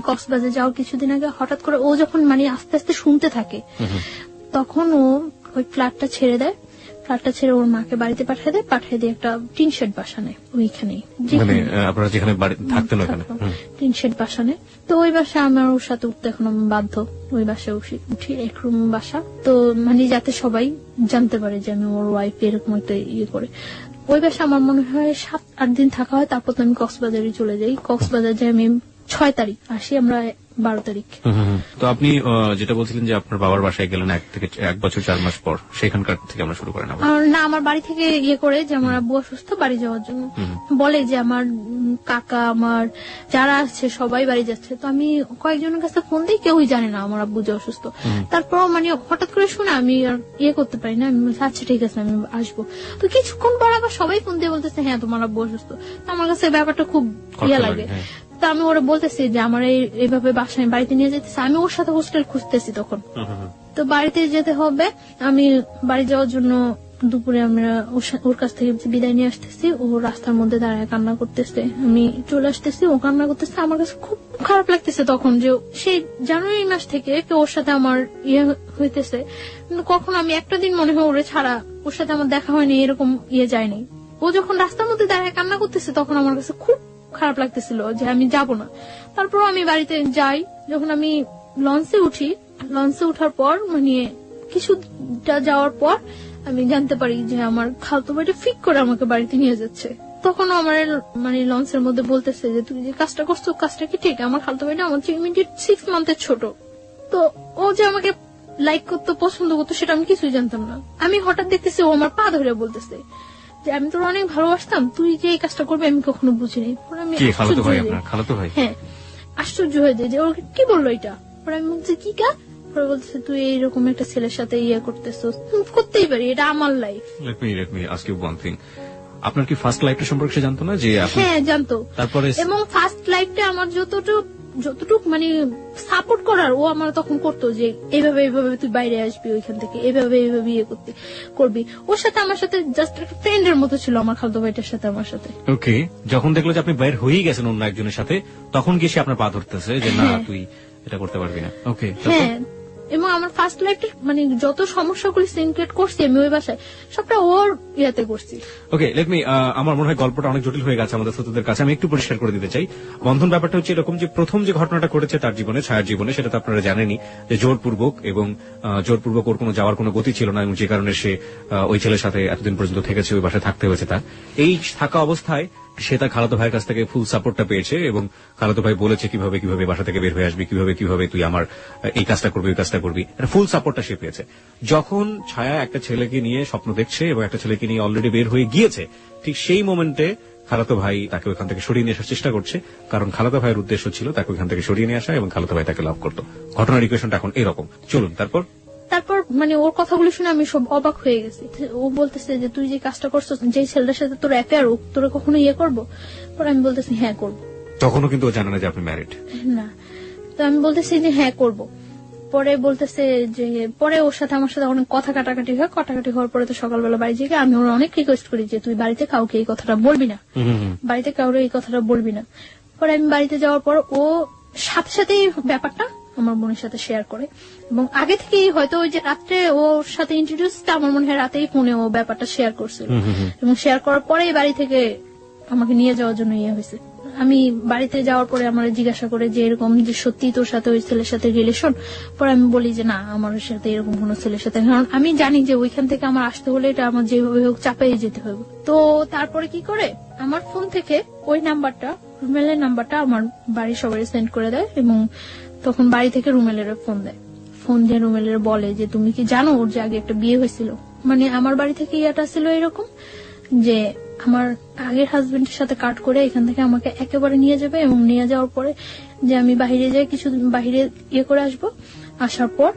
কক্সবাজার যাওয়ার কিছুদিন আগে হঠাৎ করে ও যখন মানে আস্তে আস্তে শুনতে থাকে, তখন ও ওই ফ্ল্যাটটা ছেড়ে ওর মাকে বাড়িতে পাঠিয়ে দিয়ে একটা টিন শেড বাসা নেয় ওইখানেই, আপনারা যেখানে থাকতেন ওখানে টিন শেড বাসা নেয়। তো ওই বাসা আমার ওর সাথে উঠতে এখন বাধ্য, ওই বাসায় উঠি, 1 রুম বাসা। তো মানে যাতে সবাই জানতে পারে যে আমি ওর ওয়াইফ, এরকম একটা করে। ওই বাসা আমার মনে হয় 7-8 দিন থাকা হয়। তারপর তো আমি কক্সবাজারে চলে যাই। কক্সবাজার যাই আমি 6 তারিখ, আসি আমরা 12 তারিখ। তো আপনি যেটা বলছিলেন যে আপনার বাবার বাসায় গেলেন 1 বছর 4 মাস পর, সেখানকার থেকে আমরা শুরু করেন? না, আমার বাড়ি থেকে করে যে আমার আব্বু অসুস্থ, বাড়ি যাওয়ার জন্য বলে যে আমার কাকা, আমার যারা আছে সবাই বাড়ি যাচ্ছে। তো আমি কয়েকজনের কাছে ফোন দিই, কেউই জানে না আমার আব্বু যে অসুস্থ। তারপর মানে হঠাৎ করে শুনে আমি আর করতে পারি না, আমি আচ্ছা ঠিক আছে আমি আসবো। তো কিছুক্ষণ পর আবার সবাই ফোন দিয়ে বলতেছে হ্যাঁ তোমার আব্বু অসুস্থ। তো আমার কাছে ব্যাপারটা খুব লাগে। তো আমি ওরা বলতেছি যে আমার এইভাবে বাসায় বাড়িতে নিয়ে যেতেছে, আমি ওর সাথে হোস্টেল খুঁজতেছি তখন। তো বাড়িতে যেতে হবে, আমি বাড়ি যাওয়ার জন্য দুপুরে আমরা ওর কাছ থেকে বিদায় নিয়ে আসতেছি। ও রাস্তার মধ্যে দাঁড়ায় কান্না করতেছে, আমি চলে আসতেছি, ও কান্না করতেছে। আমার কাছে খুব খারাপ লাগতেছে তখন যে সেই জানুয়ারি মাস থেকে ওর সাথে আমার হইতেছে, কিন্তু কখন আমি একটা দিন মনে হয় ওরে ছাড়া ওর সাথে আমার দেখা হয়নি, এরকম যায়নি। ও যখন রাস্তার মধ্যে দাঁড়ায় কান্না করতেছে তখন আমার কাছে খুব খারাপ লাগতেছিল যে আমি যাব না। তারপর আমি বাড়িতে যাই। যখন আমি লঞ্চে উঠার পর মানে কিছুটা যাওয়ার পর আমি জানতে পারি যে আমার খালতো ভাইটা ফিক করে আমাকে বাড়িতে নিয়ে যাচ্ছে। তখন আমার মানে লঞ্চের মধ্যে বলতেছে যে তুই যে কাজটা করছো কাজটা কি ঠিক? আমার খালতো ভাইটা আমার ইমিডিয়েট 6 মান্থের ছোট। তো ও যে আমাকে লাইক করতো, পছন্দ করতো, সেটা আমি কিছুই জানতাম না। আমি হঠাৎ দেখতেছি ও আমার পা ধরে বলতেছে যে আমি তোর অনেক ভালোবাসতাম, তুই যে এই কাজটা করবে আমি কখনো বুঝিনি। হ্যাঁ, আশ্চর্য হয়ে যায় যে ওকে কি বললো এটা। পরে আমি বলছি কি কা? পরে বলছে তুই এইরকম একটা ছেলের সাথে ইয়ে করতেছিস, করতেই পারি, এটা আমার life. Let me ask you one thing, আপনার কি ফার্স্ট লাইফটা সম্পর্কে সে জানতো না যে আপনি? হ্যাঁ জানতো। তারপরে এবং ফার্স্ট লাইফটা আমার যতটুক মানে সাপোর্ট করার ও আমার তখন করতো, যে এইভাবে এইভাবে তুই বাইরে আসবি ওইখান থেকে, এইভাবে এইভাবে ইয়ে করবি। ওর সাথে আমার সাথে জাস্ট একটা ফ্রেন্ডের মতো ছিল আমার খালতো ভাইটার সাথে আমার সাথে। ওকে, যখন দেখলো যে আপনি বাইর হয়েই গেছেন অন্য একজনের সাথে, তখন গিয়ে সে আপনার পা ধরতেছে যে না তুই এটা করতে পারবি না। ওকে, হ্যাঁ, এবং আমার ফার্স্ট লাইফটা মানে যত সমস্যাগুলি সিনক্রেট করছি আমি ওই বাসায়, সবটা ওর ইয়াতে করছি। ওকে, লেট মি, আমার মনে হয় গল্পটা অনেক জটিল হয়ে গেছে আমাদের শ্রোতাদের কাছে, আমি একটু পরিষ্কার করে দিতে চাই। বন্ধন ব্যাপারটা হচ্ছে এরকম যে প্রথম যে ঘটনাটা ঘটেছে তার জীবনে, ছায়ার জীবনে, সেটা তো আপনারা জানেনই যে জোরপূর্বক, এবং জোরপূর্বক ওর কোনো যাওয়ার কোনো গতি ছিল না, এবং যে কারণে সে ওই ছেলের সাথে এতদিন পর্যন্ত থেকেছে, ওই বাসায় থাকতে হয়েছে তার। এই থাকা অবস্থায় সে তার খালাতো ভাইয়ের কাছ থেকে ফুল সাপোর্টটা পেয়েছে, এবং খালাতো ভাই বলেছে কিভাবে কিভাবে বাসা থেকে বের হয়ে আসবি, কিভাবে কিভাবে তুই আমার এই কাজটা করবি, ওই কাজটা করবি, এটা ফুল সাপোর্টটা সে পেয়েছে। যখন ছায়া একটা ছেলেকে নিয়ে স্বপ্ন দেখছে এবং একটা ছেলেকে নিয়ে অলরেডি বের হয়ে গিয়েছে, ঠিক সেই মোমেন্টে খালাতো ভাই তাকে ওইখান থেকে সরিয়ে নিয়ে আসার চেষ্টা করছে, কারণ খালাতো ভাইয়ের উদ্দেশ্য ছিল তাকে ওইখান থেকে সরিয়ে নিয়ে আসা, এবং খালাতো ভাই তাকে লাভ করতো। ঘটনার ইকুয়েশনটা এখন এরকম। চলুন তারপর মানে ওর কথাগুলো শুনে আমি সব অবাক হয়ে গেছি। ও বলতেছে যে তুই যে কাজটা করছো, যে ছেলেটার সাথে তোর অ্যাফেয়ার, তোর কখনো ইয়ে করবো? পরে আমি বলতেছি হ্যাঁ করবো। তখনও কিন্তু ও জানে না যে আপনি ম্যারিড। না, তো আমি বলতেছি যে হ্যাঁ করবো। পরে বলতেছে যে, পরে ওর সাথে আমার সাথে অনেক কথা কাটাকাটি হয়। কাটাকাটি হওয়ার পরে তো সকালবেলা বাড়ি যেয়ে আমি ওর অনেক রিকোয়েস্ট করি যে তুই বাড়িতে কাউকে এই কথাটা বলবি না, বাড়িতে কাউকে এই কথাটা বলবি না। পরে আমি বাড়িতে যাওয়ার পর ও সাথে সাথে ব্যাপারটা আমার বোনের সাথে শেয়ার করে, এবং আগে থেকেই হয়তো ওই যে রাত্রে ওর সাথে ইন্ট্রোডিউসটা আমার মনে হয় রাতেই ফোনে ও ব্যাপারটা শেয়ার করছিল, এবং শেয়ার করার পরেই বাড়ি থেকে আমাকে নিয়ে যাওয়ার জন্য ইয়ে হয়েছে। আমি বাড়িতে যাওয়ার পরে আমার জিজ্ঞাসা করে যে এরকম যে সত্যি তোর সাথে ওই ছেলের সাথে রিলেশন? পরে আমি বলি যে না, আমার সাথে এরকম কোন ছেলের সাথে, কারণ আমি জানি যে ওইখান থেকে আমার আসতে হলে এটা আমার যেভাবে হোক চাপাই যেতে হবে। তো তারপরে কি করে আমার ফোন থেকে ওই নাম্বারটা, রুমেলের নাম্বারটা আমার বাড়ির সবাই সেন্ড করে দেয়, এবং তখন বাড়ি থেকে রুমেলের ফোন দেয়। ফোন দিয়ে রুমেলের বলে যে তুমি কি জানো ওর যে আগে একটা বিয়ে হয়েছিল? মানে আমার বাড়ি থেকে ইয়াটা ছিল এরকম যে আমার আগের হাজবেন্ডের সাথে কাট করে এখান থেকে আমাকে একেবারে নিয়ে যাবে, এবং নিয়ে যাওয়ার পরে যে আমি বাহিরে যাই, কিছু বাহিরে ইয়ে করে আসবো, আসার পর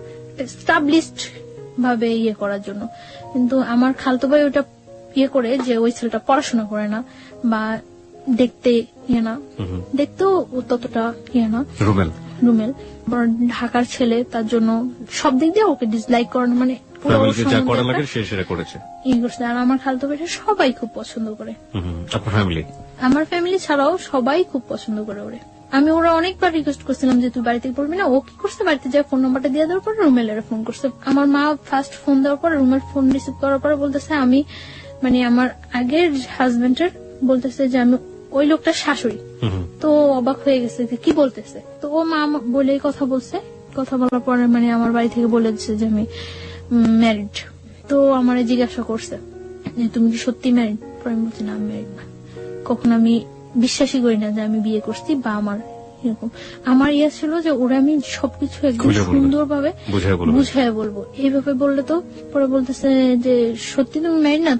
এস্টাবলিশড ভাবে ইয়ে করার জন্য। কিন্তু আমার খালতো ভাই ওটা ইয়ে করে যে ওই ছেলেটা পড়াশোনা করে না, বা দেখতে ইয়ে না, দেখতেও ততটা ইয়ে না, রুমেল ঢাকার ছেলে, তার জন্য সব দিক দিয়ে ওকে ডিসলাইক করানো, মানে আর আমার খালতো ভাইটা সবাই খুব পছন্দ করে, আমার ফ্যামিলি ছাড়াও সবাই খুব পছন্দ করে ওরে। আমি ওরা অনেকবার রিকোয়েস্ট করছিলাম যে তুই বাড়িতে পড়বি না। ও কি করছে, বাড়িতে যা ফোন নাম্বারটা দিয়ে দেওয়ার পর রুমেলের ফোন করছে। আমার মা ফার্স্ট ফোন দেওয়ার পর, রুমের ফোন রিসিভ করার পরে বলতেছে আমি মানে আমার আগের হাজবেন্ডের বলতেছে যে আমি ওই লোকটার শাশুড়ি। তো অবাক হয়ে গেছে যে কি বলতেছে। তো ও মা বলে কথা বলছে, কথা বলার পরে মানে আমার বাড়ি থেকে বলে দিচ্ছে যে আমি ম্যারিড। তো আমার জিজ্ঞাসা করছে যে তুমি কি সত্যি ম্যারিড? পরে আমি বলছি না, আমি ম্যারিড না। কখন আমি বিশ্বাসই করি না যে আমি বিয়ে করছি, বা আমার এরকম আমার ইয়ে ছিল যে ওরা আমি সবকিছু একদম সুন্দরভাবে বুঝাই বলবো, এইভাবে বললে তো। পরে বলতেছে যে সত্যি তুমি ম্যারিড না?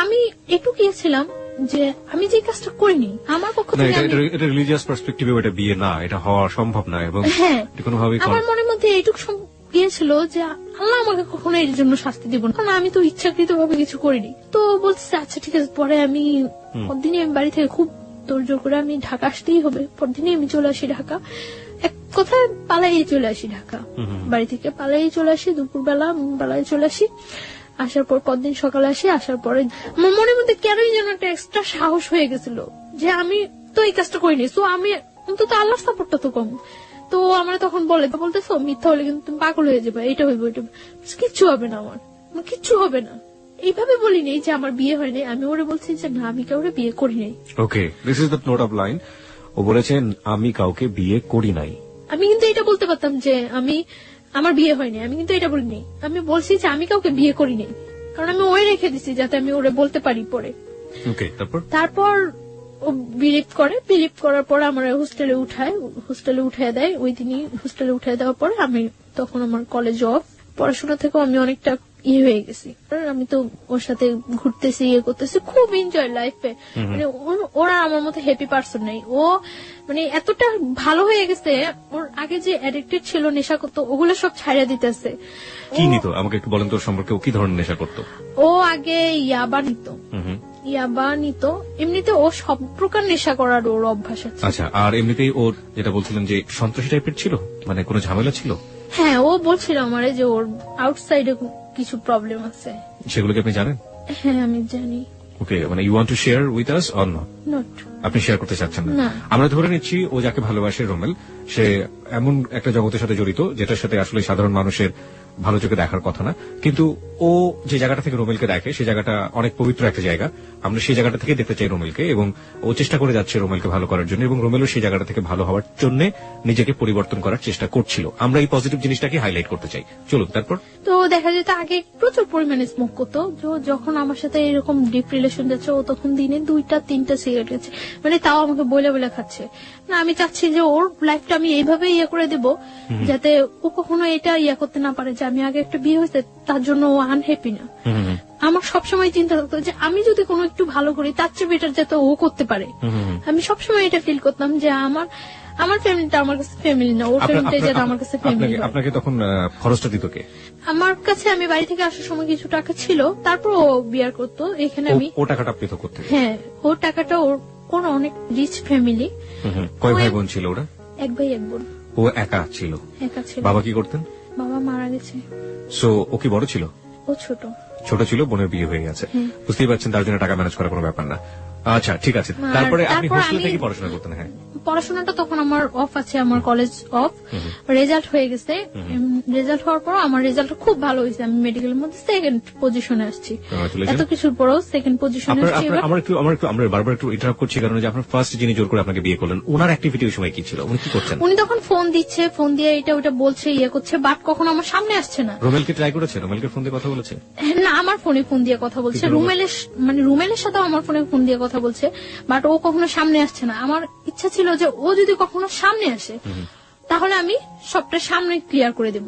আমি একটু গিয়েছিলাম যে আমি যে কাজটা করিনি আমার পক্ষ থেকে, এটা রিলিজিয়াস পার্সপেক্টিভে এটা বিয়ে না, এটা হওয়া সম্ভব না, এবং কোনোভাবেই আমার মনের মধ্যে এইটুকু গিয়েছিল যে আল্লাহ আমাকে কখনো এর জন্য শাস্তি দিব না, কারণ আমি তো ইচ্ছাকৃত ভাবে কিছু করিনি। তো বলছে আচ্ছা ঠিক আছে। পরে আমি পরদিনই আমি বাড়ি থেকে খুব তোড়জোড় করে আমি ঢাকা আসতেই হবে, পরদিনই আমি চলে আসি ঢাকা। এক কথায় পালাই চলে আসি ঢাকা, বাড়ি থেকে পালাই চলে আসি, দুপুরবেলা পালাই চলে আসি। আসার পর পরদিন সকালে আসি, আসার পরে আমার মনের মধ্যে কেনই যেন একটা এক্সট্রা সাহস হয়ে গেছিল যে আমি তো এই কাজটা করিনি, তো আমি অন্তত আল্লাহর সাপোর্টটা তো কম। তো আমার তখন বলতেছো মিথ্যা হলে কিন্তু তুমি পাগল হয়ে যাবে, এটা হইব ওইটা, কিচ্ছু হবে না, আমার কিচ্ছু হবে না। এইভাবে বলিনি যে আমার বিয়ে হয়নি, আমি ওরে বলছি যে না আমি কাউকে বিয়ে করি নাই। Okay, this is the note of line. ও বলেছেন আমি কাউকে বিয়ে করি নাই। আমি কিন্তু এটা বলতে পারতাম যে আমার বিয়ে হয়নি, আমি কিন্তু এটা বলিনি। আমি বলছি যে আমি কাউকে বিয়ে করি নাই, কারণ আমি ওই রেখে দিছি যাতে আমি ওরে বলতে পারি পরে। তারপর ও বিলিভ করার পর আমার হোস্টেলে উঠায় দেয়। ওই দিনই হোস্টেলে উঠায় দেওয়ার পরে আমি তখন আমার কলেজ অফ, পড়াশোনা থেকেও আমি অনেকটা ইয়ে হয়ে গেছি। আমি তো ওর সাথে ঘুরতেছি, ইয়ে করতেছি, খুব এনজয় লাইফে। মানে ওরা আমার মতো হ্যাপি পারসন নেই। ও মানে এতটা ভালো হয়ে গেছে, ওর আগে যে অ্যাডিক্টেড ছিল, নেশা করতো, ওগুলো সব ছাড়িয়ে দিতেছে। কি নিত আমাকে একটু বলেন তো ওর সম্পর্কে, ও কি ধরনের নেশা করতো? ও আগে ইয়াবা নিত, ইয়াবা নিত। এমনিতে ও সব প্রকার নেশা করার ওর অভ্যাস আছে। আচ্ছা, আর এমনিতেই ওর যেটা বলছিলেন যে সন্ত্রাসী টাইপের ছিল, মানে কোনো ঝামেলা ছিল? হ্যাঁ, ও বলছিল আমারে যে ওর আউটসাইডে কিছু প্রবলেম আছে। সেগুলো কি আপনি জানেন? হ্যাঁ, আমি জানি। ওকে, মানে you want to share with us or not? Not. আপনি শেয়ার করতে চাচ্ছেন না। না? আমরা ধরে নিচ্ছি ও যাকে ভালোবাসে রোমেল, সে এমন একটা জগতের সাথে জড়িত যেটার সাথে আসলে সাধারণ মানুষের ভালো চোখে দেখার কথা না, কিন্তু ও যে জায়গাটা থেকে রোমেলকে দেখে সেই জায়গাটা অনেক পবিত্র একটা জায়গা। আমরা সেই জায়গাটা থেকে দেখতে চাই রোমেলকে, এবং ও চেষ্টা করে যাচ্ছে রোমেলকে ভালো করার জন্য, এবং রোমেলও সেই জায়গাটা থেকে ভালো হওয়ার জন্য নিজেকে পরিবর্তন করার চেষ্টা করছিল। আমরা এই পজিটিভ জিনিসটাকে হাইলাইট করতে চাই। চলুন তারপর। তো দেখা যেত আগে প্রচুর পরিমাণে স্মোক করতো। যখন আমার সাথে এরকম ডিপ রিলেশন যাচ্ছে, ও তখন দিনে 2-3টা সিগারেট খাচ্ছে, মানে তাও আমাকে বলে বলে খাচ্ছে। না, আমি চাচ্ছি যে ওর লাইফটা আমি এইভাবে ইয়ে করে দেব যাতে ও কখনো এটা ইয়ে করতে না পারে যে আমি আগে একটা বিয়ে হয়েছে তার জন্য ও আনহ্যাপি না। আমার সবসময় চিন্তা থাকতো যে আমি যদি কোনো একটু ভালো করি তার চেয়ে বেটার যাতে ও করতে পারে। আমি সবসময় এটা ফিল করতাম যে আমার ফ্যামিলিটা আমার কাছে ফ্যামিলি না, ওর ফ্যামিলিটা যাতে আমার কাছে ফ্যামিলি। আপনাকে তখন খরচটা দিত কে? আমার কাছে আমি বাড়ি থেকে আসার সময় কিছু টাকা ছিল, তারপর ও বিয়ার করতো। এখানে আমি ও টাকাটা আপনি তো করতে? হ্যাঁ, ওর টাকাটা ওর অনেক রিচ ফ্যামিলি। কয় ভাই বোন ছিল ওরা? এক ভাই এক বোন। ও একা ছিল? একা ছিল। বাবা কি করতেন? বাবা মারা গেছে। সো ও কি বড় ছিল? ও ছোট ছিল, বোনের বিয়ে হয়ে গেছে। বুঝতেই পারছেন তার জন্য টাকা ম্যানেজ করা কোনো ব্যাপার না। আচ্ছা, ঠিক আছে। তারপরে আপনি হোস্টেল থেকে পড়াশোনা করতেন? হ্যাঁ, পড়াশোনাটা তখন আমার অফ আছে, আমার কলেজ অফ। রেজাল্ট হয়ে গেছে। রেজাল্ট হওয়ার পর আমার রেজাল্ট খুব ভালো হয়েছে, আমি মেডিকেলের মধ্যে সেকেন্ড পজিশনে আসছি। এত কিছুর পরও সেকেন্ড পজিশনে আসছি। আমরা বারবার একটু ইন্টারাপ্ট করছি, কারণ যে আপনার ফার্স্ট যিনি জোর করে আপনাকে বিয়ে করলেন, ওনার অ্যাক্টিভিটি ওই সময় কি ছিল? উনি কি করছেন? উনি তখন ফোন দিচ্ছে, ফোন দিয়ে এটা ওটা বলছে, ইয়ে করছে, বাট কখনো আমার সামনে আসছে না। রোমেলকে ট্রাই করেছে? রোমেলকে ফোন দিয়ে কথা বলেছে? না, আমার ফোনে ফোন দিয়ে কথা বলছে। রুমেলের সাথেও আমার ফোনে ফোন দিয়ে কথা বলছে, বাট ও কখনো সামনে আসছে না। আমার ইচ্ছা ছিল যে ও যদি কখনো সামনে আসে তাহলে আমি সবটা সামনে ক্লিয়ার করে দেব।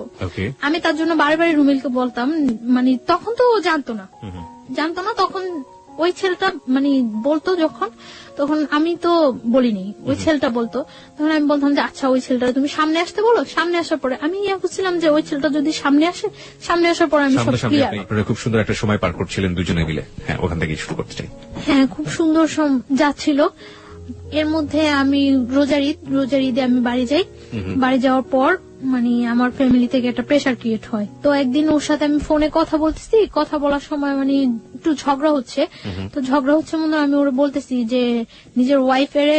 আমি তার জন্য বারে বারে রুমেলকে বলতাম, মানে তখন তো ও জানতো না। তখন ওই ছেলেটা মানে বলতো, তখন আমি তো বলিনি, ওই ছেলেটা বলতো। তখন আমি বলতাম যে আচ্ছা, ওই ছেলেটা তুমি সামনে আসতে বলো। সামনে আসার পরে আমি বুঝছিলাম যে ওই ছেলেটা যদি সামনে আসে, সামনে আসার পরে আমি সব ক্লিয়ার। আপনারা খুব সুন্দর একটা সময় পার করছিলেন দুজনে মিলে। হ্যাঁ, ওখান থেকে শুরু করতে চাই। হ্যাঁ, খুব সুন্দর যাচ্ছিল। এর মধ্যে আমি রোজার ঈদে আমি বাড়ি যাই। বাড়ি যাওয়ার পর মানে আমার ফ্যামিলি থেকে একটা প্রেশার ক্রিয়েট হয়। তো একদিন ওর সাথে আমি ফোনে কথা বলতেছি, কথা বলার সময় মানে একটু ঝগড়া হচ্ছে। তো ঝগড়া হচ্ছে মনে আমি ওরা বলতেছি যে নিজের ওয়াইফের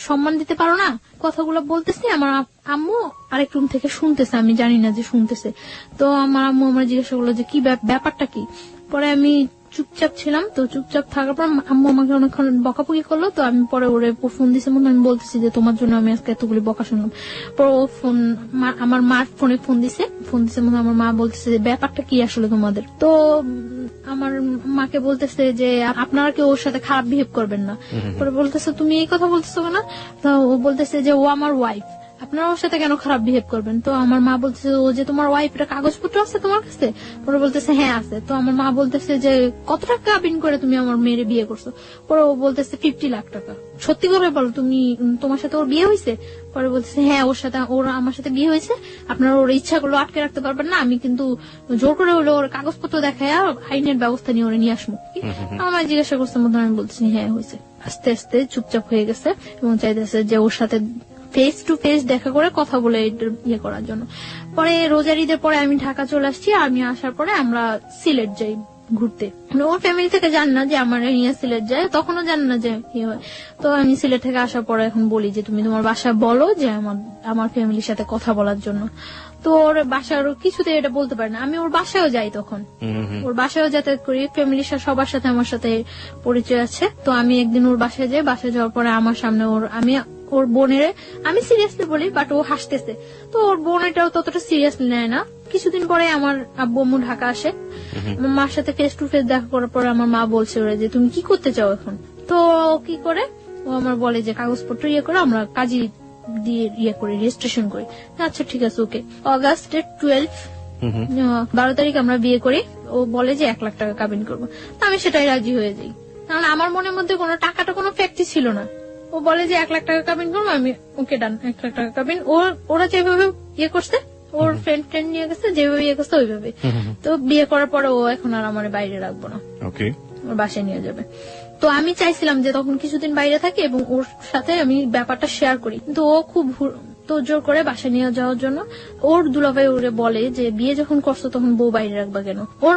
সম্মান দিতে পারো না, কথাগুলো বলতেছি। আমার আম্মু আরেক রুম থেকে শুনতেছে, আমি জানি না যে শুনতেছে। তো আমার আম্মু আমার জিজ্ঞাসা করলো যে কি ব্যাপারটা কি। পরে আমি চুপচাপ ছিলাম। তো চুপচাপ থাকার পর আম্মু আমাকে অনেকক্ষণ বকাবকি করলো। তো আমি পরে ওরে ফোন দিছে, মনে আমি বলতেছি যে তোমার জন্য আমি আজকে এতগুলি বকা শুনলাম। পরে ও আমার মার ফোনে ফোন দিছে মনে আমার মা বলতেছে যে ব্যাপারটা কি আসলে তোমাদের। তো আমার মাকে বলতেছে যে আপনারা কেউ ওর সাথে খারাপ বিহেভ করবেন না। পরে বলতেছে তুমি এই কথা বলতেছো না? তো ও বলতেছে যে ও আমার ওয়াইফ, আপনারা ওর সাথে কেন খারাপ বিহেভ করবেন? তো আমার মা বলতেছে ও যে তোমার ওয়াইফ, এটা কাগজপত্র আছে তোমার কাছে? পরে বলতেছে হ্যাঁ আছে। তো আমার মা বলতেছে যে কত টাকা বিন করে তুমি আমার মেয়ের বিয়ে করছো? পরে ও বলতেছে 50 লাখ টাকা। সত্যি করে বলো, তোমার সাথে ওর বিয়ে হয়েছে? পরে বলতেছে হ্যাঁ, ওর আমার সাথে বিয়ে হয়েছে। আপনারা ওর ইচ্ছাগুলো আটকে রাখতে পারবেন না, আমি কিন্তু জোর করে হলে ওর কাগজপত্র দেখায় আইনের ব্যবস্থা নিয়ে ওরে নিয়ে আসবো। আমার জিজ্ঞাসা করছে মতো আমি বলতেছি হ্যাঁ হয়েছে। আস্তে আস্তে চুপচাপ হয়ে গেছে এবং চাইতেছে যে ওর সাথে ফেস টু ফেস দেখা করে কথা বলে ইয়ে করার জন্য। পরে রোজার ঈদের পরে আমি ঢাকা চলে আসছি। আমি আসার পরে আমরা সিলেট যাই ঘুরতে। ওর ফ্যামিলি থেকে জান না যে আমার নিয়ে সিলেট যায়, তখনও জান না যে কি হয়। তো আমি সিলেট থেকে আসার পরে এখন বলি যে তুমি তোমার বাসায় বলো যে আমার ফ্যামিলির সাথে কথা বলার জন্য। তো ওর বাসার কিছুতে এটা বলতে পারে না। আমি ওর বাসায়ও যাই, তখন ওর বাসায়ও যাতায়াত করি, ফ্যামিলির সবার সাথে আমার সাথে পরিচয় আছে। তো আমি একদিন ওর বাসায় যাই। বাসায় যাওয়ার পরে আমার সামনে ওর বোনের আমি সিরিয়াসলি বলি, বাট ও হাসতেছে। তো ওর বোন এটাও ততটা সিরিয়াসলি নেয় না। কিছুদিন পরে আমার আব্বু আম্মু ঢাকা আসে। আমার মার সাথে ফেস টু ফেস দেখা করার পরে আমার মা বলছে ওরা যে তুমি কি করতে চাও এখন? তো কি করে ও আমার বলে যে কাগজপত্র ইয়ে করে আমরা কাজী দিয়ে ইয়ে করি, রেজিস্ট্রেশন করি। আচ্ছা ঠিক আছে, ওকে। অগাস্টের 12 তারিখ আমরা বিয়ে করি। ও বলে যে 1 লাখ টাকা কাবিন করবো, তো আমি সেটাই রাজি হয়ে যাই, কারণ আমার মনের মধ্যে কোনো টাকাটা কোনো ফ্যাক্টই ছিল না। ও বলে যে 1 লাখ টাকা কাবিন করবো, আমি ওকে ডান 1 লাখ টাকা কাবিন। ওরা যেভাবে ইয়ে করছে, ওর ফ্রেন্ড নিয়ে গেছে, যেভাবে ইয়ে করছে ওইভাবে। তো বিয়ে করার পরে ও এখন আর আমার বাইরে রাখবো না, ওর বাসায় নিয়ে যাবে। তো আমি চাইছিলাম যে তখন কিছুদিন বাইরে থাকি এবং ওর সাথে আমি ব্যাপারটা শেয়ার করি, কিন্তু ও খুব তো জোর করে বাসায় নিয়ে যাওয়ার জন্য ওর দুলাভাই ওরে বলে যে বিয়ে যখন করছো তখন বউ বাইরে রাখবা কেন। ওর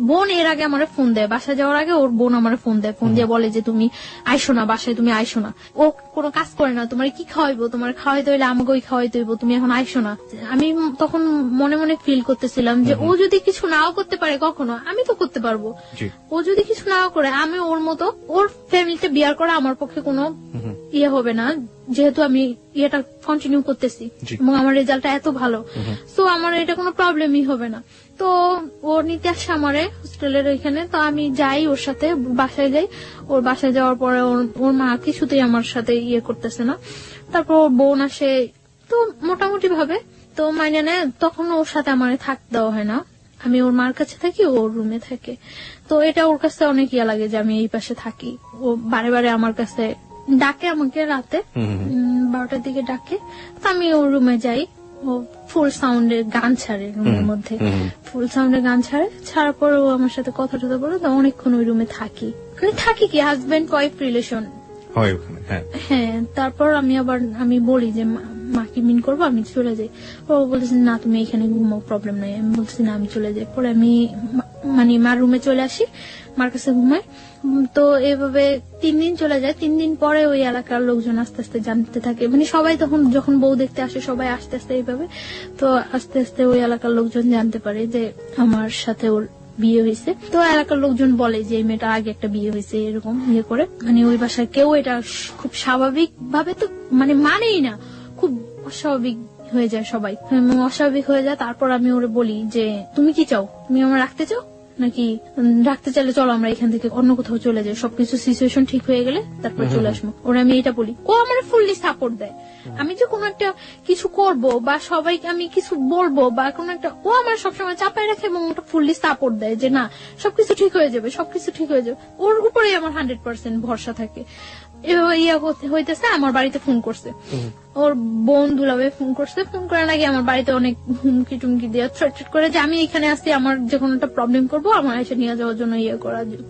বোন এর আগে আমার ফোন দেয়, বাসায় যাওয়ার আগে ওর বোন আমার ফোন দেয়, ফোন দিয়ে বলে যে তুমি আইসো না বাসায়, তুমি আইসো না, ও কোনো কাজ করে না, তোমার কি খাওয়াইবো, তোমার খাওয়াইতে হইলে আমাকেই খাওয়াইতে হইব, তুমি এখন আইসো না। আমি তখন মনে মনে ফিল করতেছিলাম যে ও যদি কিছু নাও করতে পারে কখনো, আমি তো করতে পারবো। ও যদি কিছু নাও করে, আমি ওর মতো ওর ফ্যামিলিতে বিয়ার করা আমার পক্ষে কোনো ইয়ে হবে না, যেহেতু আমি এটা কন্টিনিউ করতেছি এবং আমার রেজাল্টটা এত ভালো, তো আমার এটা কোনো প্রবলেমই হবে না। তো ও নিতে আসে আমারে হোস্টেলের ওইখানে, তো আমি যাই ওর সাথে, বাসায় যাই। ওর বাসায় যাওয়ার পরে ওর মা কিছুতেই আমার সাথে ইয়ে করতেছে না। তারপর ওর বোন আসে, তো মোটামুটি ভাবে তো মানে নেয়। তখন ওর সাথে আমার থাকতে দেওয়া হয় না, আমি ওর মার কাছে থাকি, ওর রুমে থাকে। তো এটা ওর কাছে অনেক ইয়া লাগে যে আমি এই পাশে থাকি। ও বারে বারে আমার কাছে ডাকে, আমাকে রাতে 12টার দিকে ডাকে, তো আমি ওর রুমে যাই। ও ফুল সাউন্ডের গান ছাড়ে রুমের মধ্যে, ফুল সাউন্ডের গান ছাড়ার পর ও আমার সাথে কথা টথা বলে, তো অনেকক্ষণ ওই রুমে থাকি। থাকি কি হাজবেন্ড ওয়াইফ রিলেশন হয় ওখানে। হ্যাঁ, তারপর আমি বলি যে মা কি মিন করবো, আমি চলে যাই। ও বলতেছে না তুমি এখানে ঘুমাও, প্রবলেম নাই। আমি বলতেছি না আমি চলে যাই। পরে আমি মানে মার রুমে চলে আসি, মার কাছে ঘুমাই। তো এভাবে 3 দিন চলে যায়। 3 দিন পরে ওই এলাকার লোকজন আস্তে আস্তে জানতে থাকে, মানে সবাই তখন যখন বউ দেখতে আসে সবাই আস্তে আস্তে এইভাবে, তো আস্তে আস্তে ওই এলাকার লোকজন জানতে পারে যে আমার সাথে ওর বিয়ে হয়েছে। তো এলাকার লোকজন বলে যে এই মেয়েটার আগে একটা বিয়ে হয়েছে, এরকম ইয়ে করে। মানে ওই বাসায় কেউ এটা খুব স্বাভাবিক ভাবে তো মানেই না, খুব অস্বাভাবিক হয়ে যায় সবাই, অস্বাভাবিক হয়ে যায়। তারপর আমি ওরে বলি যে তুমি কি চাও, তুমি আমার রাখতে চাও নাকি, রাখতে চাইলে চলো আমরা এখান থেকে অন্য কোথাও চলে যাই, সবকিছু সিচুয়েশন ঠিক হয়ে গেলে তারপর চলে আসবো। ওরা আমি এটা বলি, ও আমার ফুললি সাপোর্ট দেয়। আমি যে কোনো একটা কিছু করব বা সবাইকে আমি কিছু বলবো বা কোনো একটা, ও আমার সবসময় চাপায় রাখে এবং ওটা ফুললি সাপোর্ট দেয় যে না সবকিছু ঠিক হয়ে যাবে, সবকিছু ঠিক হয়ে যাবে। ওর উপরেই আমার 100% ভরসা থাকে। এভাবে ইয়া হইতেছে। আমার বাড়িতে ফোন করছে, ওর বোন দুলাভাই ফোন করছে। ফোন করে নাকি আমার বাড়িতে অনেক হুমকি টুমকি দিয়ে থ্রেট করে যে আমি এখানে আসছি, আমার যে কোনো একটা প্রবলেম করবো, আমার এসে নিয়ে যাওয়ার জন্য ইয়ে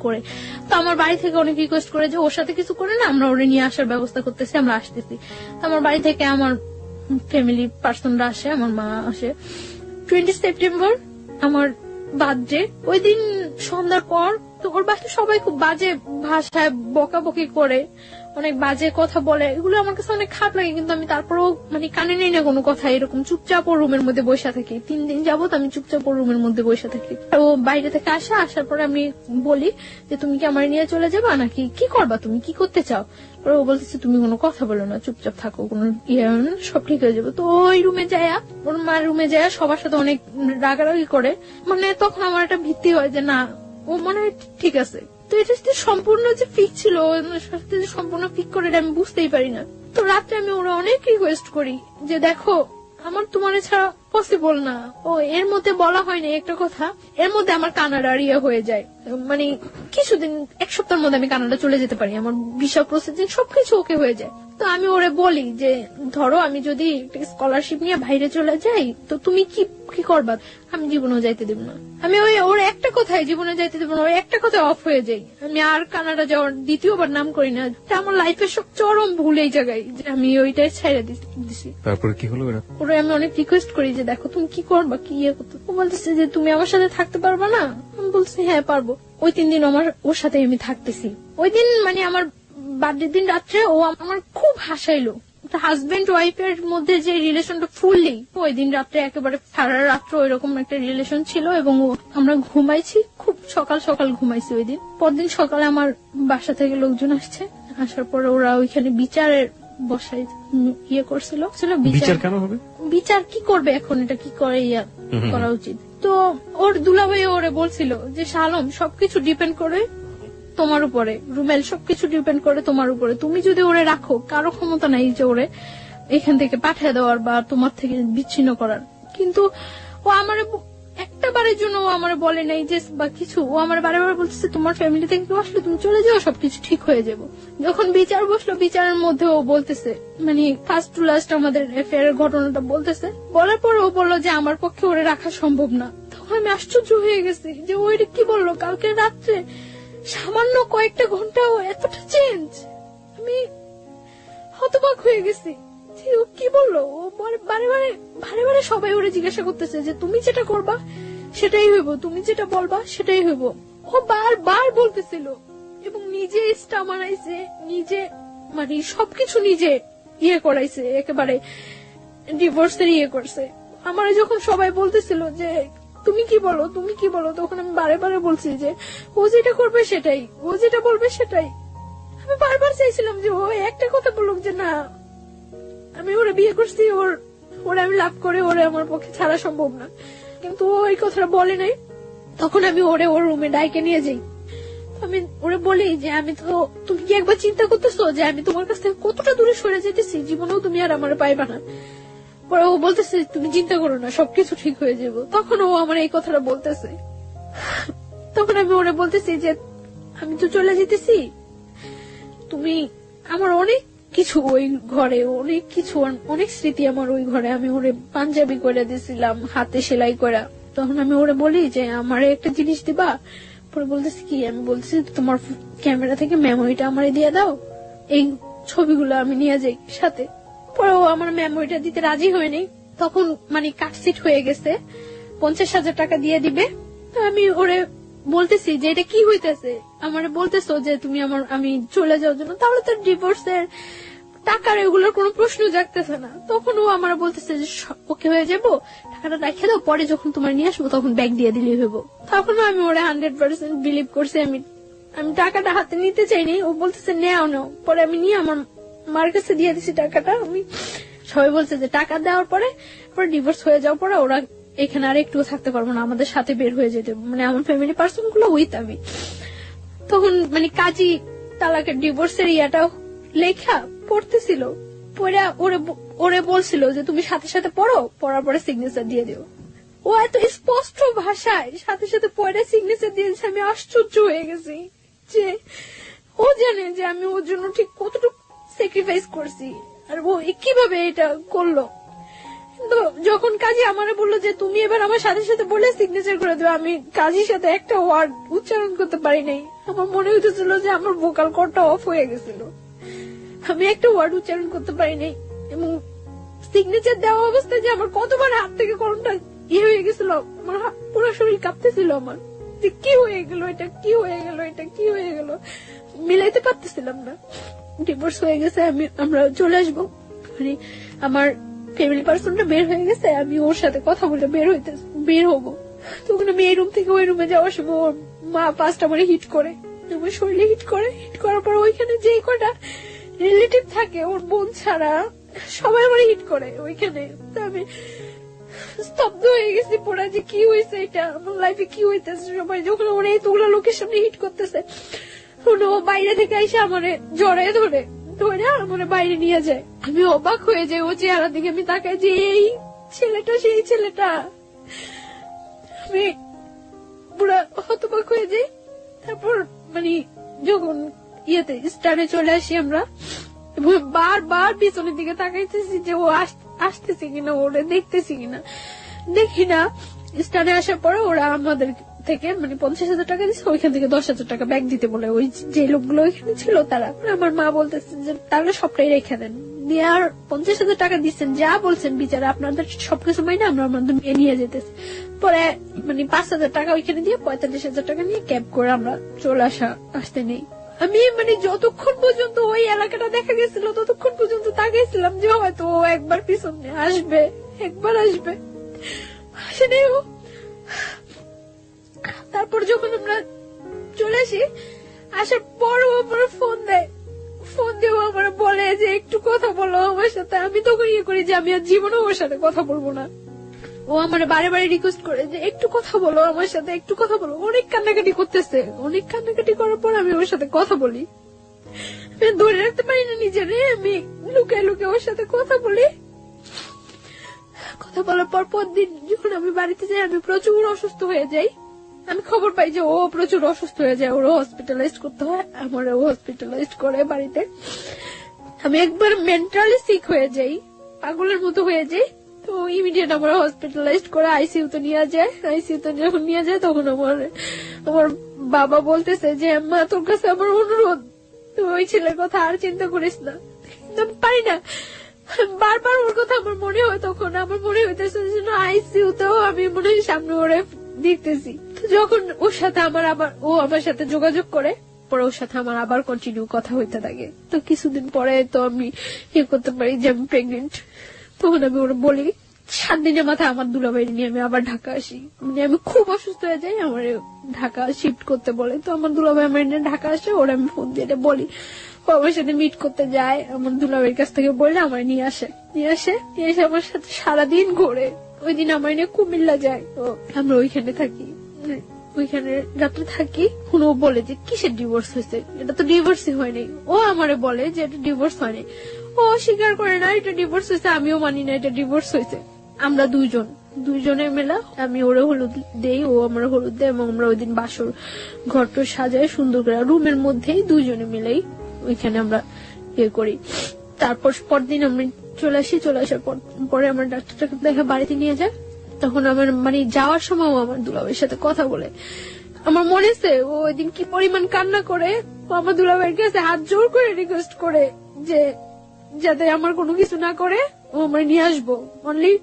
করে। তো আমার বাড়ি থেকে অনেক রিকোয়েস্ট করে যে ওর সাথে কিছু করে না, আমরা ওরে নিয়ে আসার ব্যবস্থা করতেছি, আমরা আসতেছি। তো আমার বাড়ি থেকে আমার ফ্যামিলি পার্সনরা আসে, আমার মা আসে। 20 সেপ্টেম্বর আমার বার্থডে, ওই দিন সন্ধ্যার পর। তো ওর বাসায় সবাই খুব বাজে ভাষায় বকাবকি করে, অনেক বাজে কথা বলে, এগুলো আমার কাছে অনেক খারাপ লাগে। কিন্তু আমি তারপরেও কানে নেই না কোনো কথা, এরকম চুপচাপ ওর রুমের মধ্যে বসে থাকি। 3 দিন যাবত আমি চুপচাপ ওর রুমের মধ্যে বসে থাকি। ও বাইরে থেকে আসার পরে আমি বলি যে তুমি কি আমার নিয়ে চলে যাবা নাকি কি করবা, তুমি কি করতে চাও। ও বলতেছে তুমি কোনো কথা বলো না, চুপচাপ থাকো, কোনো সব ঠিক হয়ে যাবে। তো ওই রুমে যায়, ওর মার রুমে যায়, সবার সাথে অনেক রাগারাগি করে। তখন আমার একটা ভিত্তি হয় যে না, ও মনে হয় ঠিক আছে। তো এটা সম্পূর্ণ যে ফিক ছিল, সম্পূর্ণ ফিক করে আমি বুঝতেই পারি না। তো রাত্রে আমি ওরা অনেক রিকোয়েস্ট করি যে দেখো আমার তোমার ছাড়া পসিবল না। ও এর মধ্যে বলা হয়নি একটা কথা, এর মধ্যে আমার কানাডার ইয়ে হয়ে যায়, কিছুদিন 1 সপ্তাহের মধ্যে আমি কানাডা চলে যেতে পারি, আমার ভিসা প্রসেসিং সবকিছু ওকে হয়ে যায়। তো আমি ওরে বলি যে ধরো আমি যদি স্কলারশিপ নিয়ে বাইরে চলে যাই, তো তুমি কি করবা। আমি জীবনেও যাইতে দেব না। আমি ওর একটা কথায় জীবনে যাইতে দেব না, ওই একটা কথায় অফ হয়ে যাই। আমি আর কানাডা যাওয়ার দ্বিতীয়বার নাম করি না। আমার লাইফের সব চরম ভুল এই জায়গায় যে আমি ওইটাই ছেড়ে দিছি। তারপরে কি হলো? ওরা আমি অনেক রিকোয়েস্ট করি যে দেখো তুমি কি করবা, কি ইয়ে করতে। ও বলতেছে যে তুমি আমার সাথে থাকতে পারবা না। আমি বলছি হ্যাঁ পারবো। ওই 3 দিন ওর সাথে আমি থাকতেছি। ওই দিন আমার বার্থডে দিন রাত্রে ও আমার খুব হাসাইলো। হাজবেন্ড ওয়াইফের মধ্যে যে রিলেশনটা ফুললি, ওই দিন রাত্রে একেবারে সারা রাত্র ওইরকম একটা রিলেশন ছিল। এবং আমরা ঘুমাইছি, খুব সকাল সকাল ঘুমাইছি ওই দিন। পরদিন সকালে আমার বাসা থেকে লোকজন আসছে, আসার পরে ওরা ওইখানে বিচারের বসাই ইয়ে করছিল। বিচার কেন হবে, বিচার কি করবে এখন, এটা কি করে করা উচিত। তো ওর দুলাভাই ওরে বলছিল যে শালম সবকিছু ডিপেন্ড করে তোমার উপরে, রুমেল সবকিছু ডিপেন্ড করে তোমার উপরে। তুমি যদি ওরে রাখো, কারো ক্ষমতা নাই যে ওরে এখান থেকে পাঠিয়ে দেওয়ার বা তোমার থেকে বিচ্ছিন্ন করার। কিন্তু ও আমার একটা বারের জন্য ও আমার বলে নাই যে বা কিছু। ও আমার বারে বারে বলতেছে তোমার ফ্যামিলি থেকে কেউ আসলে তুমি চলে যাও, সবকিছু ঠিক হয়ে যাবো। যখন বিচার বসলো, বিচারের মধ্যে ও বলতেছে, মানে ফার্স্ট টু লাস্ট আমাদের অ্যাফেয়ারের ঘটনাটা বলতেছে। বলার পর ও বললো যে আমার পক্ষে ওরে রাখা সম্ভব না। তখন আমি আশ্চর্য হয়ে গেছি যে ও এটা কি বললো। কালকে রাত্রে সামান্য কয়েকটা ঘন্টা ও এতটা চেঞ্জ। আমি হতবাক হয়ে গেছি যে ও কি বললো। ও বারে বারে বারে বারে সবাই ওরে জিজ্ঞাসা করতেছে যে তুমি যেটা করবা সেটাই হইব, তুমি যেটা বলবা সেটাই হইব। ও বারবার বলতেছিল এবং নিজে স্টা মারাইছে, নিজে মানে সবকিছু নিজে ইয়ে করাইছে, একেবারে ডিভোর্সের ইয়ে করছে। আমার যখন সবাই বলতেছিল যে তুমি কি বলো, তুমি কি বলো, তখন আমি বারে বারে বলছি যে ও যেটা করবে সেটাই, ও যেটা বলবে সেটাই। আমি বারবার চাইছিলাম যে ও একটা কথা বলুক যে না আমি ওরে বিয়ে করছি, ওরে আমি লাভ করে ওরে আমার পক্ষে ছাড়া সম্ভব না। কিন্তু ও এই কথাটা বলে নাই। তখন আমি ওরে ওর রুমে ডাইকে নিয়ে যাই। আমি ওরে বলি যে আমি তো, তুমি কি একবার চিন্তা করতেছো যে আমি তোমার কাছ থেকে কতটা দূরে সরে যেতেছি, জীবনেও তুমি আর আমার পাইবা না। পরে ও বলতেছে তুমি চিন্তা করো না, সবকিছু ঠিক হয়ে যাবো। তখন ও আমার এই কথাটা বলতেছে। তখন আমি ওরে বলতেছি যে আমি তো চলে যেতেছি, তুমি আমার অনেক কিছু ওই ঘরে, অনেক কিছু অনেক স্মৃতি আমার ওই ঘরে। আমি ওরে পাঞ্জাবি করে দিয়েছিলাম হাতে সেলাই করা। তখন আমি ওরে বলি যে আমারে একটা জিনিস দিবা। পরে বলতেছি কি, আমি বলতেছি তোমার ক্যামেরা থেকে মেমোরিটা আমারে দিয়ে দাও, এই ছবিগুলো আমি নিয়ে যাই সাথে। পরে ও আমার মেমোরিটা দিতে রাজি হয়নি। তখন মানে কাটসিট হয়ে গেছে, 50,000 টাকা দিয়ে দিবে। তো আমি ওরে বলতেছি যে এটা কি হইতেছে, আমারে বলতেছো যে তুমি আমি চলে যাওয়ার জন্য, তাহলে তো ডিভোর্সের টাকার এগুলোর কোনো প্রশ্ন জাগতেছে না। তখন ও আমার বলতেছে যে ওকে হয়ে যাবো, টাকাটা রেখে দাও, পরে যখন তোমার নিয়ে আসবো তখন ব্যাগ দিয়ে দিলেই হইব। তখন আমি ওরা 100% বিলিভ করছি। আমি টাকাটা হাতে নিতে চাইনি। ও বলতেছে নেও নাও। পরে আমি নিয়ে আমার মার কাছে দিয়ে দিছি টাকাটা। আমি সবাই বলছে যে টাকা দেওয়ার পরে ডিভোর্স হয়ে যাওয়ার পরে ওরা এখানে আর একটু থাকতে পারবো না, আমাদের সাথে বের হয়ে যেতে, মানে আমার ফ্যামিলি পার্সন গুলো উইথ আমি। তখন মানে কাজী তালাকের ডিভোর্সের ইয়াটা লেখা পড়তেছিল। পড়ে ওরে বলছিল যে তুমি সাথে সাথে পড়ো, পড়ার পরে সিগনেচার দিয়ে দিও। ও এত স্পষ্ট ভাষায় সাথে সাথে পড়ে সিগনেচার দিয়েছে। আমি আশ্চর্য হয়ে গেছি যে ও জানে যে আমি ওর জন্য ঠিক কতটুকু স্যাক্রিফাইস করছি, আর ও কিভাবে এটা করলো। কিন্তু যখন কাজী আমারে বললো যে তুমি এবার আমার সাথে সাথে বলে সিগনেচার করে দেবে, আমি কাজীর সাথে একটা ওয়ার্ড উচ্চারণ করতে পারি নাই। আমার মনে হইতেছিল যে আমার ভোকাল কর্ডটা অফ হয়ে গেছিল। আমি একটা ওয়ার্ড উচ্চারণ করতে পারি নাই এবং সিগনেচার দেওয়া অবস্থায় যে আমার কতবার হাত থেকে কলমটা হয়ে গেছিল, আমার পুরো শরীর কাঁপতেছিল আমার, যে কি হয়ে গেল এটা, কি হয়ে গেল এটা, কি হয়ে গেল, মিলাইতে পারতেছিলাম না। ডিভোর্স হয়ে গেছে, আমরা চলে আসবো, মানে আমার ফ্যামিলি পার্সনটা বের হয়ে গেছে, আমি ওর সাথে কথা বলে বের হবো। তখন আমি এই রুম থেকে ওই রুমে যাওয়ার সময় ওর মা ফার্স্ট আমার হিট করে, আমার শরীরে হিট করার পর ওইখানে যে কটা রিলেটিভ থাকে ওর বোন ছাড়া সবাই আমার হিট করে ওইখানে। আমি স্তব্ধ হয়ে গেছি পড়া, যে কি হয়েছে এটা, আমার লাইফে কি হইতেছে। সবাই যখন ওরা এতগুলো লোকের সামনে হিট করতেছে, ও বাইরে থেকে এসে আমার জড়ায় ধরে আমার বাইরে নিয়ে যায়। আমি অবাক হয়ে যাই ও চেহারা দিকে আমি তাকাই যে এই ছেলেটা সেই ছেলেটা। আমি পুরা হতবাক হয়ে যাই। তারপর মানে যখন স্টানে চলে আসি আমরা, বারবার পিছনের দিকে তাকাইতেছি যে ও আসতেছে কিনা, ওরে দেখতেছি কিনা, দেখি না। স্টানে আসার পরে ওরা আমাদের থেকে মানে 50,000 টাকা দিচ্ছে, ওইখান থেকে 10,000 টাকা ব্যাগ দিতে বলে ওই যে লোকগুলো ওইখানে ছিল তারা। আমার মা বলতেছে যে তাহলে সবটাই রেখে দেন, দিয়ে আর 50,000 টাকা দিচ্ছেন, যা বলছেন বিচারা আপনাদের সবকিছু মাইনে আমরা আমাদের নিয়ে যেতেছি। পরে মানে 5,000 টাকা ওইখানে দিয়ে 45,000 টাকা নিয়ে ক্যাব করে আমরা চলে আসতে নেই। আমি মানে যতক্ষণ পর্যন্ত ওই এলাকাটা দেখা গেছিল ততক্ষণ পর্যন্ত তাকাইছিলাম যে হয়তো ও একবার পিছনে আসবে, একবার আসবে, আসেনি ও। তারপর যখন আমরা চলে আসি, আসার পর ও আমার ফোন দিয়েও আমার বলে যে একটু কথা বলো আমার সাথে। আমি তখন ইয়ে করি যে আমি আর জীবনেও ওর সাথে কথা বলবো না। ও আমার বারে বারে রিকোয়েস্ট করে যে একটু কথা বলো আমার সাথে, একটু কথা বলো। অনেক কান্নাকাটি করতেছে, অনেক কান্নাকাটি করার পর আমি ওর সাথে কথা বলি। আমি ধরে রাখতে পারি না নিজেরে, আমি লুকায় লুকায় ওর সাথে কথা বলি। কথা বলার পর পরদিন যখন আমি বাড়িতে যাই আমি প্রচুর অসুস্থ হয়ে যাই। আমি খবর পাই যে ও প্রচুর অসুস্থ হয়ে যায়, ওর হসপিটালাইজ করতে হয়, আমার হসপিটালাইজ করে বাড়িতে। আমি একবার মেন্টালি সিক হয়ে যাই, পাগলের মতো হয়ে যাই। তো ইমিডিয়েট আমার হসপিটালাইজ করে আইসিইউ তে নিয়ে যায়। আইসিইউ তে যখন নিয়ে যায় তখন আমার বাবা বলতেছে যে মা তোর কাছে আমার অনুরোধ, তুই ওই ছেলের কথা আর চিন্তা করিস না। কিন্তু আমি পারি না, বারবার ওর কথা আমার মনে হয়। তখন আমার মনে হইতেছে আইসিইউ তেও আমি মনে হয় সামনে ওরে দেখতেছি। যখন ওর সাথে ও আমার সাথে যোগাযোগ করে, পরে ওর সাথে আমার আবার কন্টিনিউ কথা হইতে থাকে। তো কিছুদিন পরে তো আমি করতে পারি যে আমি প্রেগনেন্ট। তখন আমি ওরা বলি, 7 দিনের মাথায় আমার দুলাভাই নিয়ে আমি আবার ঢাকা আসি। মানে আমি খুব অসুস্থ হয়ে যাই, আমার ঢাকা শিফট করতে বলে। তো আমার দুলাভাই আমার নিয়ে ঢাকা আসে, ওরা আমি ফোন দিয়ে বলি, ও আমার সাথে মিট করতে যায়। আমার দুলাভাইয়ের কাছ থেকে বললে আমার নিয়ে আসে আমার সাথে সারাদিন ঘোরে। ওই দিন আমার নিয়ে কুমিল্লা যায়। তো আমরা ওইখানে থাকি, ওইখানে রাত্রে থাকি। ও বলে যে কিসের ডিভোর্স হয়েছে, এটা তো ডিভোর্সই হয়নি। ও আমারে বলে যে এটা ডিভোর্স হয়নি। ও স্বীকার করে না এটা ডিভোর্স হয়েছে, আমিও মানি না এটা ডিভোর্স হয়েছে। আমরা দুইজনে মেলা, আমি ওরে হলুদ দেই, ও আমার হলুদ দেয়, এবং আমরা ওই দিন বাসর ঘরটা সাজাই সুন্দর করে রুমের মধ্যেই দুইজনে মিলেই ওইখানে আমরা করি। তারপর পরদিন আমি চলে আসার পরে আমার ডাক্তারটাকে দেখে বাড়িতে নিয়ে যায়। তখন আমার মানে যাওয়ার সময় আমার দুলাভাইয়ের সাথে কথা বলে। আমার মনে আছে ও ওই দিন কি পরিমাণ কান্না করে। ও আমার দুলাভাইয়ের কাছে হাত জোর করে রিকোয়েস্ট করে যে যাতে আমার কোনো কিছু না করে, ও আমার নিয়ে আসবো। অনলি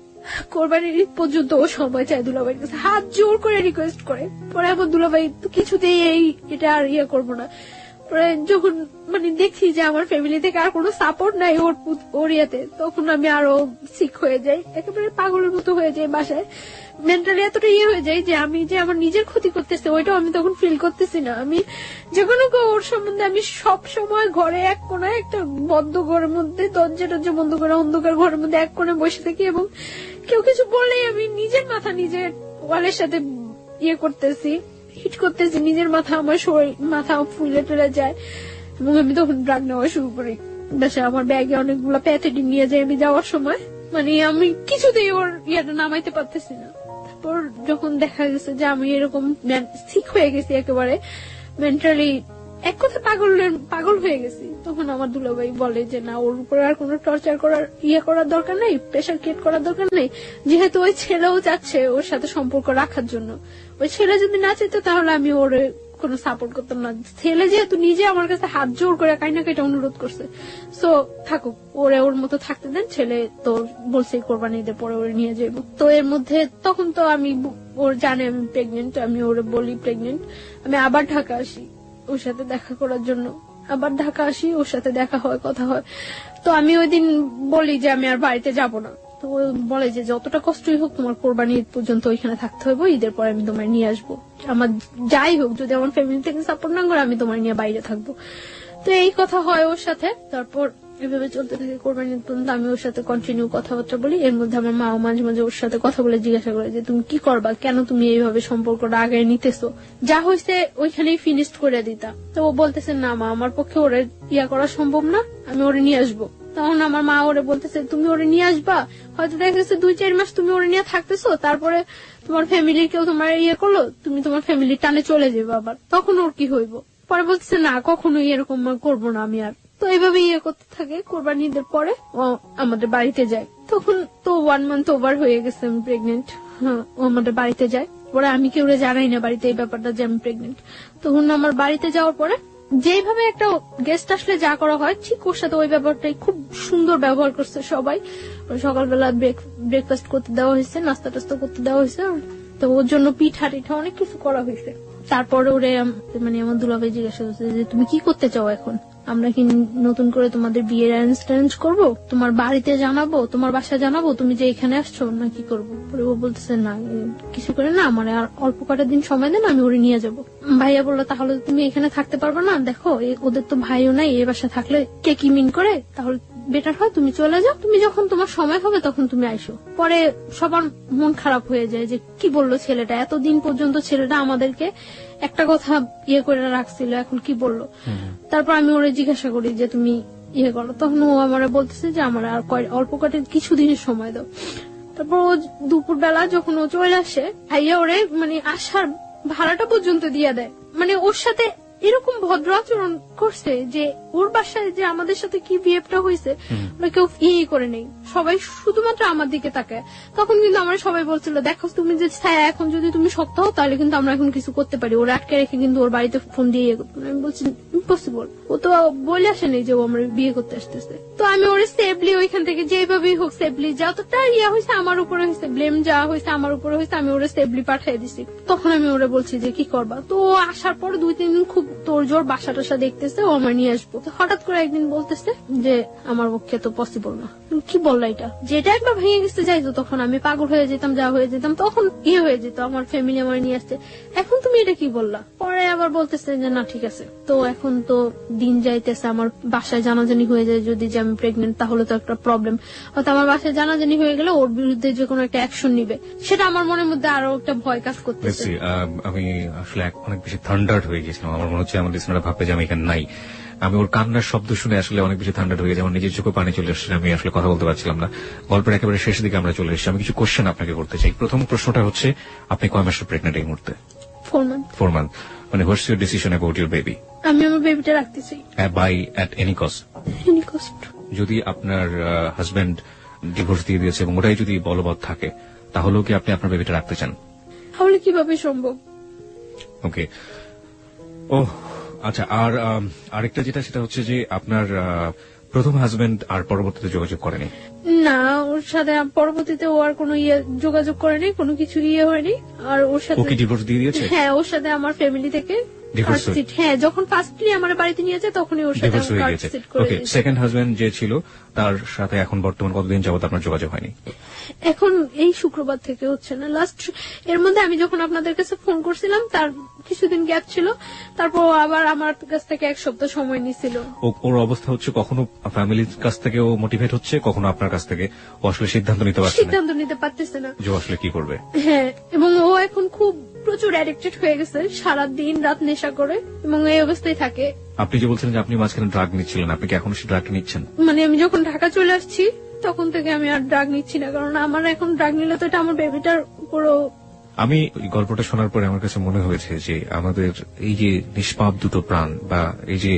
কোরবানির ঈদ পর্যন্ত ও সময় চায় দুলাভাইয়ের কাছে, হাত জোর করে রিকোয়েস্ট করে। পরে আমার দুলাভাই কিছুতেই এটা আর করবো না। পরে যখন মানে দেখছি যে আমার ফ্যামিলি থেকে আর কোনো সাপোর্ট নাই ওর ইয়েতে, তখন আমি আরো সিক হয়ে যাই, একেবারে পাগলের মতো হয়ে যাই। বাসায় মেন্টালি এতটা হয়ে যায় যে আমি যে আমার নিজের ক্ষতি করতেছে ওইটাও আমি তখন ফিল করতেছি না। আমি যে কোনো ওর সম্বন্ধে আমি সব সময় ঘরে এক কোনায় একটা বদ্ধ ঘরের মধ্যে দরজা বন্ধ করে অন্ধকার ঘরের মধ্যে এক কোণে বসে থাকি, এবং কেউ কিছু বললেই আমি নিজের মাথা নিজের ওয়ালের সাথে করতেছি, হিট করতেছি নিজের মাথা, আমার মাথা ফুলে টুলে যায়। এবং আমি তখন ড্রাগ নেওয়া শুরু করি। বাসায় আমার ব্যাগে অনেকগুলো প্যাথেটিন নিয়ে যাই আমি যাওয়ার সময়। মানে আমি কিছুতেই ওর নামাইতে পারতেছি না। তারপর যখন দেখা গেছে যে আমি এরকম সিক হয়ে গেছি, একেবারে মেন্টালি এক কথা পাগল হয়ে গেছি, তখন আমার দুলাভাই বলে যে না, ওর উপরে আর কোনো টর্চার করার দরকার নেই, প্রেশার ক্রিয়েট করার দরকার নেই। যেহেতু ওই ছেলেও যাচ্ছে ওর সাথে সম্পর্ক রাখার জন্য, ওই ছেলে যদি না চাইতো তাহলে আমি ওর কোনো সাপোর্ট করতাম না। ছেলে যেহেতু নিজে আমার কাছে হাত জোর করে কাইটা অনুরোধ করছে, সো থাকুক, ওর মতো থাকতে দেন। ছেলে তো বলছে কোরবানি ঈদের পরে ওরে নিয়ে যাবো। তো এর মধ্যে তখন তো আমি ওর জানে আমি প্রেগনেন্ট, আমি ওরে বলি প্রেগনেন্ট। আমি আবার ঢাকা আসি ওর সাথে দেখা করার জন্য, ওর সাথে দেখা হয়, কথা হয়। তো আমি ওই দিন বলি যে আমি আর বাড়িতে যাব না। তো ও বলে যে যতটা কষ্টই হোক তোমার কোরবানি ঈদ পর্যন্ত ওইখানে থাকতে হবে, ঈদের পরে আমি তোমার নিয়ে আসবো। আমার যাই হোক, যদি আমার ফ্যামিলি থেকে সাপোর্ট না করে আমি তোমার নিয়ে বাইরে থাকবো। তো এই কথা হয় ওর সাথে। তারপর এভাবে চলতে থাকে কোরবানি ঈদ পর্যন্ত। আমি ওর সাথে কন্টিনিউ কথাবার্তা বলি। এর মধ্যে আমার মাও মাঝে মাঝে ওর সাথে কথা বলে জিজ্ঞাসা করে যে তুমি কি করবা, কেন তুমি এইভাবে সম্পর্কটা আগে নিতেছো, যা হয়েছে ওইখানেই ফিনিশড করে দিতা। তো ও বলতেছে না মা, আমার পক্ষে ওরে করা সম্ভব না, আমি ওরে নিয়ে আসবো। তখন আমার মা ওরে বলতেছে তুমি ওরে নিয়ে আসবা, হয়তো দেখা গেছে 2-4 মাস তুমি ওরে নিয়ে থাকতেছো, তারপরে তোমার ফ্যামিলির কেউ তোমার করলো, তুমি তোমার ফ্যামিলির টানে চলে যাবে, আবার তখন ওর কি হইব। পরে বলতেছে না, কখনোই এরকম করবো না আমি আর। তো এইভাবে করতে থাকে। কোরবানি ঈদের পরে ও আমাদের বাড়িতে যায়। তখন তো 1 মান্থ ওভার হয়ে গেছে আমি প্রেগনেন্ট। হ্যাঁ, ও আমাদের বাড়িতে যায়। পরে আমি কেউ জানাই না বাড়িতে এই ব্যাপারটা যে আমি প্রেগনেন্ট। তখন আমার বাড়িতে যাওয়ার পরে যেভাবে একটা গেস্ট আসলে যা করা হয়, ঠিক ওর সাথে ওই ব্যাপারটাই খুব সুন্দর ব্যবহার করছে সবাই। সকালবেলা ব্রেকফাস্ট করতে দেওয়া হয়েছে, নাস্তা টাস্তা করতে দেওয়া হয়েছে। তো ওর জন্য পিঠা টিঠা অনেক কিছু করা হয়েছে। তারপরে ওরে মানে আমার দুলাভাই জিজ্ঞাসা করছে যে তুমি কি করতে চাও এখন, আমরা কি নতুন করে তোমাদের বিয়ের অ্যারেঞ্জ করবো, তোমার বাড়িতে জানাবো, তোমার বাসা জানাবো তুমি যে এখানে আসছো, না কি করবো। পরে ও বলতেছে না কিছু করে না, আমার আর অল্প কটা দিন সময় দেন, আমি ওরে নিয়ে যাবো। ভাইয়া বললো তাহলে তুমি এখানে থাকতে পারবে না, দেখো ওদের তো ভাইও নাই, এই বাসা থাকলে কে কি মিন করে, তাহলে বেটার হয় তুমি চলে যাও, তুমি যখন তোমার সময় হবে তখন তুমি আইসো। পরে সবার মন খারাপ হয়ে যায় যে কি বললো ছেলেটা, এতদিন পর্যন্ত ছেলেটা আমাদেরকে একটা কথা করে রাখছিল, এখন কি বললো। তারপর আমি ওরে জিজ্ঞাসা করি যে তুমি করো, তখন ও আমার বলতেছে যে আমার আর অল্প কটা কিছুদিনের সময় দাও। তো তারপর ও দুপুর বেলা যখন ও চলে আসে, ভাইয়া ওরে মানে আসার ভাড়াটা পর্যন্ত দিয়ে দেয়। মানে ওর সাথে এরকম ভদ্র আচরণ করছে যে ওর বাসায় যে আমাদের সাথে কি বিহেভটা হয়েছে ওরা কেউ করে নেই, সবাই শুধুমাত্র আমার দিকে তাকায়। তখন কিন্তু আমরা সবাই বলছিল, দেখো তুমি যে ছায়া, এখন যদি তুমি শক্ত হও তাহলে কিন্তু আমরা এখন কিছু করতে পারি। ওরা আটকে রেখে কিন্তু ওর বাড়িতে ফোন দিয়ে আমি বলছি ইম্পসিবল, ও তো বলে আসেনি যে ও আমরা বিয়ে করতে আসতেছে। তো আমি ওরে সেফলি ওইখান থেকে যেভাবেই হোক সেফলি, যতটা হয়েছে আমার উপরে হয়েছে, ব্লেম যা হয়েছে আমার উপরে হয়েছে, আমি ওরে সেফলি পাঠিয়ে দিছি। তখন আমি ওরে বলছি যে কি করবা। তো ও আসার পর 2-3 দিন খুব তোর জোর বাসা টাসা দেখতেছে, ও আমার নিয়ে আসবো। হঠাৎ করে একদিন বলতেছে যে আমার পক্ষে তো পসিবল না। কি বললো এটা, যেটা একবার ভেঙে গেছে যাইতো, তখন আমি পাগল হয়ে যেতাম, যা হয়ে যেতাম, তখন হয়ে যেত, আমার ফ্যামিলি আমার নিয়ে আসছে। এখন তুমি এটা কি বললা? পরে আবার বলতেছে যে না ঠিক আছে। তো এখন তো দিন যাইতেছে, আমার বাসায় জানাজানি হয়ে যায় যদি যে আমি প্রেগনেন্ট, তাহলে তো একটা প্রবলেম। হয়তো আমার বাসায় জানাজানি হয়ে গেলে ওর বিরুদ্ধে যে কোনো একটা অ্যাকশন নিবে, সেটা আমার মনের মধ্যে আরো একটা ভয় কাজ করতেছে। আমি আসলে অনেক বেশি থান্ডার্ড হয়ে গেছিলাম। আমার মনে হচ্ছে আমার লিসনাররা ভাববে যে আমি এখানে নাই। আমি ওর কান্নার শব্দ শুনে আসলে অনেক বেশি থান্ডার্ড হয়ে গেছে, আমার নিজের চোখে পানি চলে আসছে, আমি আসলে কথা বলতে পারছিলাম না। গল্পের একেবারে শেষের দিকে আমরা চলে এসেছি। আমি কিছু কোশ্চেন আপনাকে করতে চাই। প্রথম প্রশ্নটা হচ্ছে, আপনি কয় মাসের প্রেগনেন্ট এই মুহূর্তে? 4 month। মানে what's your decision about your baby? আমি আমার বেবিটা রাখতে চাই, by at any cost. Any cost. যদি আপনার হাজবেন্ড ডিভোর্স দিয়ে দিয়েছে এবং ওটাই যদি বলবৎ থাকে, তাহলেও কি আপনি আপনার বেবিটা রাখতে চান? তাহলে কিভাবে সম্ভব? ওকে, ও আচ্ছা। আর আরেকটা যেটা, সেটা হচ্ছে যে আপনার প্রথম হাজবেন্ড আর পরবর্তীতে যোগাযোগ করেনি? না, ওর সাথে পরবর্তীতে ও আর কোনো যোগাযোগ করেনি, কোনো কিছু হয়নি। আর ওর সাথে ও কি ডিভোর্স দিয়ে দিয়েছে? হ্যাঁ, ওর সাথে আমার ফ্যামিলি থেকে হ্যাঁ, যখন ফার্স্টলি আমার বাড়িতে নিয়ে যায় তখনই ওর সাথে কার্ডশিট করে দিয়েছে। সেকেন্ড হাজবেন্ড যে ছিল তার সাথে এখন বর্তমান কতদিন যাবত আপনার যোগাযোগ হয়নি? এখন এই শুক্রবার থেকে হচ্ছে না। লাস্ট এর মধ্যে আমি যখন আপনাদের কাছে ফোন করছিলাম তার কিছুদিন গ্যাপ ছিল, তারপর আবার আমার কাছ থেকে 1 সপ্তাহ সময় নিছিল। ওর অবস্থা হচ্ছে কখনো ফ্যামিলির কাছ থেকে ও মোটিভেট হচ্ছে, কখনো আপনার কাছ থেকে ও আসলে সিদ্ধান্ত নিতে পারতেছে না যে আসলে কি করবে। হ্যাঁ, এবং ও এখন খুব প্রচুর অ্যাডিক্টেড হয়ে গেছে, সারা দিন রাত নেশা করে এবং এই অবস্থায় থাকে। আপনি যে বলছিলেন যে আপনি মাঝখানে ড্রাগ নিচ্ছিলেন, আপনি কি এখন সেই ড্রাগ নিচ্ছেন? মানে আমি যখন ঢাকা চলে আসছি তখন থেকে আমি আর ড্রাগ নিচ্ছি না, কারণ আমার এখন ড্রাগ নিলে তো এটা আমার বেবিটার উপরও। আমি গল্পটা শোনার পরে আমার কাছে মনে হয়েছে যে আমাদের এই যে নিষ্পাপ দুটো প্রাণ, বা এই যে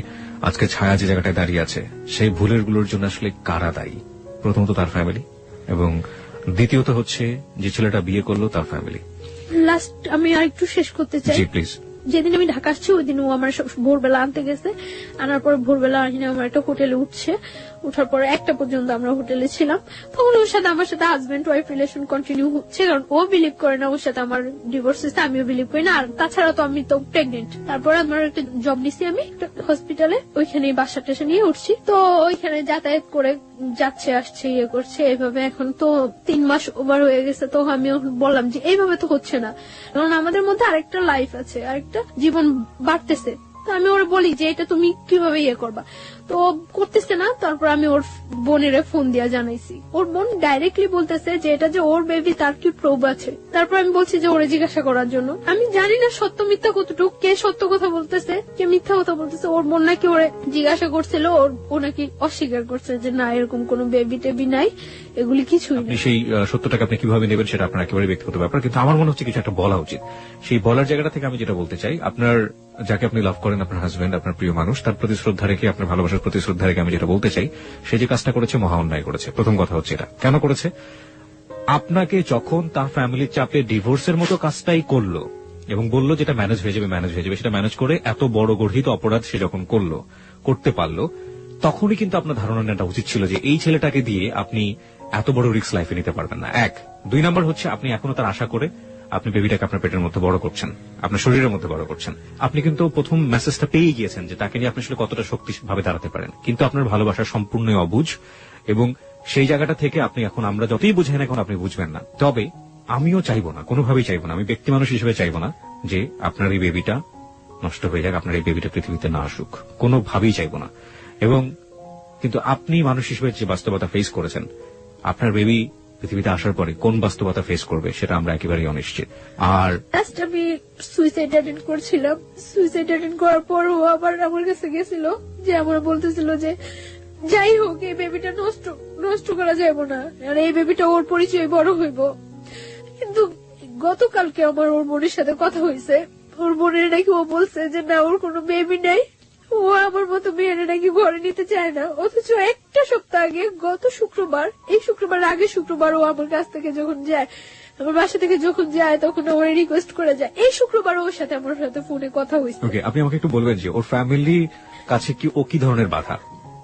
আজকে ছায়া যে জায়গাটায় দাঁড়িয়ে আছে, সেই ভুলের গুলোর জন্য আসলে কারা দায়ী? প্রথমত তার ফ্যামিলি, এবং দ্বিতীয়ত হচ্ছে যে ছেলেটা বিয়ে করলো তার ফ্যামিলি। লাস্ট আমি আর একটু শেষ করতে চাই। জি প্লিজ। যেদিন আমি ঢাকা আসছি ওই দিন ও আমার ভোরবেলা আনতে গেছে, আনার পর ভোরবেলা আমার একটা হোটেলে উঠছে, উঠার পরে 1টা পর্যন্ত আমরা হোটেলে ছিলাম। তখন ওর সাথে আমার সাথে হাজবেন্ড ওয়াইফ রিলেশন কন্টিনিউ হচ্ছে, কারণ ও বিলিভ করে না ওর সাথে আমার ডিভোর্স হয়েছে, আমিও বিলিভ করি না। আর তাছাড়া তো আমি তো প্রেগনেন্ট। তারপরে আমার একটা জব নিছি আমি হসপিটালে, ওইখানে বাসা টাসা নিয়ে উঠছি। তো ওইখানে যাতায়াত করে যাচ্ছে আসছে করছে এইভাবে। এখন তো 3 মাস ওভার হয়ে গেছে। তো আমি বললাম যে এইভাবে তো হচ্ছে না, কারণ আমাদের মধ্যে আরেকটা লাইফ আছে, আরেকটা জীবন বাড়তেছে। তো আমি ওরা বলি যে এটা তুমি কিভাবে করবা, তো করতেছে না। তারপর আমি ওর বোনের ফোন দিয়া জানাইছি, ওর বোন ডাইরেক্টলি বলতেছে যে এটা যে ওর বেবি তার কি প্রুফ আছে। তারপর আমি বলছি যে ওরে জিজ্ঞাসা করার জন্য। আমি জানি না সত্য মিথ্যা কতটুকু, কে সত্য কথা বলতেছে কে মিথ্যা কথা বলতেছে। ওর বোন নাকি ওরে জিজ্ঞাসা করছিল, ও নাকি অস্বীকার করছে যে না এরকম কোন বেবি টেবি নাই, এগুলি কিছুই না। সেই সত্যটাকে আপনি কিভাবে নেবেন সেটা আপনার একেবারে ব্যক্তিগত ব্যাপার, কিন্তু আমার মনে হচ্ছে কিছু একটা বলা উচিত। সেই বলার জায়গাটা থেকে আমি যেটা বলতে চাই, আপনার যাকে আপনি লাভ করেন, আপনার হাজবেন্ড, আপনার প্রিয় মানুষ, তার প্রতি শ্রদ্ধা রেখে, আপনার ভালোবাসার প্রতি শ্রদ্ধা রেখে আমি যেটা বলতে চাই, সে যে কাজটা করেছে মহা অন্যায় করেছে। প্রথম কথা হচ্ছে এটা কেন করেছে? আপনাকে যখন তার ফ্যামিলির চাপে ডিভোর্সের মতো কাজটাই করলো এবং বললো যেটা ম্যানেজ হয়ে যাবে, সেটা ম্যানেজ করে এত বড় গর্হিত অপরাধ সে যখন করতে পারলো, তখনই কিন্তু আপনার ধারণা নেওয়া উচিত ছিল যে এই ছেলেটাকে দিয়ে আপনি এত বড় রিস্ক লাইফে নিতে পারবেন না। 1 2 নাম্বার হচ্ছে আপনি এখনো তার আশা করে আপনি বেবিটাকে আপনার পেটের মধ্যে বড় করছেন, আপনার শরীরের মধ্যে বড় করছেন। আপনি কিন্তু প্রথম মেসেজটা পেয়ে গিয়েছেন যে তাকে নিয়ে আপনি আসলে কতটা শক্তিভাবে দাঁড়াতে পারেন, কিন্তু আপনার ভালোবাসা সম্পূর্ণ অবুঝ, এবং সেই জায়গাটা থেকে আপনি এখন, আমরা যতই বুঝেন এখন আপনি বুঝবেন না। তবে আমিও চাইবো না, কোনোভাবেই চাইবো না, আমি ব্যক্তি মানুষ হিসেবে চাইবো না যে আপনার এই বেবিটা নষ্ট হয়ে যাক, আপনার এই বেবিটা পৃথিবীতে না আসুক, কোনোভাবেই চাইবো না। এবং কিন্তু আপনি মানুষ হিসেবে যে বাস্তবতা ফেস করেছেন, আপনার বেবি পৃথিবীতে আসার পরে কোন বাস্তবতা ফেস করবে সেটা আমরা একেবারেই অনিশ্চিত। আর আমি সুইসাইড অ্যাটেন্ড করছিলাম, সুইসাইড অ্যাটেন্ড করার পর ও আবার আমার কাছে গেছিল, যে আমার বলতেছিল যে যাই হোক এই বেবিটা নষ্ট করা যাবে না, আর এই বেবিটা ওর পরিচয় বড় হইব। কিন্তু গতকালকে আমার ওর বোনের সাথে কথা হয়েছে, ওর বোনের নাকি ও বলছে যে না ওর কোনো বেবি নেই, ও আমার মতো মেয়েরা নাকি ঘরে নিতে চায় না। অথচ একটা সপ্তাহ আগে গত শুক্রবার, এই শুক্রবার আগে শুক্রবার ও আমার কাছ থেকে যখন যায়, আমার বাসা থেকে যখন যায় তখন ওর রিকোয়েস্ট করে যায়। এই শুক্রবার ওর সাথে আমার সাথে ফোনে কথা হয়েছে। ওকে, আপনি আমাকে একটু বলবেন যে ওর ফ্যামিলি কাছে কি ও কি ধরনের বাধা?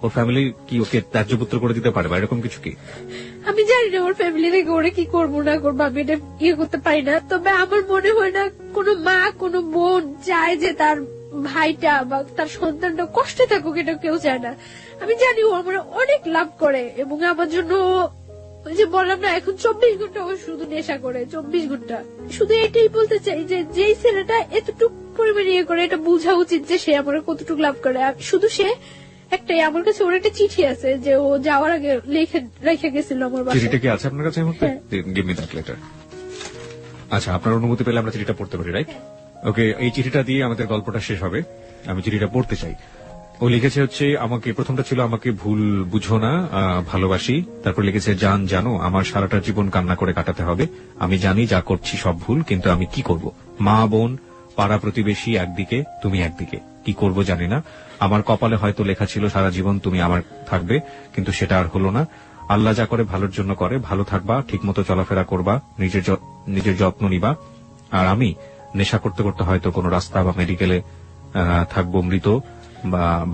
ওর ফ্যামিলি কি ওকে ত্যায্যপুত্র করে দিতে পারে বা এরকম কিছু কি? আমি জানি না ওর ফ্যামিলি থেকে ওরা কি করবো না করবো, আমি এটা করতে পারি না। তবে আমার মনে হয় না কোনো মা কোনো বোন চায় যে তার ভাইটা বা তার সন্তানটা কষ্টে থাকুক, এটা কেউ চায় না। আমি জানি ও আমার অনেক লাভ করে এবং আমার জন্য ওই যে বললাম না এখন 24 ঘন্টা ও শুধু নেশা করে, 24 ঘন্টা। শুধু এটাই বলতে চাই যে যেই ছেলেটা এতটুকু পরিমাণে করে এটা বোঝা উচিত যে সে আমার কতটুকু লাভ করে। শুধু সে একটাই, আমার কাছে ওর একটা চিঠি আছে যে ও যাওয়ার আগে রেখে গেছিল আমার বাসায়। চিঠিটা কি আছে আপনার কাছে এই মুহূর্তে? Give me that letter. আচ্ছা, আপনার অনুমতি পেলে আমরা চিঠিটা পড়তে পারি, রাইট? ওকে, এই চিঠিটা দিয়ে আমাদের গল্পটা শেষ হবে। আমি চিঠিটা পড়তে চাই। ও লিখেছে হচ্ছে আমাকে, প্রথমটা ছিল আমাকে ভুল বুঝো না, ভালোবাসি। তারপর লিখেছে জান জানো আমার সারাটা জীবন কান্না করে কাটাতে হবে। আমি জানি যা করছি সব ভুল, কিন্তু আমি কি করব? মা বোন পাড়া প্রতিবেশী একদিকে, তুমি একদিকে, কি করব জানি না। আমার কপালে হয়তো লেখা ছিল সারা জীবন তুমি আমার থাকবে, কিন্তু সেটা আর হলো না। আল্লাহ যা করে ভালোর জন্য করে, ভালো থাকবা, ঠিকমতো চলাফেরা করবা, নিজের যত্ন নিবা। আর আমি নেশা করতে করতে হয়তো কোনো রাস্তা বা মেডিকেলে থাকবো, মৃত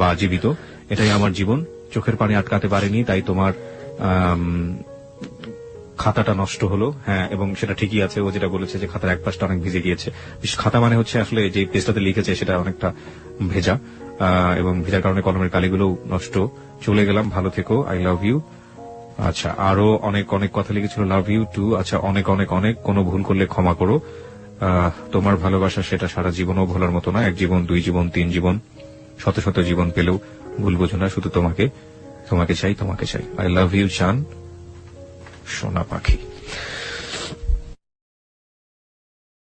বা জীবিত। এটাই আমার জীবন। চোখের পানি আটকাতে পারিনি, তাই তোমার খাতাটা নষ্ট হলো। হ্যাঁ, এবং সেটা ঠিকই আছে। ও যেটা বলেছে যে খাতার এক পাশটা অনেক ভিজে গিয়েছে। খাতা মানে হচ্ছে আসলে যে পেজটাতে লিখেছে সেটা অনেকটা ভেজা, এবং ভেজার কারণে কলমের কালিগুলো নষ্ট। চলে গেলাম, ভালো থেকো, আই লাভ ইউ। আচ্ছা, আরো অনেক অনেক কথা লিখেছিল, লাভ ইউ টু। আচ্ছা, অনেক অনেক অনেক, কোনো ভুল করলে ক্ষমা করো। তোমার ভালোবাসা সেটা সারা জীবনও ভোলার মতো না। 1 জীবন, 2 জীবন, 3 জীবন, শত শত জীবন পেলেও ভুল বোঝো না। শুধু তোমাকে চাই, তোমাকে চাই। আই লাভ ইউ জান, সোনা পাখি।